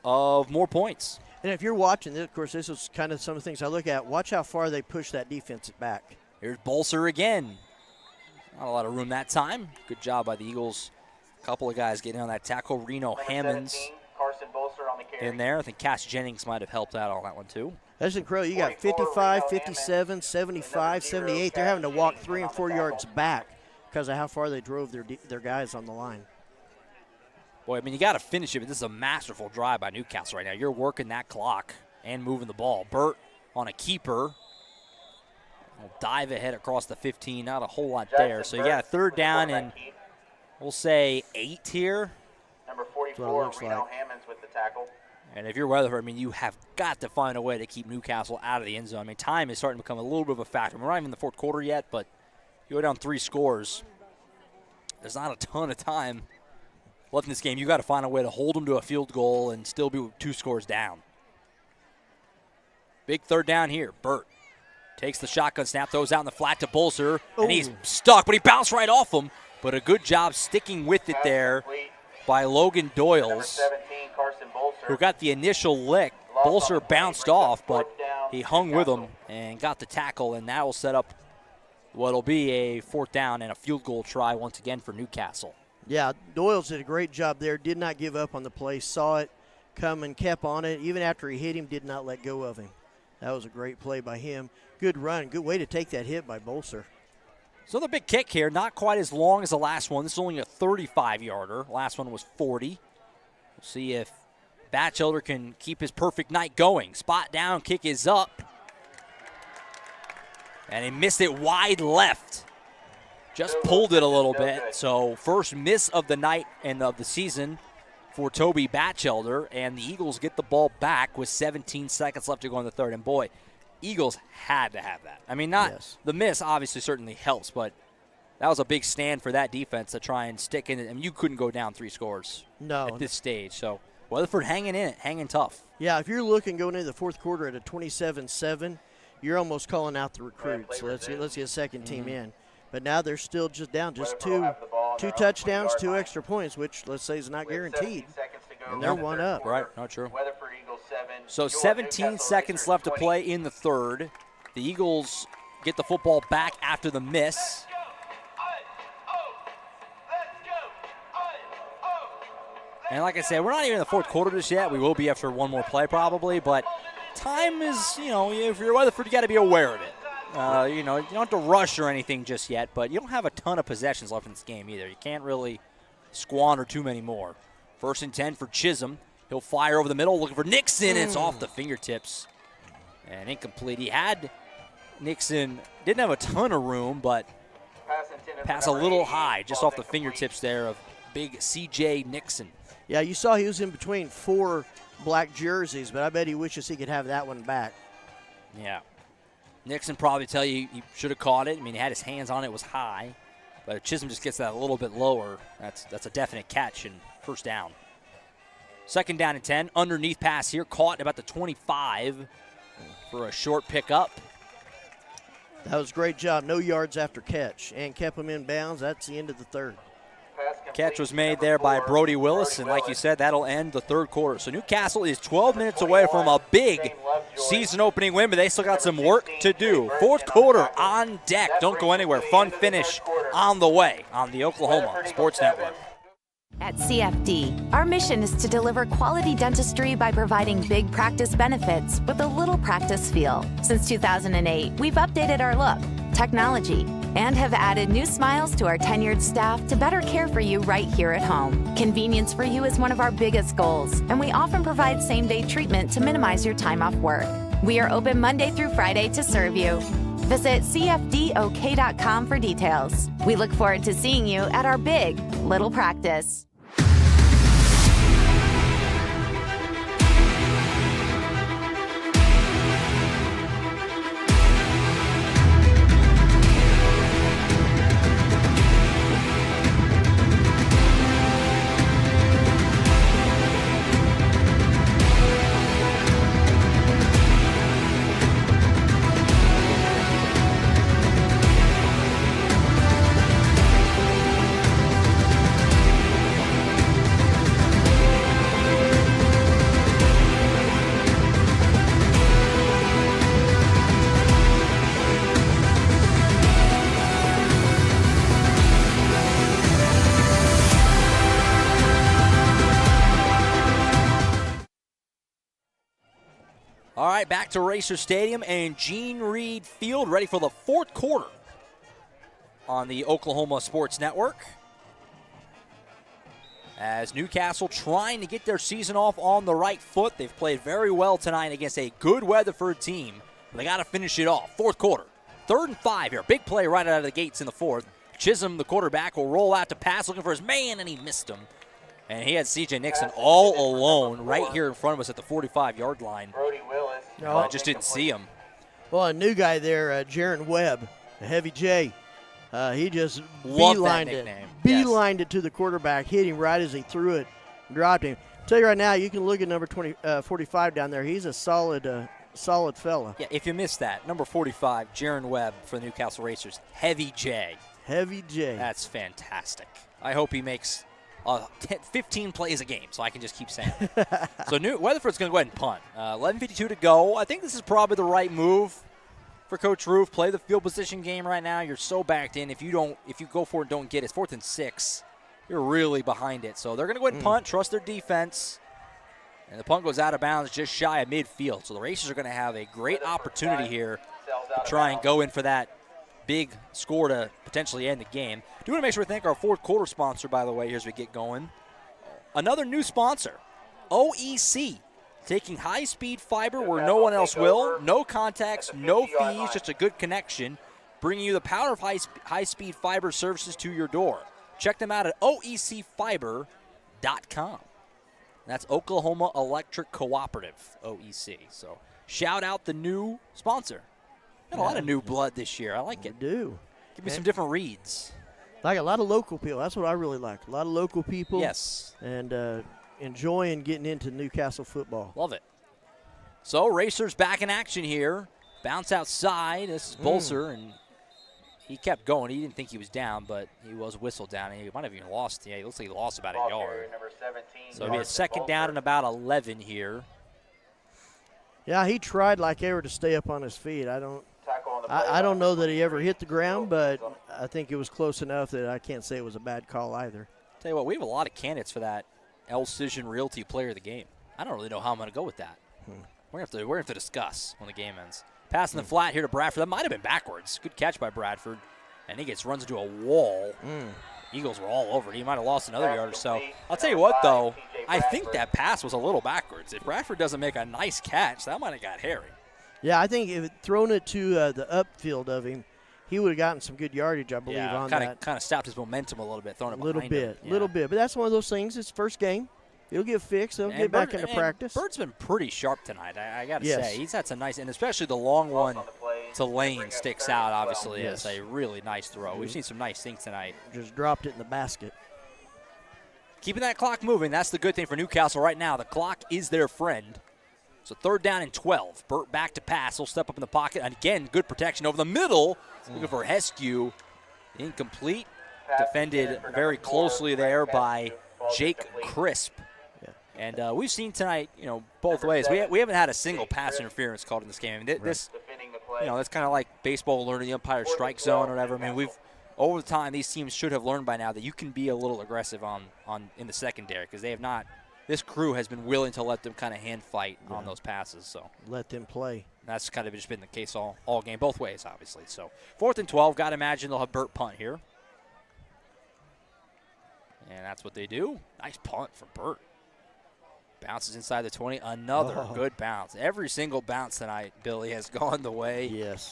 of more points. And if you're watching this, of course, this is kind of some of the things I look at. Watch how far they push that defense back. Here's Bolser again. Not a lot of room that time. Good job by the Eagles. A couple of guys getting on that tackle. Reno Hammonds in there. I think Cass Jennings might have helped out on that one too. That's incredible. You got 55, 57, 75, 78. They're having to walk 3 and 4 yards back because of how far they drove their guys on the line. Boy, I mean, you got to finish it, but this is a masterful drive by Newcastle right now. You're working that clock and moving the ball. Burt on a keeper. Will dive ahead across the 15. Not a whole lot there. So you got a 3rd down and we'll say 8 here. Number 44, Reno Hammonds with the tackle. And if you're Weatherford, I mean, you have got to find a way to keep Newcastle out of the end zone. I mean, time is starting to become a little bit of a factor. We're not even in the 4th quarter yet, but you go down 3 scores. There's not a ton of time left in this game. You got to find a way to hold them to a field goal and still be 2 scores down. Big 3rd down here. Burt takes the shotgun snap, throws out in the flat to Bolser, and he's stuck, but he bounced right off him. But a good job sticking with it there by Logan Doyles, who got the initial lick. Bolser bounced off, but he hung with him and got the tackle, and that will set up what will be a 4th down and a field goal try once again for Newcastle. Yeah, Doyles did a great job there. Did not give up on the play. Saw it, come and kept on it. Even after he hit him, did not let go of him. That was a great play by him. Good run. Good way to take that hit by Bolser. So the big kick here, not quite as long as the last one. This is only a 35-yarder. Last one was 40. We'll see if Batchelder can keep his perfect night going. Spot down, kick is up. And he missed it wide left. Just pulled it a little bit. So first miss of the night and of the season for Toby Batchelder. And the Eagles get the ball back with 17 seconds left to go in the third. And boy, Eagles had to have that. I mean, the miss obviously certainly helps, but that was a big stand for that defense to try and stick in it. I mean, you couldn't go down 3 scores at this stage. So Weatherford hanging in it, hanging tough. Yeah, if you're looking going into the fourth quarter at a 27-7, you're almost calling out the recruits. So let's get a second team in. But now they're still just down, just two touchdowns, 2 extra points, which let's say is not guaranteed. And they're one up. Right, not true. So 17 seconds left to play in the third. The Eagles get the football back after the miss. And like I said, we're not even in the fourth quarter just yet. We will be after one more play probably, but time is, if you're Weatherford, you got to be aware of it. You don't have to rush or anything just yet, but you don't have a ton of possessions left in this game either. You can't really squander too many more. 1st and 10 for Chisholm. He'll fire over the middle, looking for Nixon. It's off the fingertips and incomplete. He had Nixon, didn't have a ton of room, but pass a little high, just off the fingertips there of big C.J. Nixon. Yeah, you saw he was in between 4 black jerseys, but I bet he wishes he could have that one back. Yeah. Nixon probably tell you he should have caught it. I mean, he had his hands on it, was high. But if Chisholm just gets that a little bit lower, that's a definite catch and first down. 2nd down and 10. Underneath pass here, caught about the 25 for a short pickup. That was a great job. No yards after catch and kept him in bounds. That's the end of the third. Catch was made there by Brody Willis, and like you said, that'll end the third quarter. So Newcastle is 12 minutes away from a big season-opening win, but they still got some work to do. Fourth quarter on deck. Don't go anywhere. Fun finish on the way on the Oklahoma Sports Network. At CFD, our mission is to deliver quality dentistry by providing big practice benefits with a little practice feel. Since 2008, we've updated our look, technology, and have added new smiles to our tenured staff to better care for you right here at home. Convenience for you is one of our biggest goals, and we often provide same-day treatment to minimize your time off work. We are open Monday through Friday to serve you. Visit cfdok.com for details. We look forward to seeing you at our big little practice. All right, back to Racer Stadium and Gene Reed Field, ready for the fourth quarter on the Oklahoma Sports Network. As Newcastle trying to get their season off on the right foot. They've played very well tonight against a good Weatherford team. But they got to finish it off. Fourth quarter, 3rd and 5 here. Big play right out of the gates in the fourth. Chisholm, the quarterback, will roll out to pass, looking for his man, and he missed him. And he had C.J. Nixon all alone right here in front of us at the 45-yard line. I just didn't see him. Well, a new guy there, Jaron Webb, a heavy J. He just beelined it to the quarterback, hit him right as he threw it, dropped him. I'll tell you right now, you can look at number 45 down there. He's a solid fella. Yeah, if you missed that, number 45, Jaron Webb for the Newcastle Racers. Heavy J. Heavy J. That's fantastic. I hope he makes 15 plays a game, so I can just keep saying it. So Weatherford's going to go ahead and punt. 11:52 to go. I think this is probably the right move for Coach Roof. Play the field position game right now. You're so backed in. If you go for it and don't get it, it's 4th and 6. You're really behind it. So they're going to go ahead and punt, trust their defense. And the punt goes out of bounds just shy of midfield. So the Racers are going to have a great opportunity here to try and go in for that big score to potentially end the game. Do want to make sure we thank our fourth quarter sponsor, by the way, here as we get going. Another new sponsor, OEC, taking high-speed fiber where no one else will. No contacts, no fees, just a good connection, bringing you the power of high-speed fiber services to your door. Check them out at oecfiber.com. That's Oklahoma Electric Cooperative, OEC. So shout out the new sponsor. Got a lot of new blood this year. I like it. Do. Give me some different reads. Like a lot of local people. That's what I really like. A lot of local people. Yes. And enjoying getting into Newcastle football. Love it. So Racers back in action here. Bounce outside. This is Bolser, and he kept going. He didn't think he was down, but he was whistled down. He might have even lost. Yeah, he looks like he lost about a yard. So it'll be a second down and about 11 here. Yeah, he tried like ever to stay up on his feet. I don't know that he ever hit the ground, but I think it was close enough that I can't say it was a bad call either. Tell you what, we have a lot of candidates for that L-Cision Realty Player of the Game. I don't really know how I'm going to go with that. We're going to have to discuss when the game ends. Passing the flat here to Bradford. That might have been backwards. Good catch by Bradford. And he runs into a wall. Eagles were all over it. He might have lost another yard or so. I'll tell you what, though. I think that pass was a little backwards. If Bradford doesn't make a nice catch, that might have got hairy. Yeah, I think if thrown it to the upfield of him, he would have gotten some good yardage, I believe, on that. Kind of stopped his momentum a little bit, throwing it behind him. Little bit. But that's one of those things. It's first game. He'll get fixed. He'll get back into practice. Bird's been pretty sharp tonight, I got to say. He's had some nice, and especially the long one to Lane sticks out, obviously, as a really nice throw. We've seen some nice things tonight. Just dropped it in the basket. Keeping that clock moving, that's the good thing for Newcastle right now. The clock is their friend. So third down and 12. Burt back to pass. He'll step up in the pocket. And again, good protection over the middle. Looking for Heskew. Incomplete. Defended very closely there by Jake Crisp. And we've seen tonight, both ways. We haven't had a single pass interference called in this game. I mean, this, that's kind of like baseball learning the umpire strike zone or whatever. I mean, over the time, these teams should have learned by now that you can be a little aggressive in the secondary because they have not. This crew has been willing to let them kind of hand fight on those passes. So let them play. That's kind of just been the case all game, both ways, obviously. So 4th and 12. Got to imagine they'll have Burt punt here. And that's what they do. Nice punt for Burt. Bounces inside the 20. Another good bounce. Every single bounce tonight, Billy, has gone the way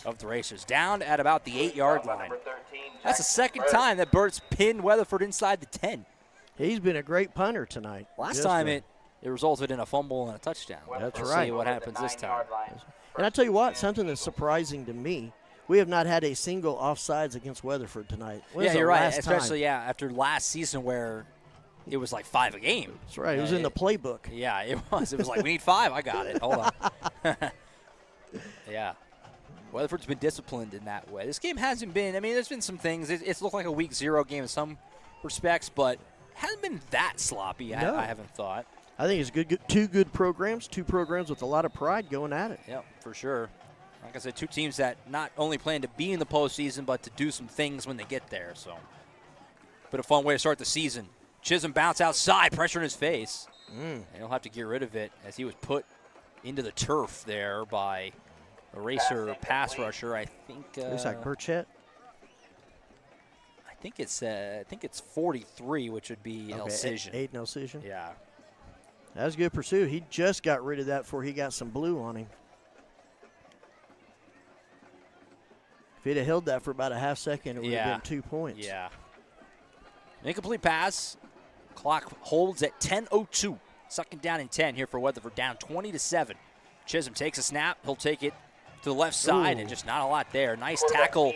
of the Racers. Down at about the 8-yard line. That's the second time that Burt's pinned Weatherford inside the 10. He's been a great punter tonight. Last time it resulted in a fumble and a touchdown. That's we'll right. See what happens this time. And I tell you what, something that's surprising to me, we have not had a single offsides against Weatherford tonight. Yeah, you're right. Especially, after last season where it was like 5 a game. That's right. It was in the playbook. Yeah, it was. It was like, we need 5. I got it. Hold on. Yeah. Weatherford's been disciplined in that way. This game hasn't been, there's been some things. It's looked like a week 0 game in some respects, but hasn't been that sloppy, no. I haven't thought. I think it's two good programs, 2 programs with a lot of pride going at it. Yep, for sure. Like I said, 2 teams that not only plan to be in the postseason, but to do some things when they get there. So, been a fun way to start the season. Chisholm bounce outside, pressure in his face. And he'll have to get rid of it as he was put into the turf there by a Racer pass rusher. I think looks like Burchett. I think it's 43, which would be L-Cision. Aiden L-Cision. Yeah. That was a good pursuit. He just got rid of that before he got some blue on him. If he'd have held that for about a half second, it would have been 2 points. Yeah. Incomplete pass. Clock holds at 10:02. Second down and 10 here for Weatherford, down 20-7. Chisholm takes a snap. He'll take it to the left side, and just not a lot there. Nice tackle,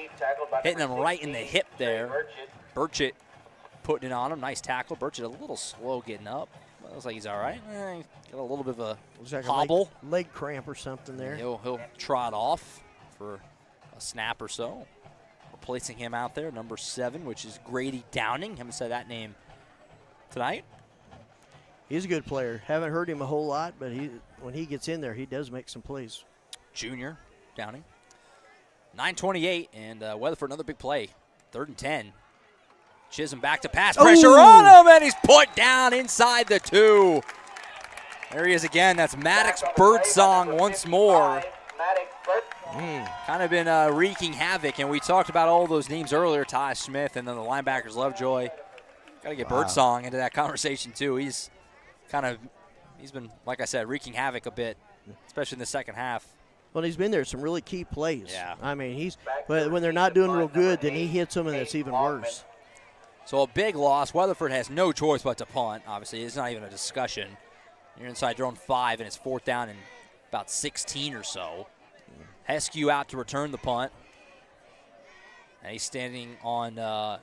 hitting him right in the hip there. Burchett putting it on him. Nice tackle. Burchett a little slow getting up. Looks like he's all right. Got a little bit of a hobble. Leg cramp or something there. He'll trot off for a snap or so. Replacing him out there, number 7, which is Grady Downing. Haven't said that name tonight. He's a good player. Haven't heard him a whole lot, but when he gets in there, he does make some plays. Junior Downing. 9:28, and Weatherford another big play. 3rd and 10. Chisholm back to pass. Pressure on him, and he's put down inside the 2. There he is again. That's Maddox Birdsong once more. Kind of been wreaking havoc, and we talked about all those names earlier, Ty Smith, and then the linebackers, Lovejoy. Got to get Birdsong into that conversation, too. He's been, like I said, wreaking havoc a bit, especially in the second half. Well, he's been there some really key plays. Yeah. I mean, when they're not doing real good, then he hits them, and it's even worse. So a big loss. Weatherford has no choice but to punt, obviously. It's not even a discussion. You're inside your own 5, and it's 4th down and about 16 or so. Heskew out to return the punt. And he's standing on the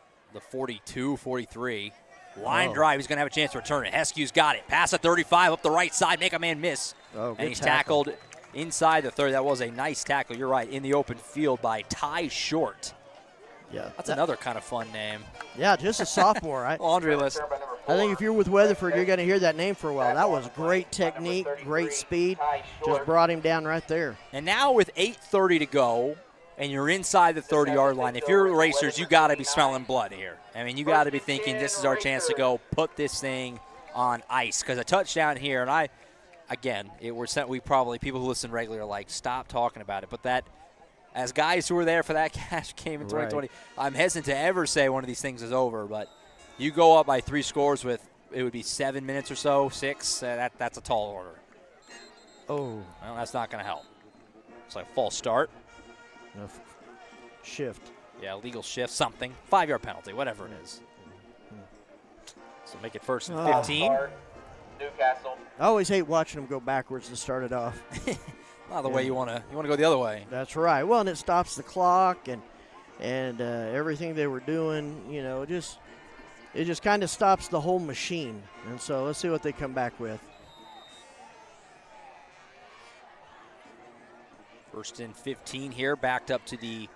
42, 43. Line drive, he's going to have a chance to return it. Heskew's got it. Pass at 35 up the right side, make a man miss. And he's tackled inside the 30. That was a nice tackle, you're right, in the open field by Ty Short. Yeah, that's another kind of fun name. Yeah, just a sophomore. Laundry list. I think if you're with Weatherford, you're going to hear that name for a while. That was great technique, great speed. Just brought him down right there. And now with 8:30 to go, and you're inside the 30-yard line, if you're racers, you got to be smelling blood here. I mean, you got to be thinking this is our chance to go put this thing on ice. Because a touchdown here, and people who listen regularly are like, stop talking about it. But that, as guys who were there for that cash game in 2020, I'm hesitant to ever say one of these things is over. But you go up by 3 scores with, it would be 7 minutes or so, 6. That's a tall order. Oh. Well, that's not going to help. It's like a false start. No, shift. Yeah, legal shift, something. 5-yard penalty, whatever it is. So make it 1st and 15. Newcastle. I always hate watching them go backwards to start it off. Not the way you want to go the other way. That's right. Well, and it stops the clock and everything they were doing, it just kind of stops the whole machine. And so let's see what they come back with. 1st and 15 here, backed up to the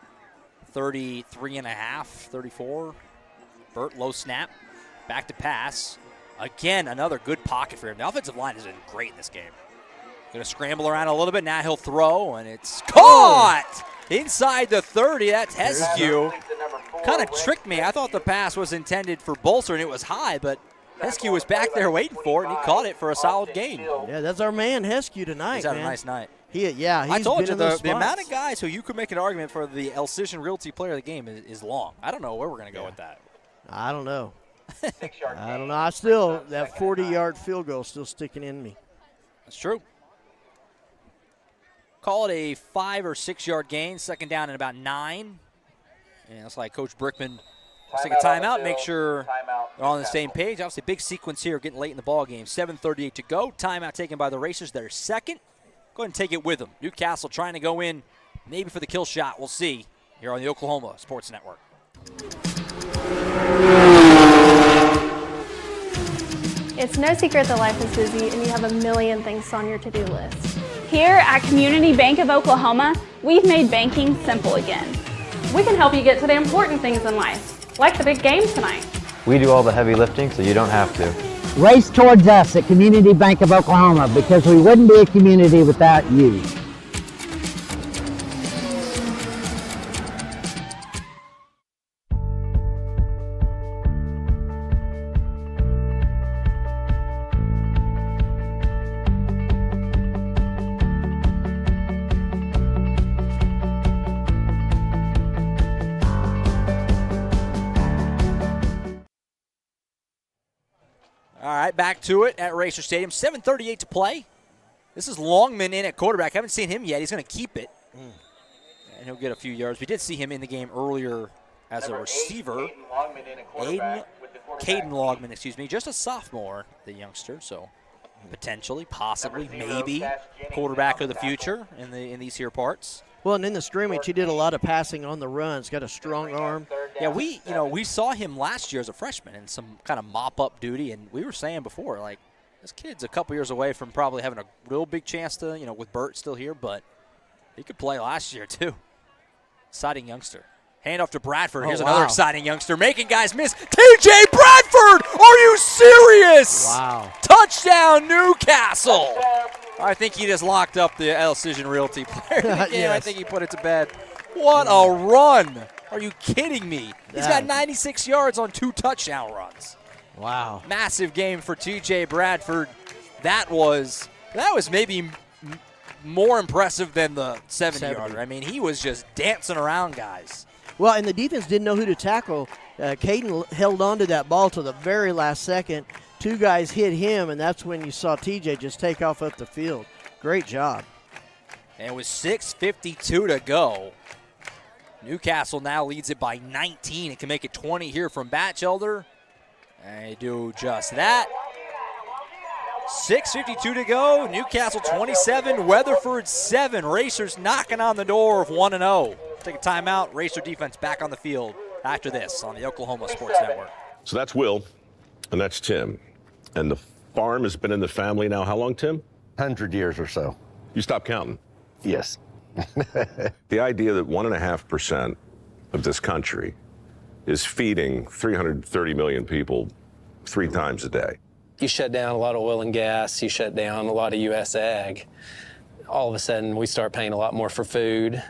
33.5, 34. Burt, low snap, back to pass. Again, another good pocket for him. The offensive line has been great in this game. Going to scramble around a little bit. Now he'll throw, and it's caught inside the 30. That's Heskew. Kind of tricked me. I thought the pass was intended for Bolster, and it was high, but Heskew was back there waiting for it, and he caught it for a solid gain. Yeah, that's our man Heskew tonight, He's had a nice night. I told you, the amount of guys who you could make an argument for the Alcision Realty player of the game is long. I don't know where we're going to go with that. I don't know. I don't know. That 40-yard field goal is still sticking in me. That's true. Call it a 5 or 6 yard gain, 2nd down and about 9. And it's like Coach Brickman will take a timeout, make sure they're on the same page. Obviously, big sequence here, getting late in the ball game. 7:38 to go. Timeout taken by the Racers. They're second. Go ahead and take it with them. Newcastle trying to go in, maybe for the kill shot. We'll see here on the Oklahoma Sports Network. It's no secret that life is busy and you have a million things on your to-do list. Here at Community Bank of Oklahoma, we've made banking simple again. We can help you get to the important things in life, like the big game tonight. We do all the heavy lifting, so you don't have to. Race towards us at Community Bank of Oklahoma because we wouldn't be a community without you. All right, back to it at Racer Stadium. 7:38 to play. This is Longman in at quarterback. Haven't seen him yet. He's going to keep it. And he'll get a few yards. We did see him in the game earlier as a receiver. Caden Longman, excuse me. Just a sophomore, the youngster. So potentially, possibly, maybe quarterback of the future in these here parts. Well, and in the scrimmage, he did a lot of passing on the run. He's got a strong arm. Yeah, we saw him last year as a freshman in some kind of mop-up duty, and we were saying before, like, this kid's a couple years away from probably having a real big chance to, with Burt still here, but he could play last year too. Exciting youngster. Hand off to Bradford. Here's another exciting youngster making guys miss. TJ Bradford! Are you serious? Wow. Touchdown, Newcastle! I think he just locked up the Alcision Realty player of the game. Yes. I think he put it to bed. What a run. Are you kidding me? He's got 96 yards on 2 touchdown runs. Wow. Massive game for TJ Bradford. that was maybe more impressive than the 70-yarder. I mean, he was just dancing around guys. Well, and the defense didn't know who to tackle. Caden held on to that ball to the very last second. Two guys hit him, and that's when you saw TJ just take off up the field. Great job. And with 6:52 to go, Newcastle now leads it by 19. It can make it 20 here from Batchelder. And they do just that. 6:52 to go. Newcastle 27, Weatherford 7. Racers knocking on the door of 1-0. Take a timeout. Racer defense back on the field after this on the Oklahoma Sports Network. So that's Will, and that's Tim. And the farm has been in the family now how long, Tim? 100 years or so. You stopped counting? Yes. The idea that 1.5% of this country is feeding 330 million people 3 times a day. You shut down a lot of oil and gas, you shut down a lot of U.S. ag. All of a sudden, we start paying a lot more for food,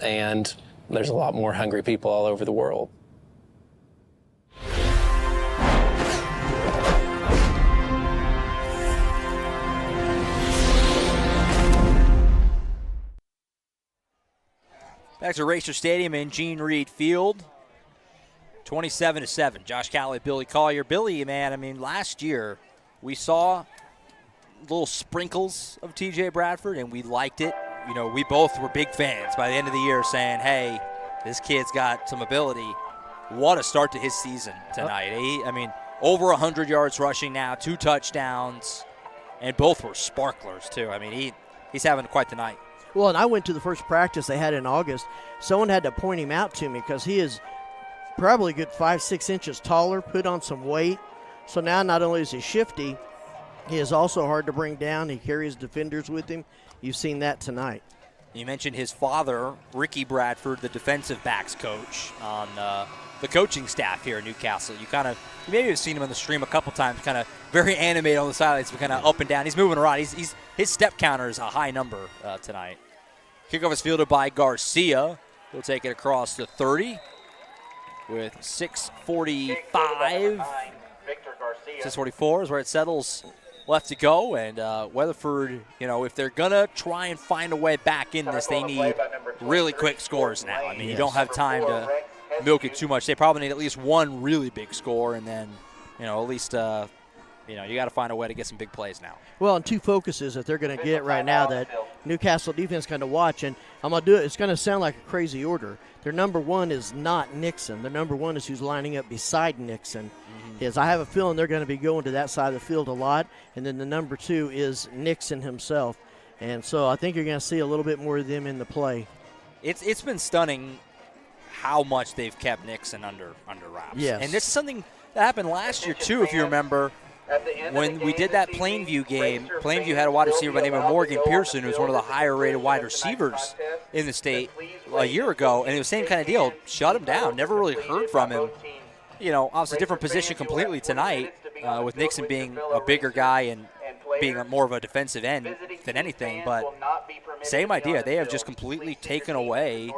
and there's a lot more hungry people all over the world. Back to Racer Stadium in Gene Reed Field. 27-7. Josh Calloway, Billy Collier. Billy, man, I mean, last year we saw little sprinkles of TJ Bradford, and we liked it. You know, we both were big fans by the end of the year saying, hey, this kid's got some ability. What a start to his season tonight. I mean, over 100 yards rushing now, 2 touchdowns, and both were sparklers, too. I mean, he's having quite the night. Well, and I went to the first practice they had in August. Someone had to point him out to me because he is probably a good 5-6 inches taller, put on some weight. So now not only is he shifty, he is also hard to bring down. He carries defenders with him. You've seen that tonight. You mentioned his father, Ricky Bradford, the defensive backs coach on the coaching staff here at Newcastle. You maybe have seen him on the stream a couple times, kind of very animated on the sidelines, but kind of up and down. He's moving around. His step counter is a high number tonight. Kickoff is fielded by Garcia. He'll take it across the 30 with 6:45. 6:44 is where it settles. Left to go, and Weatherford, you know, if they're going to try and find a way back in this, they need really quick scores now. I mean, you don't have time to milk it too much. They probably need at least one really big score, and then, you know, at least, you got to find a way to get some big plays now. Well, and 2 focuses that they're going to get right now that Newcastle defense kind of watch, and I'm going to do it. It's going to sound like a crazy order. Their number 1 is not Nixon. Their number 1 is who's lining up beside Nixon. I have a feeling they're going to be going to that side of the field a lot, and then the number 2 is Nixon himself. And so I think you're going to see a little bit more of them in the play. It's been stunning how much they've kept Nixon under wraps. Yes. And this is something that happened last year, too, if you remember. When we did that Plainview game, Plainview had a wide receiver by the name of Morgan Pearson, who was one of the higher-rated wide receivers in the state a year ago, and it was the same kind of deal. Shut him down. Never really heard from him. You know, obviously a different position completely tonight, with Nixon being a bigger guy and being more of a defensive end than anything, but same idea. They have just completely taken away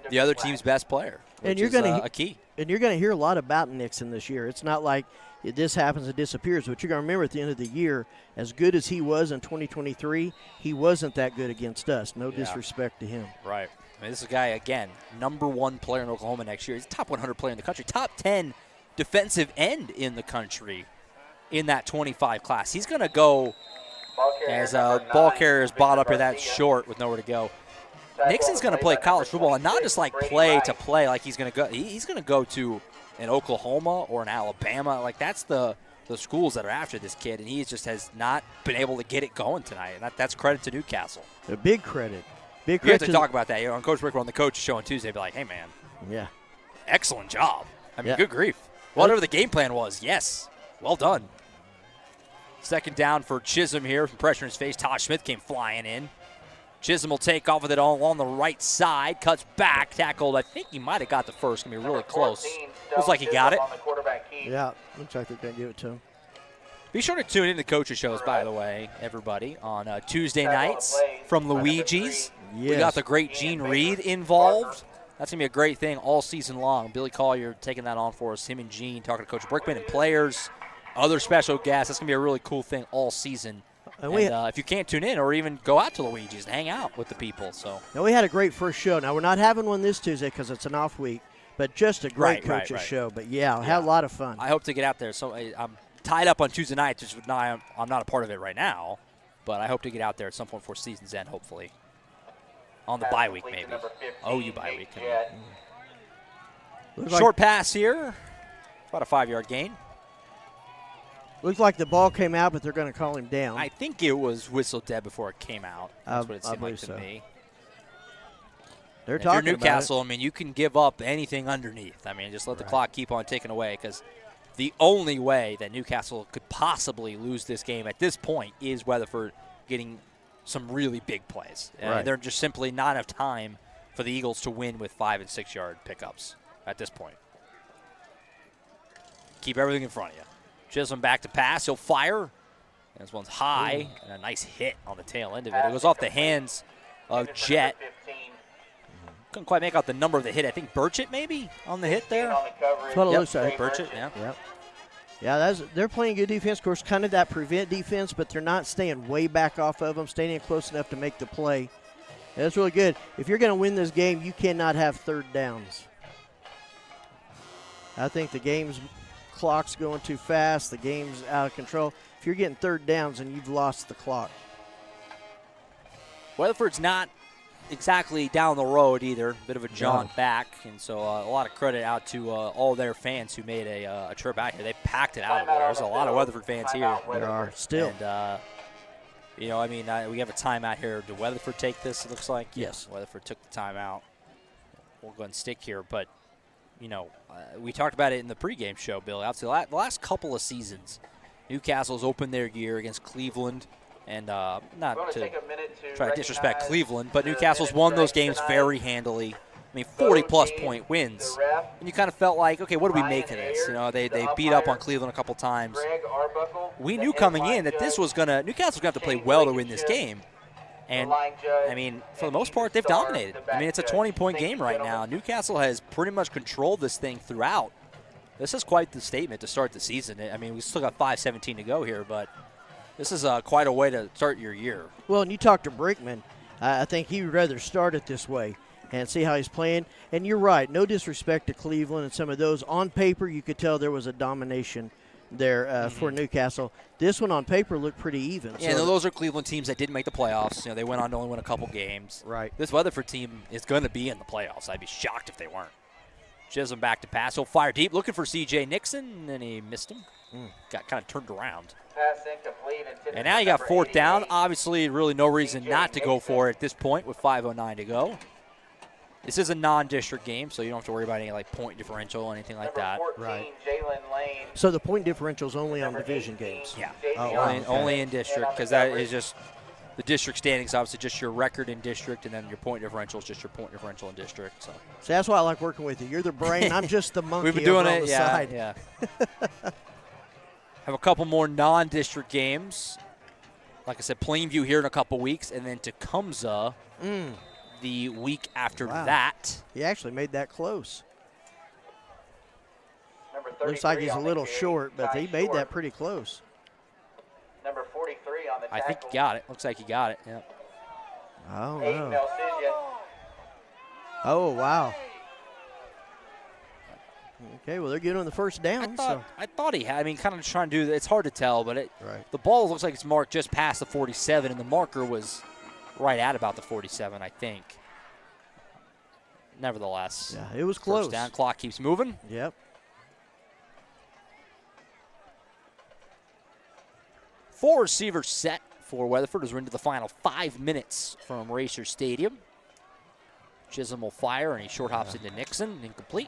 the other team's best player, which is a key. And you're going to hear a lot about Nixon this year. It's not like this happens and disappears, but you're going to remember at the end of the year, as good as he was in 2023, he wasn't that good against us. No disrespect to him. Right. I mean, this is a guy, again, number 1 player in Oklahoma next year. He's top 100 player in the country, top 10 defensive end in the country in that 25 class. He's going to go as ball carrier is bought up here that short with nowhere to go. Nixon's going to play college football, and not just like play to play like he's going to go. He's going to go to an Oklahoma or an Alabama. Like, that's the schools that are after this kid, and he just has not been able to get it going tonight, and that's credit to Newcastle. A big credit. You have to talk about that. You know, on Coach Rick on the coach show on Tuesday, be like, hey, man. Yeah. Excellent job. I mean, good grief. Whatever the game plan was, yes. Well done. Second down for Chisholm here from pressure in his face. Todd Smith came flying in. Chisholm will take off with it all on the right side. Cuts back. Tackled. I think he might have got the first. Going to be really close. Looks like he got it. Yeah. Looks like they're going to give it to him. Be sure to tune in to coaches' shows, by the way, everybody, on Tuesday nights from Luigi's. Yes. We got the great Gene Reed involved. That's going to be a great thing all season long. Billy Collier taking that on for us, him and Gene, talking to Coach Brickman and players, other special guests. That's going to be a really cool thing all season And if you can't tune in or even go out to Luigi's and hang out with the people. So now we had a great first show. Now we're not having one this Tuesday because it's an off week, but just a great coaches show. But yeah, had a lot of fun. I hope to get out there. So I'm tied up on Tuesday nights, which I'm not a part of it right now, but I hope to get out there at some point before season's end, hopefully. On the bye week, maybe. OU bye week. Short pass here. About a 5-yard gain. Looks like the ball came out, but they're going to call him down. I think it was whistled dead before it came out. That's what it seemed like to me. They're talking if you're Newcastle, I mean, you can give up anything underneath. I mean, just let the clock keep on ticking away, because the only way that Newcastle could possibly lose this game at this point is Weatherford getting some really big plays. They're just simply not enough time for the Eagles to win with 5- and 6-yard pickups at this point. Keep everything in front of you. Chisholm back to pass. He'll fire. This one's high, and a nice hit on the tail end of it. It goes off the hands of Jet. Couldn't quite make out the number of the hit. I think Burchett maybe on the hit there. That's what it looks like. Burchett, yeah. Yep. Yeah, they're playing good defense. Of course, kind of that prevent defense, but they're not staying way back off of them, staying in close enough to make the play. That's really good. If you're going to win this game, you cannot have third downs. I think the game's clock's going too fast. The game's out of control. If you're getting third downs, and you've lost the clock. Weatherford's not exactly down the road either. Bit of a jaunt back, and so a lot of credit out to all their fans who made a trip out here. They packed it out. There's a lot of Weatherford fans here. There are still. And, we have a timeout here. Did Weatherford take this, it looks like? Yes. Weatherford took the timeout. We'll go and stick here, but we talked about it in the pregame show, Bill. Obviously, the last couple of seasons, Newcastle's opened their year against Cleveland, and not to try to disrespect Cleveland, but Newcastle's won those games very handily. I mean, 40-plus point wins. And you kind of felt like, okay, what do we make of this? They beat up on Cleveland a couple times. We knew coming in that Newcastle was going to have to play well to win this game. And, I mean, for the most part, they've dominated. I mean, it's a 20-point game right now. Newcastle has pretty much controlled this thing throughout. This is quite the statement to start the season. I mean, we still got 5:17 to go here, but this is quite a way to start your year. Well, and you talk to Brickman, I think he would rather start it this way and see how he's playing. And you're right, no disrespect to Cleveland and some of those. On paper, you could tell there was a domination there for Newcastle. This one on paper looked pretty even. Yeah, so those are Cleveland teams that didn't make the playoffs. They went on to only win a couple games. Right. This Weatherford team is going to be in the playoffs. I'd be shocked if they weren't. Chisholm back to pass. He'll fire deep, looking for C.J. Nixon, and he missed him. Got kind of turned around. Pass incomplete. And now you got fourth down. Obviously, really no reason not to go for it at this point with 5:09 to go. This is a non-district game, so you don't have to worry about any point differential or anything like that. 14, right. Jalen Lane. So the point differential is only on division games. Yeah. Oh, only in district, because that is just the district standings. Obviously, just your record in district, and then your point differential is just your point differential in district. So that's why I like working with you. You're the brain. I'm just the monkey. We've been doing on it. the side. Yeah. Have a couple more non-district games. Like I said, Plainview here in a couple weeks, and then Tecumseh the week after that. He actually made that close. Looks like he's a little short, but he made that pretty close. Number 43 on the tackle. I think he got it. Looks like he got it. Yeah. Oh, no. Oh, wow. Okay, well, they're getting on the first down. I thought he had. I mean, kind of trying to do that. It's hard to tell, but the ball looks like it's marked just past the 47, and the marker was right at about the 47, I think. Nevertheless. Yeah, it was close. First down, clock keeps moving. Yep. 4 receivers set for Weatherford as we're into the final 5 minutes from Racer Stadium. Chisholm will fire, and he short hops into Nixon, incomplete.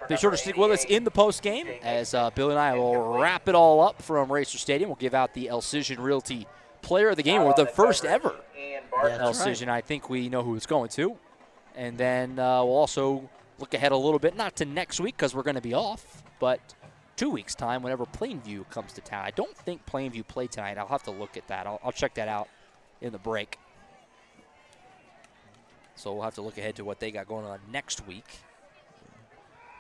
Be sure to stick with us in the post game as Billy and I will wrap it all up from Racer Stadium. We'll give out the Elcision Realty Player of the Game, or the first ever Elcision. I think we know who it's going to. And then we'll also look ahead a little bit, not to next week because we're going to be off, but 2 weeks' time whenever Plainview comes to town. I don't think Plainview play tonight. I'll have to look at that. I'll check that out in the break. So we'll have to look ahead to what they got going on next week.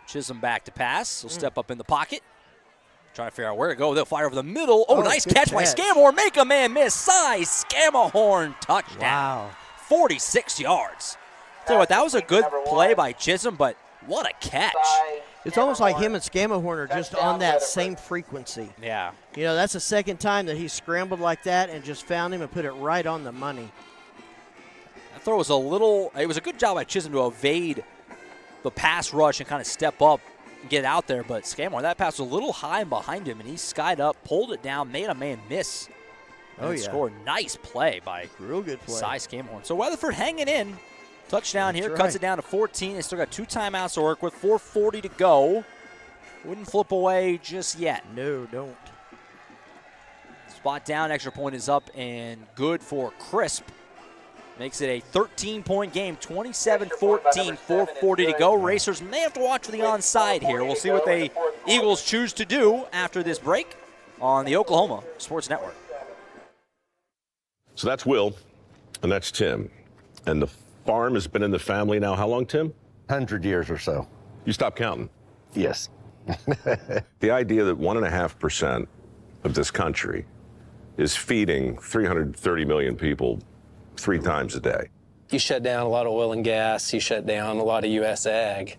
Chisholm back to pass. He'll step up in the pocket. Trying to figure out where to go. They'll fire over the middle. Oh, nice catch by catch. Scamahorn. Make a man miss. Cy Scamahorn touchdown. Wow. 46 yards. Tell you what, that was a good play by Chisholm, but what a catch. It's almost like him and Scamahorn are just on that same frequency. Yeah. You know, that's the second time that he scrambled like that and just found him and put it right on the money. That throw was it was a good job by Chisholm to evade the pass rush and kind of step up and get out there, but Scamahorn, that pass was a little high behind him, and he skied up, pulled it down, made a man miss. And scored. Nice play by real good play. Cy Scamahorn. So Weatherford hanging in. Touchdown here, That's cuts right. it down to 14. They still got 2 timeouts to work with, 4:40 to go. Wouldn't flip away just yet. No, don't. Spot down, extra point is up and good for Crisp. Makes it a 13-point game, 27-14, 4:40 to go. Racers may have to watch for the onside here. We'll see what the Eagles choose to do after this break on the Oklahoma Sports Network. So that's Will, and that's Tim. And the farm has been in the family now how long, Tim? 100 years or so. You stopped counting. Yes. The idea that 1.5% of this country is feeding 330 million people 3 times a day. You shut down a lot of oil and gas, you shut down a lot of U.S. ag.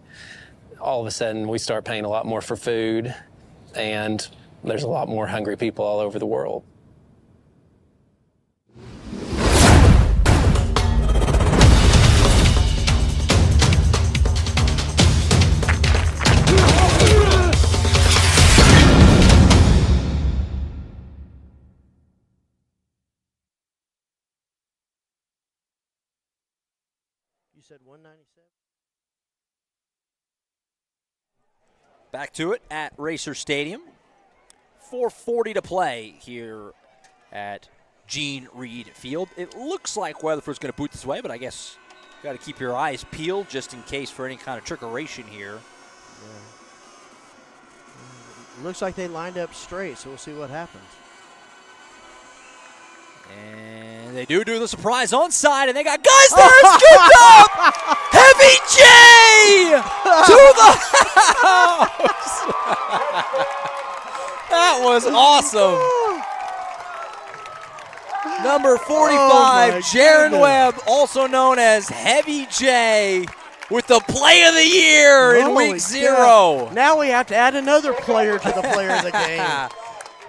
All of a sudden, we start paying a lot more for food, and there's a lot more hungry people all over the world. You said 197? Back to it at Racer Stadium. 4:40 to play here at Gene Reed Field. It looks like Weatherford's going to boot this way, but I guess you got to keep your eyes peeled just in case for any kind of trickeration here. Looks like they lined up straight, so we'll see what happens. And they do the surprise onside, and they got guys there scooped up! Heavy J to the house! That was awesome. Number 45, Jaron Webb, also known as Heavy J, with the play of the year in week 0. Now we have to add another player to the player of the game.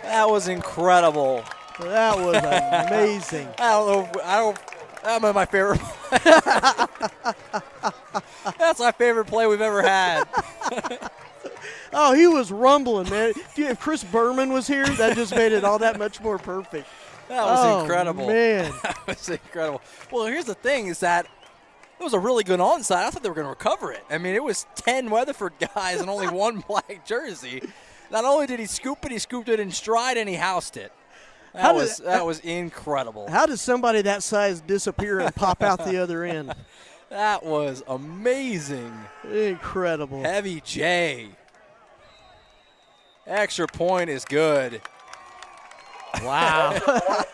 That was incredible. That was amazing. That's my favorite. That's my favorite play we've ever had. Oh, he was rumbling, man. If Chris Berman was here, that just made it all that much more perfect. That was incredible. Man. That was incredible. Well, here's the thing is that it was a really good onside. I thought they were going to recover it. I mean, it was 10 Weatherford guys and only 1 black jersey. Not only did he scoop it, he scooped it in stride and he housed it. That was incredible. How does somebody that size disappear and pop out the other end? That was amazing. Incredible. Heavy J. Extra point is good. Wow.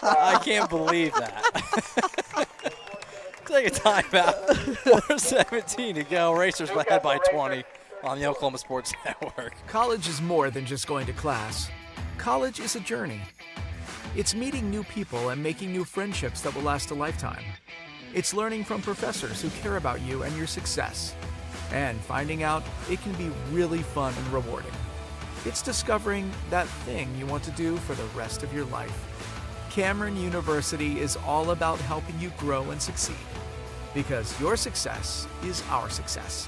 I can't believe that. Take a timeout. 4:17 to go. Racers ahead by 20 on the Oklahoma Sports Network. College is more than just going to class. College is a journey. It's meeting new people and making new friendships that will last a lifetime. It's learning from professors who care about you and your success. And finding out it can be really fun and rewarding. It's discovering that thing you want to do for the rest of your life. Cameron University is all about helping you grow and succeed. Because your success is our success.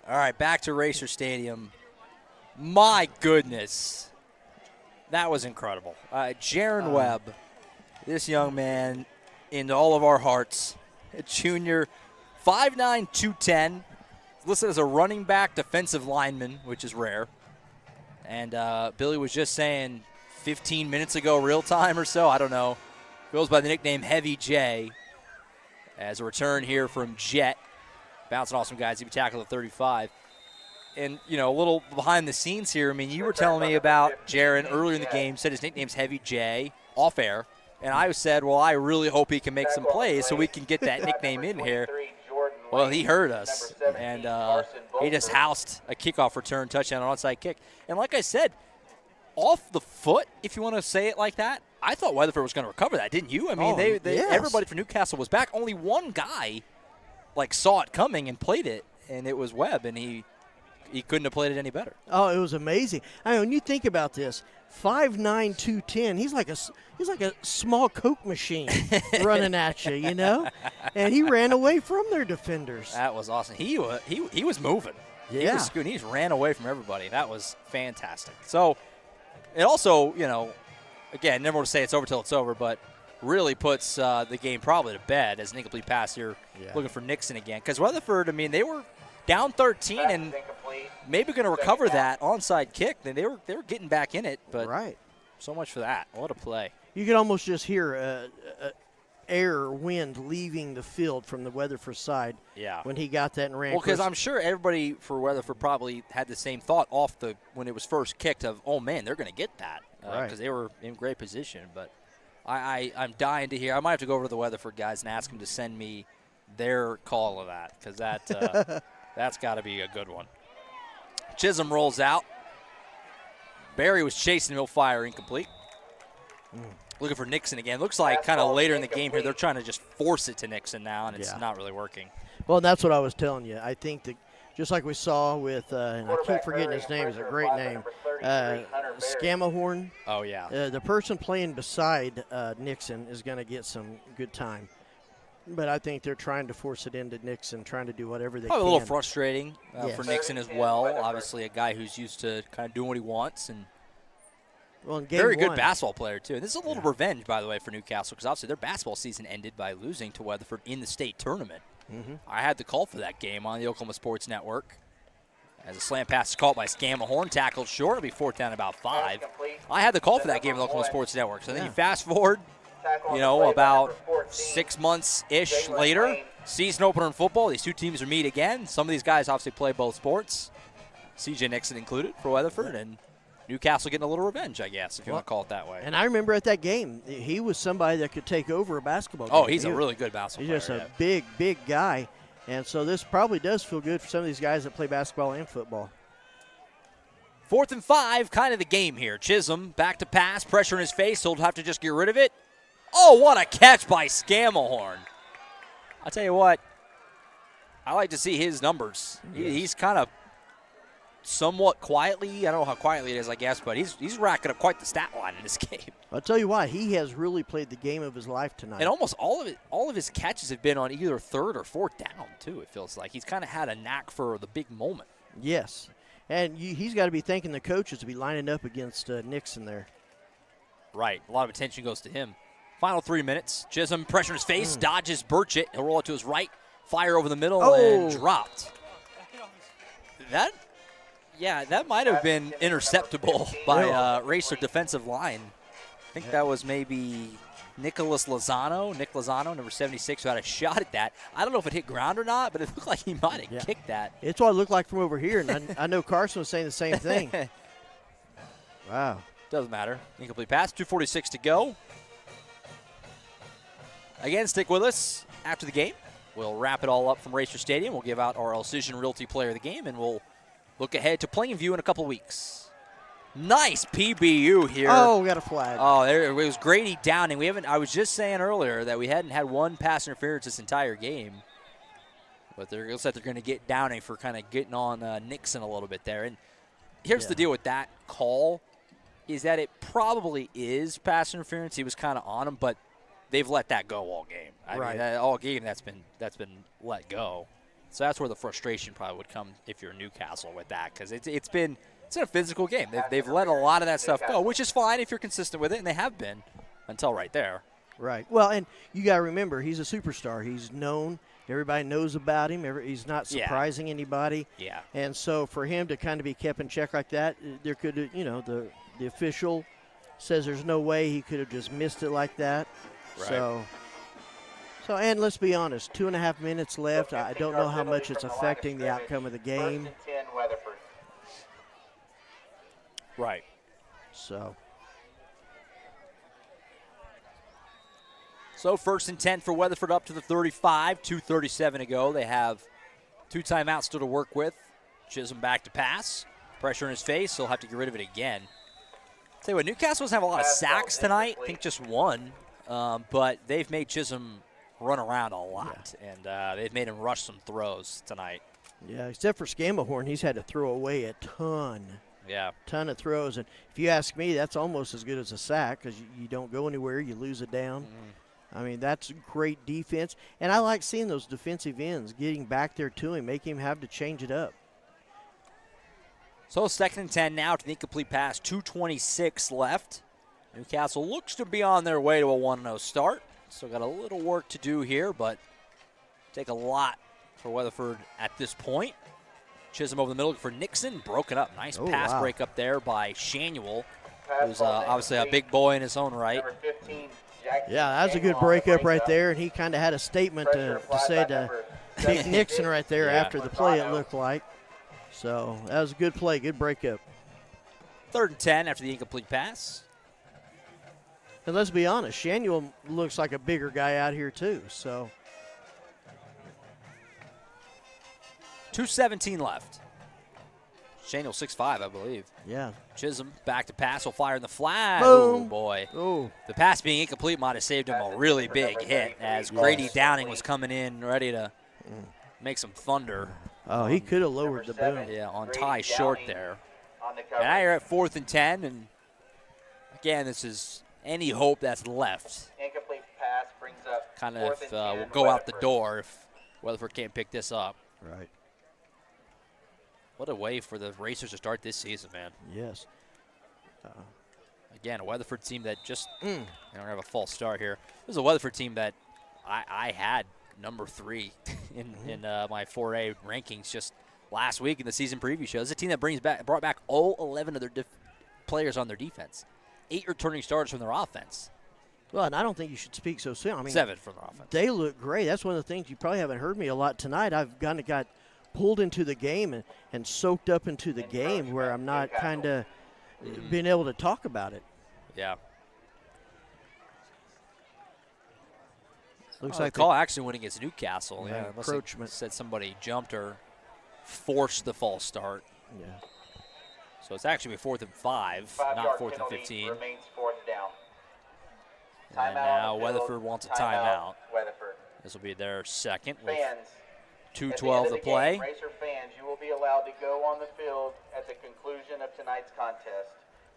All right, back to Racer Stadium. My goodness. That was incredible. Jaron Webb, this young man into all of our hearts, a junior, 5'9", 210, listed as a running back defensive lineman, which is rare. And Billy was just saying 15 minutes ago, real time or so, I don't know, goes by the nickname Heavy J. As a return here from Jet. Bouncing off some guys, he tackled at 35. And, you know, a little behind the scenes here. I mean, you were telling me about Jaron earlier in the game, said his nickname's Heavy J, off air. And I said, well, I really hope he can make some plays so we can get that nickname in here. Well, he heard us, and he just housed a kickoff return touchdown on onside kick. And like I said, off the foot, if you want to say it like that, I thought Weatherford was going to recover that, didn't you? I mean, everybody from Newcastle was back. Only one guy, saw it coming and played it, and it was Webb, and he couldn't have played it any better. Oh, it was amazing. I mean, when you think about this, 5'9", 210, he's like a small Coke machine running at you, you know? And he ran away from their defenders. That was awesome. He was moving. Yeah. He was good. He just ran away from everybody. That was fantastic. So it also, you know, again, never want to say it's over till it's over, but really puts the game probably to bed as an incomplete pass here, looking for Nixon again. Because Weatherford, I mean, they were down 13 and maybe going to recover that onside kick. They were getting back in it, but so much for that. What a play. You could almost just hear air or wind leaving the field from the Weatherford side when he got that and ran. Well, because I'm sure everybody for Weatherford probably had the same thought when it was first kicked of, oh, man, they're going to get that because they were in great position. But I'm dying to hear. I might have to go over to the Weatherford guys and ask them to send me their call of that because that's got to be a good one. Chisholm rolls out. Barry was chasing him. He'll fire incomplete. Looking for Nixon again. Looks like kind of later in the game here, they're trying to just force it to Nixon now, and it's not really working. Well, that's what I was telling you. I think that just like we saw with, and I keep forgetting his name, it's a great name, Scamahorn. Oh, yeah. The person playing beside Nixon is going to get some good time. But I think they're trying to force it into Nixon, trying to do whatever they can. Probably a little frustrating for Nixon as well. Obviously, a guy who's used to kind of doing what he wants, and very good basketball player, too. And this is a little revenge, by the way, for Newcastle, because obviously their basketball season ended by losing to Weatherford in the state tournament. I had the call for that game on the Oklahoma Sports Network. As a slant pass is caught by Scamahorn, tackled short. It'll be fourth down about 5. I had the call for that game on the Oklahoma Sports Network. So then you fast forward, you know, about 6 months-ish later, season opener in football. These two teams are meet again. Some of these guys obviously play both sports, C.J. Nixon included for Weatherford, and Newcastle getting a little revenge, I guess, if you want to call it that way. And I remember at that game, he was somebody that could take over a basketball game. Oh, he's a really good basketball player. He's just a big, big guy. And so this probably does feel good for some of these guys that play basketball and football. 4th and 5, kind of the game here. Chisholm back to pass, pressure in his face. He'll have to just get rid of it. Oh, what a catch by Scamahorn. I'll tell you what, I like to see his numbers. He's kind of somewhat quietly, I don't know how quietly it is, I guess, but he's racking up quite the stat line in this game. I'll tell you why, he has really played the game of his life tonight. And almost all of his catches have been on either 3rd or 4th down, too, it feels like. He's kind of had a knack for the big moment. Yes. And he's got to be thanking the coaches to be lining up against Nixon there. Right. A lot of attention goes to him. Final 3 minutes. Chisholm, pressure in his face, dodges Burchett. He'll roll it to his right, fire over the middle, and dropped. That might have been interceptable by Racer defensive line. I think that was maybe Nick Lozano, number 76, who had a shot at that. I don't know if it hit ground or not, but it looked like he might have kicked that. It's what it looked like from over here, and I know Carson was saying the same thing. Wow. Doesn't matter. Incomplete pass, 2:46 to go. Again, stick with us after the game. We'll wrap it all up from Racer Stadium. We'll give out our Decision Realty Player of the Game, and we'll look ahead to Plainview in a couple weeks. Nice PBU here. Oh, we got a flag. Oh, there it was Grady Downing. I was just saying earlier that we hadn't had one pass interference this entire game. But it looks like they're going to get Downing for kind of getting on Nixon a little bit there. And here's the deal with that call is that it probably is pass interference. He was kind of on him, but they've let that go all game. I mean, all game that's been let go. So that's where the frustration probably would come if you're Newcastle with that, because it's been a physical game. They've let a lot of that stuff go, which is fine if you're consistent with it, and they have been until right there. Right. Well, and you got to remember, he's a superstar. He's known. Everybody knows about him. He's not surprising anybody. Yeah. And so for him to kind of be kept in check like that, there could, the official says there's no way he could have just missed it like that. Right. So, and let's be honest, 2.5 minutes left. I don't know how much it's affecting the outcome of the game. Right. So first and 10 for Weatherford up to the 35, 2:37 to go. They have 2 timeouts still to work with. Chisholm back to pass. Pressure in his face. He'll have to get rid of it again. Tell you what, Newcastle doesn't have a lot of sacks tonight. I think just one. But they've made Chisholm run around a lot. Yeah. And they've made him rush some throws tonight. Yeah, except for Scammahorn, he's had to throw away a ton. Yeah. Ton of throws. And if you ask me, that's almost as good as a sack because you don't go anywhere. You lose it down. I mean, that's great defense. And I like seeing those defensive ends getting back there to him, making him have to change it up. So 2nd and 10 now to the incomplete pass, 2:26 left. Newcastle looks to be on their way to a 1-0 start. Still got a little work to do here, but take a lot for Weatherford at this point. Chisholm over the middle for Nixon, broken up. Nice pass break up there by Shanuel, who's obviously a big boy in his own right. Number 15, Yeah, that was a good breakup right there, and he kind of had a statement to say to Big Nixon right there after the play, it looked like. So that was a good play, good breakup. 3rd and 10 after the incomplete pass. And let's be honest, Shanuel looks like a bigger guy out here too. So 2:17 left. Shanuel 6'5", I believe. Yeah. Chisholm back to pass. Will fire in the flat. Boom. Oh, boy. Oh. The pass being incomplete might have saved him a really big hit as Grady Downing was coming in ready to make some thunder. Oh, he could have lowered the boom. Yeah, on Ty Short there. And now you're at 4th and 10, and again, this is any hope that's left. Incomplete pass brings up Kind 4th of and 10 will go out the Weatherford. door if Weatherford can't pick this up. Right. What a way for the Racers to start this season, man. Yes. Again, a Weatherford team that just they don't have a false start here. This is a Weatherford team that I had number 3 in my 4A rankings just last week in the season preview show. This is a team that brought back all 11 of their players on their defense. 8 returning starters from their offense. Well, and I don't think you should speak so soon. I mean, 7 from their offense. They look great. That's one of the things you probably haven't heard me a lot tonight. I've kind of got pulled into the game and soaked up into the game where I'm not kind of being able to talk about it. Yeah. Looks like like the call actually went against Newcastle. Yeah, Unless encroachment. it said somebody jumped or forced the false start. Yeah. So it's actually 4th and 5, not 5-yard 4th and penalty 15. Remains 4th down. And now Weatherford wants a timeout. Weatherford. This will be their second. With Fans. 2:12 to play. Game, Racer fans, you will be allowed to go on the field at the conclusion of tonight's contest.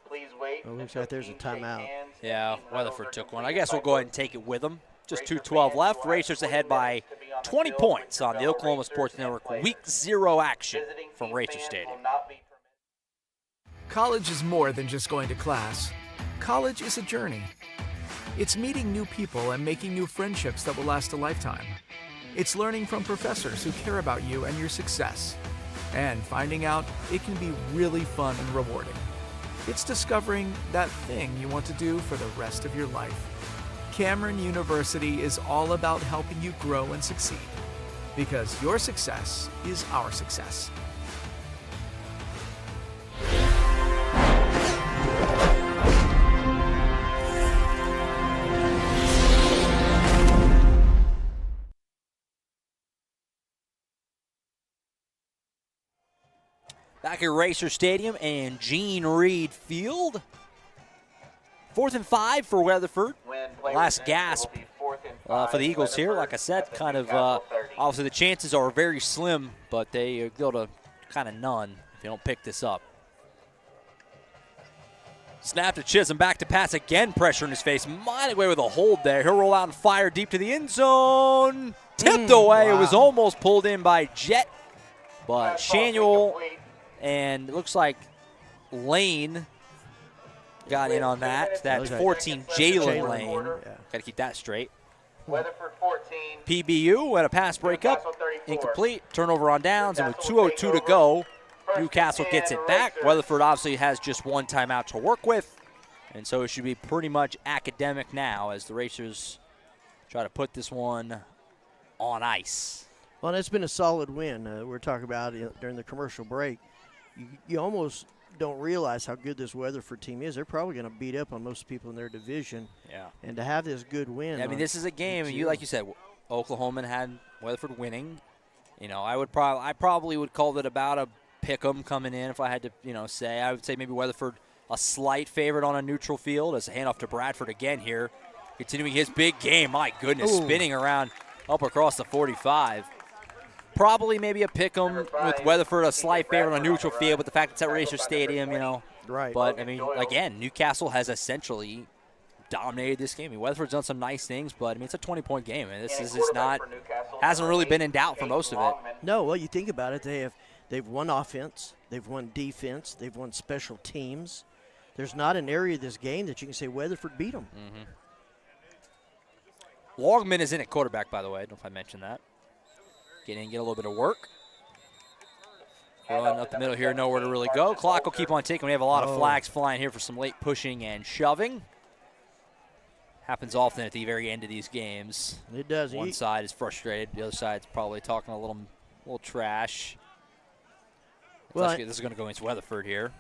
Please wait. Well, looks like there's a timeout. Yeah, Weatherford took one. I guess we'll go ahead and take it with them. Just 2:12 left. Racers ahead by 20 points on the Oklahoma Sports Network. Week 0 action from Racer Stadium. College is more than just going to class. College is a journey. It's meeting new people and making new friendships that will last a lifetime. It's learning from professors who care about you and your success. And finding out it can be really fun and rewarding. It's discovering that thing you want to do for the rest of your life. Cameron University is all about helping you grow and succeed. Because your success is our success. Back at Racer Stadium and Gene Reed Field. 4th and 5 for Weatherford. Last gasp for the Eagles here. Like I said, kind of obviously the chances are very slim, but they go to kind of none if they don't pick this up. Snap to Chisholm, back to pass again. Pressure in his face. Might away with a hold there. He'll roll out and fire deep to the end zone. Tipped away. Wow. It was almost pulled in by Jet, but Shanuel and it looks like Lane got in on that. That's 14, Jalen Lane. Got to keep that straight. Weatherford 14. PBU and a pass breakup. Incomplete. Turnover on downs, and with 2:02 to go, Newcastle gets it back. Weatherford obviously has just one timeout to work with, and so it should be pretty much academic now as the Racers try to put this one on ice. Well, it's been a solid win. We were talking about it during the commercial break. You almost don't realize how good this Weatherford team is. They're probably going to beat up on most people in their division. Yeah. And to have this good win. I mean, this is a game, like you said, Oklahoma had Weatherford winning. I probably would call it about a pick-em coming in if I had to, say. I would say maybe Weatherford a slight favorite on a neutral field as a handoff to Bradford again here. Continuing his big game. My goodness, spinning around up across the 45. Probably maybe a pick-em with Weatherford a slight favorite on a neutral field, but the fact it's at Racer Stadium, Right. But, I mean, again, Newcastle has essentially dominated this game. I mean, Weatherford's done some nice things, but, I mean, it's a 20-point game, and this is not – hasn't really been in doubt for most of it. No, well, you think about it. They've won offense. They've won defense. They've won special teams. There's not an area of this game that you can say Weatherford beat them. Longman is in at quarterback, by the way. I don't know if I mentioned that. Get a little bit of work. Run up the middle here, nowhere to really go. Clock will keep on ticking. We have a lot of flags flying here for some late pushing and shoving. Happens often at the very end of these games. It does. One side is frustrated. The other side's probably talking a little trash. Well, this is going to go into Weatherford here.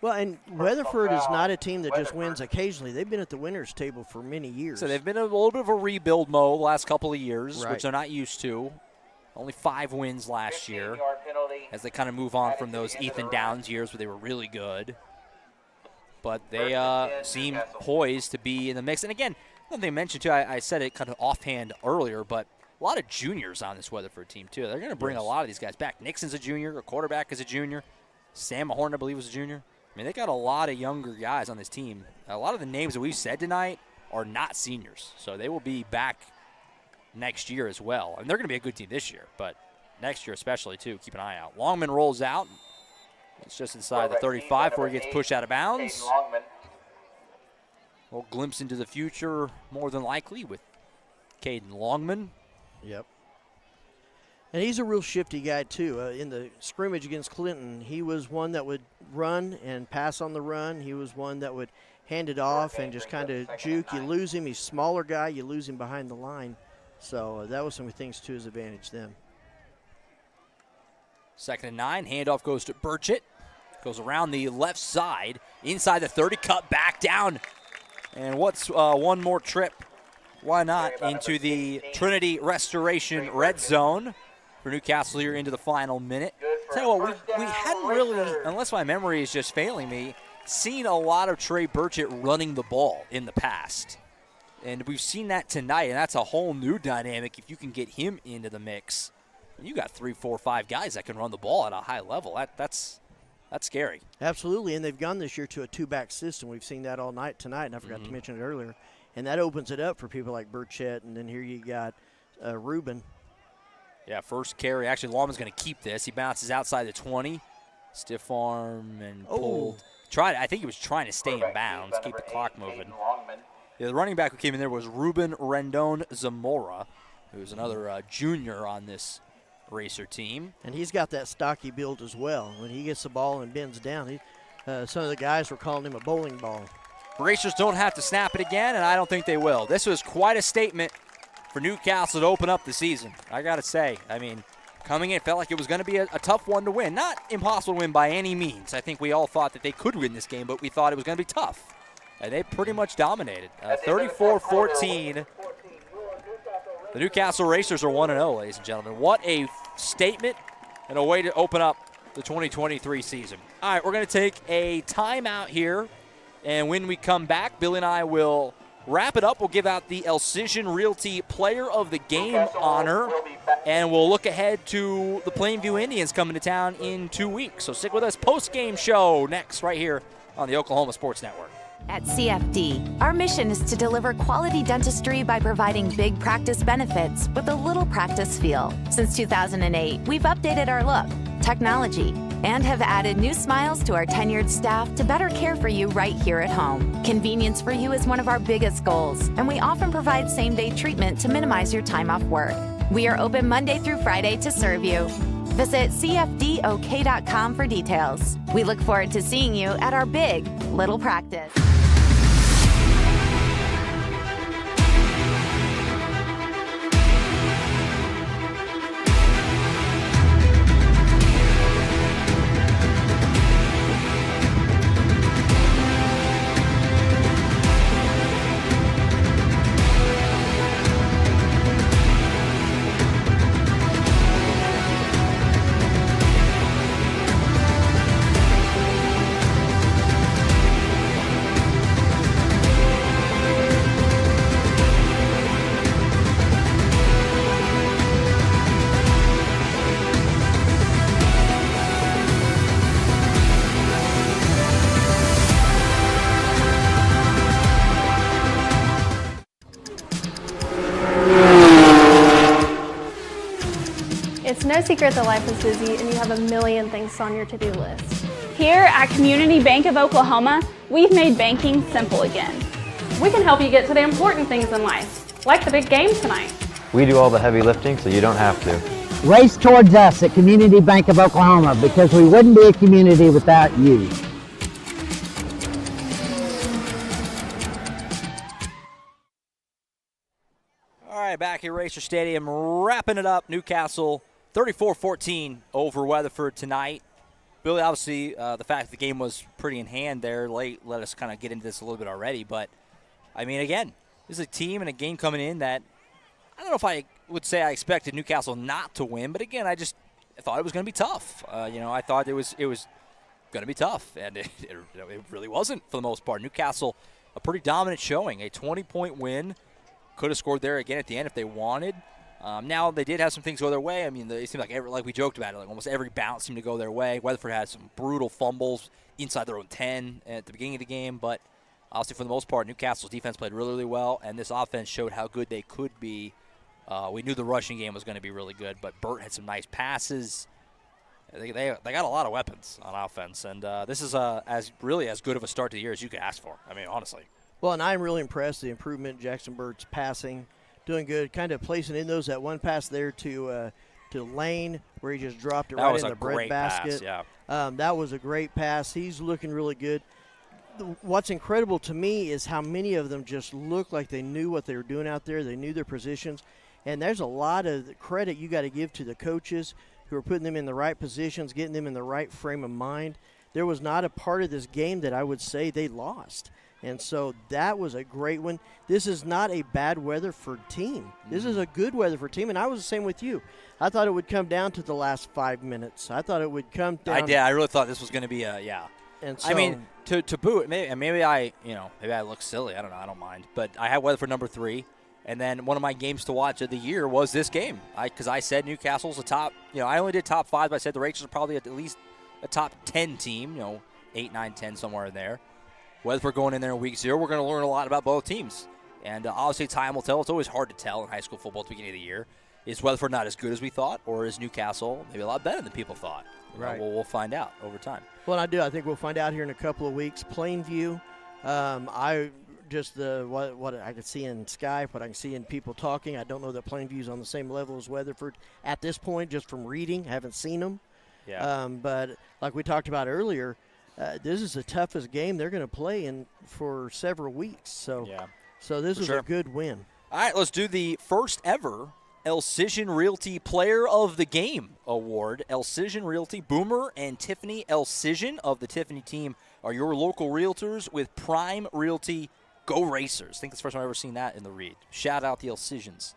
Well, and Weatherford is not a team that just wins occasionally. They've been at the winners' table for many years. So they've been a little bit of a rebuild mode the last couple of years, which they're not used to. Only 5 wins last year as they kind of move on from those Ethan Downs years where they were really good. But they seem poised to be in the mix. And, again, one thing I mentioned, too, I said it kind of offhand earlier, but a lot of juniors on this Weatherford team, too. They're going to bring a lot of these guys back. Nixon's a junior. A quarterback is a junior. Sam Mahorn, I believe, was a junior. I mean, they got a lot of younger guys on this team. A lot of the names that we've said tonight are not seniors, so they will be back next year as well. And they're going to be a good team this year, but next year especially, too. Keep an eye out. Longman rolls out. It's just inside the 35 before he gets pushed out of bounds. A little glimpse into the future, more than likely, with Caden Longman. Yep. And he's a real shifty guy, too. In the scrimmage against Clinton, he was one that would run and pass on the run. He was one that would hand it off and just kind of juke. You lose him. He's a smaller guy. You lose him behind the line. So that was some things to his advantage then. 2nd and 9. Handoff goes to Burchett. Goes around the left side. Inside the 30. Cut back down. And what's one more trip? Why not into the Trinity Restoration red zone for Newcastle here into the final minute. Tell you what, we hadn't really, unless my memory is just failing me, seen a lot of Trey Burchett running the ball in the past. And we've seen that tonight, and that's a whole new dynamic if you can get him into the mix. You got 3, 4, 5 guys that can run the ball at a high level. That's scary. Absolutely, and they've gone this year to a 2-back system. We've seen that all night tonight, and I forgot to mention it earlier. And that opens it up for people like Burchett, and then here you got Reuben. Yeah, first carry. Actually, Longman's going to keep this. He bounces outside the 20. Stiff arm and pulled. I think he was trying to stay in bounds, keep the clock moving. Yeah, the running back who came in there was Ruben Rendon Zamora, who's another junior on this Racer team. And he's got that stocky build as well. When he gets the ball and bends down, some of the guys were calling him a bowling ball. Racers don't have to snap it again, and I don't think they will. This was quite a statement for Newcastle to open up the season. I got to say, I mean, coming in, felt like it was going to be a tough one to win. Not impossible to win by any means. I think we all thought that they could win this game, but we thought it was going to be tough. And they pretty much dominated. 34-14. The Newcastle Racers are 1-0, ladies and gentlemen. What a statement and a way to open up the 2023 season. All right, we're going to take a timeout here. And when we come back, Billy and I will wrap it up. We'll give out the Elcision Realty Player of the Game honor, and we'll look ahead to the Plainview Indians coming to town in 2 weeks. So stick with us. Post-game show next right here on the Oklahoma Sports Network. At CFD, our mission is to deliver quality dentistry by providing big practice benefits with a little practice feel. Since 2008, we've updated our look, technology, and have added new smiles to our tenured staff to better care for you right here at home. Convenience for you is one of our biggest goals, and we often provide same-day treatment to minimize your time off work. We are open Monday through Friday to serve you. Visit cfdok.com for details. We look forward to seeing you at our big little practice. secret that life is busy and you have a million things on your to-do list. Here at Community Bank of Oklahoma, we've made banking simple again. We can help you get to the important things in life, like the big game tonight. We do all the heavy lifting, so you don't have to. Race towards us at Community Bank of Oklahoma because we wouldn't be a community without you. All right, back at Racer Stadium, wrapping it up. Newcastle 34-14 over Weatherford tonight. Billy, obviously, the fact that the game was pretty in hand there late let us kind of get into this a little bit already. But, I mean, again, this is a team and a game coming in that I don't know if I would say I expected Newcastle not to win. But, again, I thought it was going to be tough. I thought it was going to be tough. And it really wasn't for the most part. Newcastle, a pretty dominant showing, a 20-point win. Could have scored there again at the end if they wanted. Now they did have some things go their way. I mean, it seemed like we joked about it, like almost every bounce seemed to go their way. Weatherford had some brutal fumbles inside their own 10 at the beginning of the game, but obviously for the most part, Newcastle's defense played really, really well, and this offense showed how good they could be. We knew the rushing game was going to be really good, but Burt had some nice passes. They got a lot of weapons on offense, and this is as good of a start to the year as you could ask for. I mean, honestly. Well, and I'm really impressed the improvement in Jackson Burt's passing. Doing good, kind of placing in that one pass there to Lane where he just dropped it right in the bread basket. Pass, yeah. That was a great pass. He's looking really good. What's incredible to me is how many of them just look like they knew what they were doing out there. They knew their positions. And there's a lot of credit you got to give to the coaches who are putting them in the right positions, getting them in the right frame of mind. There was not a part of this game that I would say they lost. And so that was a great one. This is not a bad Weatherford team. This is a good Weatherford team, and I was the same with you. I thought it would come down to the last 5 minutes. I thought it would come down. I did. I really thought this was going to be a. And so, I mean, to boot, maybe I look silly. I don't know. I don't mind. But I had Weatherford number 3, and then one of my games to watch of the year was this game. Because I said Newcastle's a top. I only did top 5, but I said the Rangers are probably at least a top 10 team. 8, 9, 10, somewhere in there. Weatherford going in there in week 0, we're going to learn a lot about both teams. And obviously time will tell. It's always hard to tell in high school football at the beginning of the year. Is Weatherford not as good as we thought, or is Newcastle maybe a lot better than people thought? Right. We'll find out over time. Well, I think we'll find out here in a couple of weeks. Plainview, what I can see in Skype, what I can see in people talking. I don't know that Plainview's on the same level as Weatherford at this point, just from reading. Haven't seen them. Yeah. But like we talked about earlier, this is the toughest game they're going to play in for several weeks. So this is a good win. All right, let's do the first ever Elcision Realty Player of the Game Award. Elcision Realty, Boomer and Tiffany Elcision of the Tiffany team are your local realtors with Prime Realty. Go Racers. I think it's the first time I've ever seen that in the read. Shout out the Elcisons.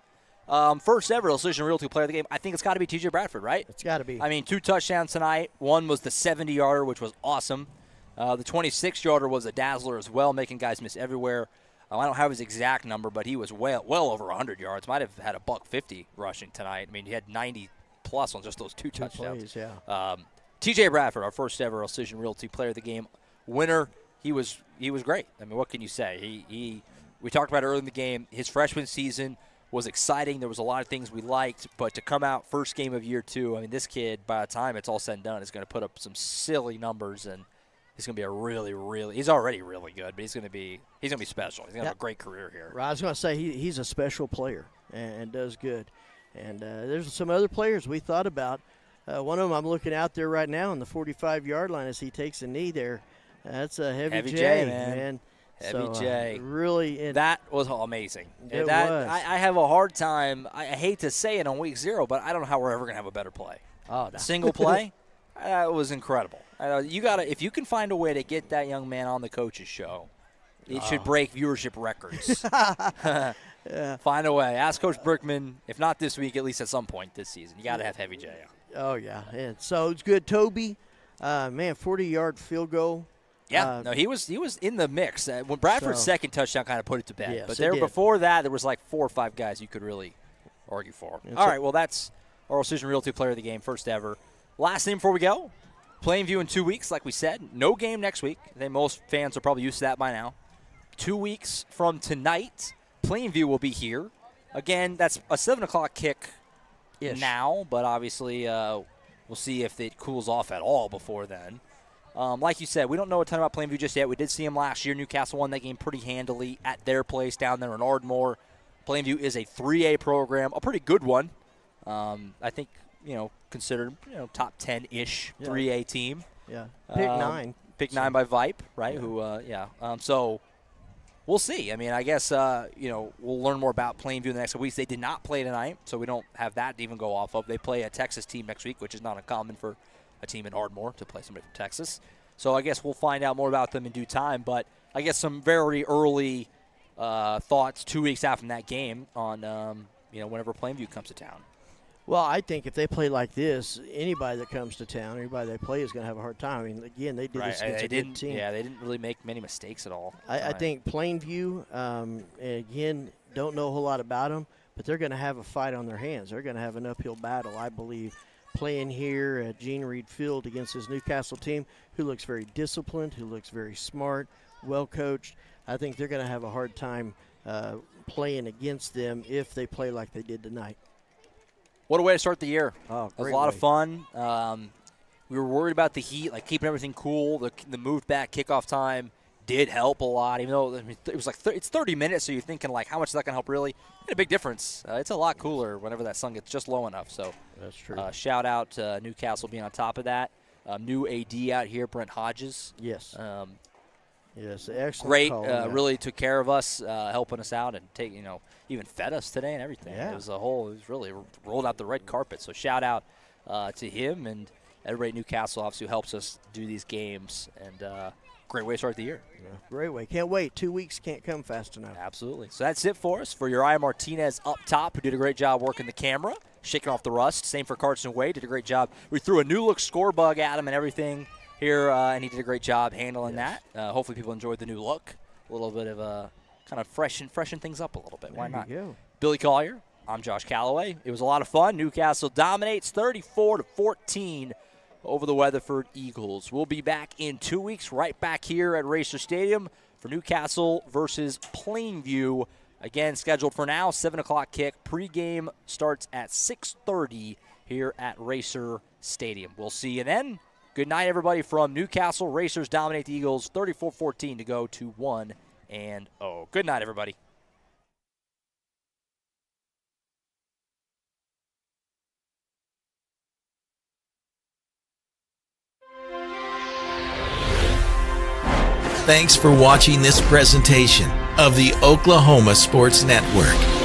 First ever Elcision Realty Player of the Game. I think it's got to be TJ Bradford, right? It's got to be. I mean, 2 touchdowns tonight. One was the 70-yarder, which was awesome. The 26-yarder was a dazzler as well, making guys miss everywhere. I don't have his exact number, but he was well over 100 yards. Might have had a $150 rushing tonight. I mean, he had 90-plus on just those 2 touchdowns. Plays, yeah. TJ Bradford, our first ever Elcision Realty Player of the Game winner. He was great. I mean, what can you say? We talked about it early in the game. His freshman season was exciting. There was a lot of things we liked, but to come out first game of year 2, I mean, this kid, by the time it's all said and done, is going to put up some silly numbers, and he's going to be a really, really – he's already really good, but he's going to be special. He's going to have a great career here. Right, I was going to say he's a special player and does good. And there's some other players we thought about. One of them I'm looking out there right now on the 45-yard line as he takes a knee there. That's a heavy J, man. Heavy J. Really. That was amazing. Was. I have a hard time. I hate to say it on week 0, but I don't know how we're ever going to have a better play. Oh, no. Single play? That was incredible. If you can find a way to get that young man on the coach's show, it should break viewership records. Yeah. Find a way. Ask Coach Brickman, if not this week, at least at some point this season. You got to have Heavy J on. Oh, yeah. So it's good. Toby, 40-yard field goal. Yeah, he was in the mix. When Bradford's second touchdown kind of put it to bed. Yes, but before that, there was like 4 or 5 guys you could really argue for. All right, well, that's our Elcision Realty Player of the Game, first ever. Last name before we go, Plainview in 2 weeks, like we said. No game next week. I think most fans are probably used to that by now. 2 weeks from tonight, Plainview will be here. Again, that's a 7 o'clock kick now, but obviously we'll see if it cools off at all before then. Like you said, we don't know a ton about Plainview just yet. We did see them last year. Newcastle won that game pretty handily at their place down there in Ardmore. Plainview is a 3A program, a pretty good one. I think, considered, top 10-ish 3A team. Yeah. Pick 9. Pick 9 by Vipe, right? Yeah. So we'll see. I mean, I guess, we'll learn more about Plainview in the next couple weeks. They did not play tonight, so we don't have that to even go off of. They play a Texas team next week, which is not uncommon for a team in Ardmore to play somebody from Texas. So I guess we'll find out more about them in due time. But I guess some very early thoughts 2 weeks out from that game on, whenever Plainview comes to town. Well, I think if they play like this, anybody that comes to town, anybody they play is going to have a hard time. I mean, again, they did this against a good team. Yeah, they didn't really make many mistakes at all. I think Plainview, again, don't know a whole lot about them, but they're going to have a fight on their hands. They're going to have an uphill battle, I believe, playing here at Gene Reed Field against this Newcastle team who looks very disciplined, who looks very smart, well coached. I think they're going to have a hard time playing against them if they play like they did tonight. What a way to start the year. Oh, it was a lot of fun. We were worried about the heat, like keeping everything cool. The moved back kickoff time did help a lot, even though it was like it's 30 minutes, so you're thinking, like, how much is that going to help really? It made a big difference. It's a lot cooler whenever that sun gets just low enough. So that's true. Shout out to Newcastle being on top of that. New AD out here, Brent Hodges. Yes. Yes, excellent. Great, call, really took care of us, helping us out and even fed us today and everything. Yeah. It was really rolled out the red carpet. So shout out to him and everybody at Newcastle, obviously, who helps us do these games. And great way to start the year. Yeah, great way. Can't wait. 2 weeks can't come fast enough. Absolutely. So that's it for us. For Uriah Martinez up top, who did a great job working the camera, shaking off the rust. Same for Carson Wade, did a great job. We threw a new look score bug at him and everything here, and he did a great job handling that. Hopefully people enjoyed the new look. A little bit of kind of freshen things up a little bit. Why not? There you go. Billy Collier, I'm Josh Calloway. It was a lot of fun. Newcastle dominates 34-14 over the Weatherford Eagles. We'll be back in 2 weeks, right back here at Racer Stadium for Newcastle versus Plainview. Again, scheduled for now, 7 o'clock kick. Pregame starts at 6:30 here at Racer Stadium. We'll see you then. Good night, everybody, from Newcastle. Racers dominate the Eagles 34-14 to go to 1-0. Good night, everybody. Thanks for watching this presentation of the Oklahoma Sports Network.